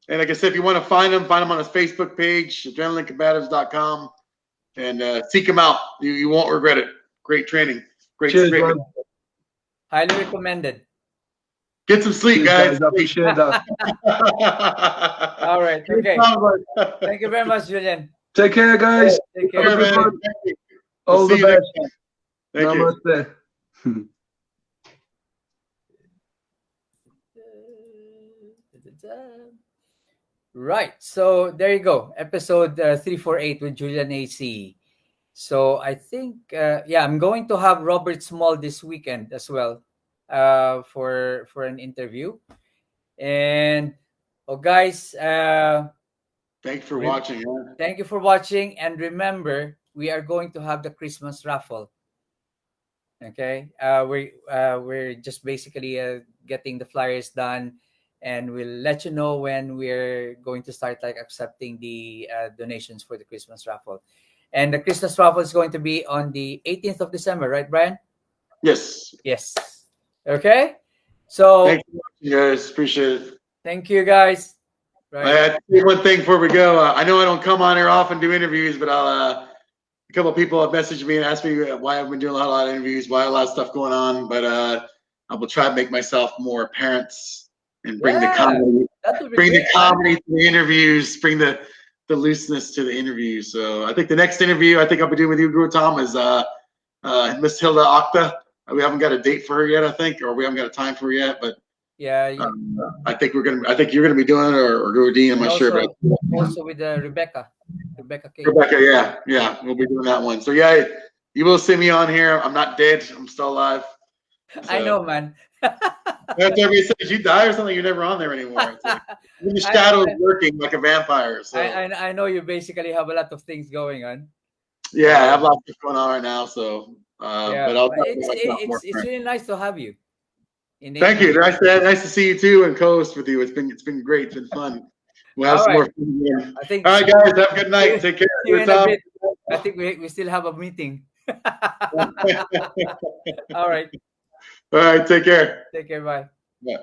And like I said, if you want to find him on his Facebook page, adrenalinecombatives.com, and seek him out. You won't regret it. Great training. Great. Man. Highly recommended. Get some sleep, guys. I appreciate that. All right. Okay. Thank you very much, Julien. Take care, guys. Take care, man. All the best. Thank Namaste. you. Right. So there you go. Episode 348 with Julien AC. So I think, I'm going to have Robert Small this weekend as well for an interview. And, guys. Thanks for watching. Man. Thank you for watching. And remember, we are going to have the Christmas raffle. Okay. We're just basically getting the flyers done. And we'll let you know when we're going to start accepting the donations for the Christmas raffle. And the Christmas raffle is going to be on the 18th of December, right, Brian? Yes. Okay. So thank you guys. Appreciate it. Thank you, guys. Right. I had to say one thing before we go. I know I don't come on here often do interviews, but a couple of people have messaged me and asked me why I've been doing a lot of interviews, why a lot of stuff going on. But I will try to make myself more apparent and bring the comedy to the interviews, bring the looseness to the interview. So I think the next interview I'll be doing with you, Guru Tom, is Miss Hilda Akhta. We haven't got a date for her yet, I think, or we haven't got a time for her yet. But I think you're gonna be doing it, or Guru D. I'm not sure. But also with Rebecca K. Rebecca, yeah, we'll be doing that one. So yeah, you will see me on here. I'm not dead. I'm still alive. So. I know, man. Everybody says you die or something, you're never on there anymore. In the shadows, lurking like a vampire. So I know you basically have a lot of things going on. Yeah, I have lots of going on right now. So, but it's really nice to have you. Thank you. Nice to see you too and co-host with you. It's been great. It's been fun. We'll have some more fun again. All right, guys. Have a good night. Take care. I think we still have a meeting. All right. All right. Take care. Take care. Bye. Yeah.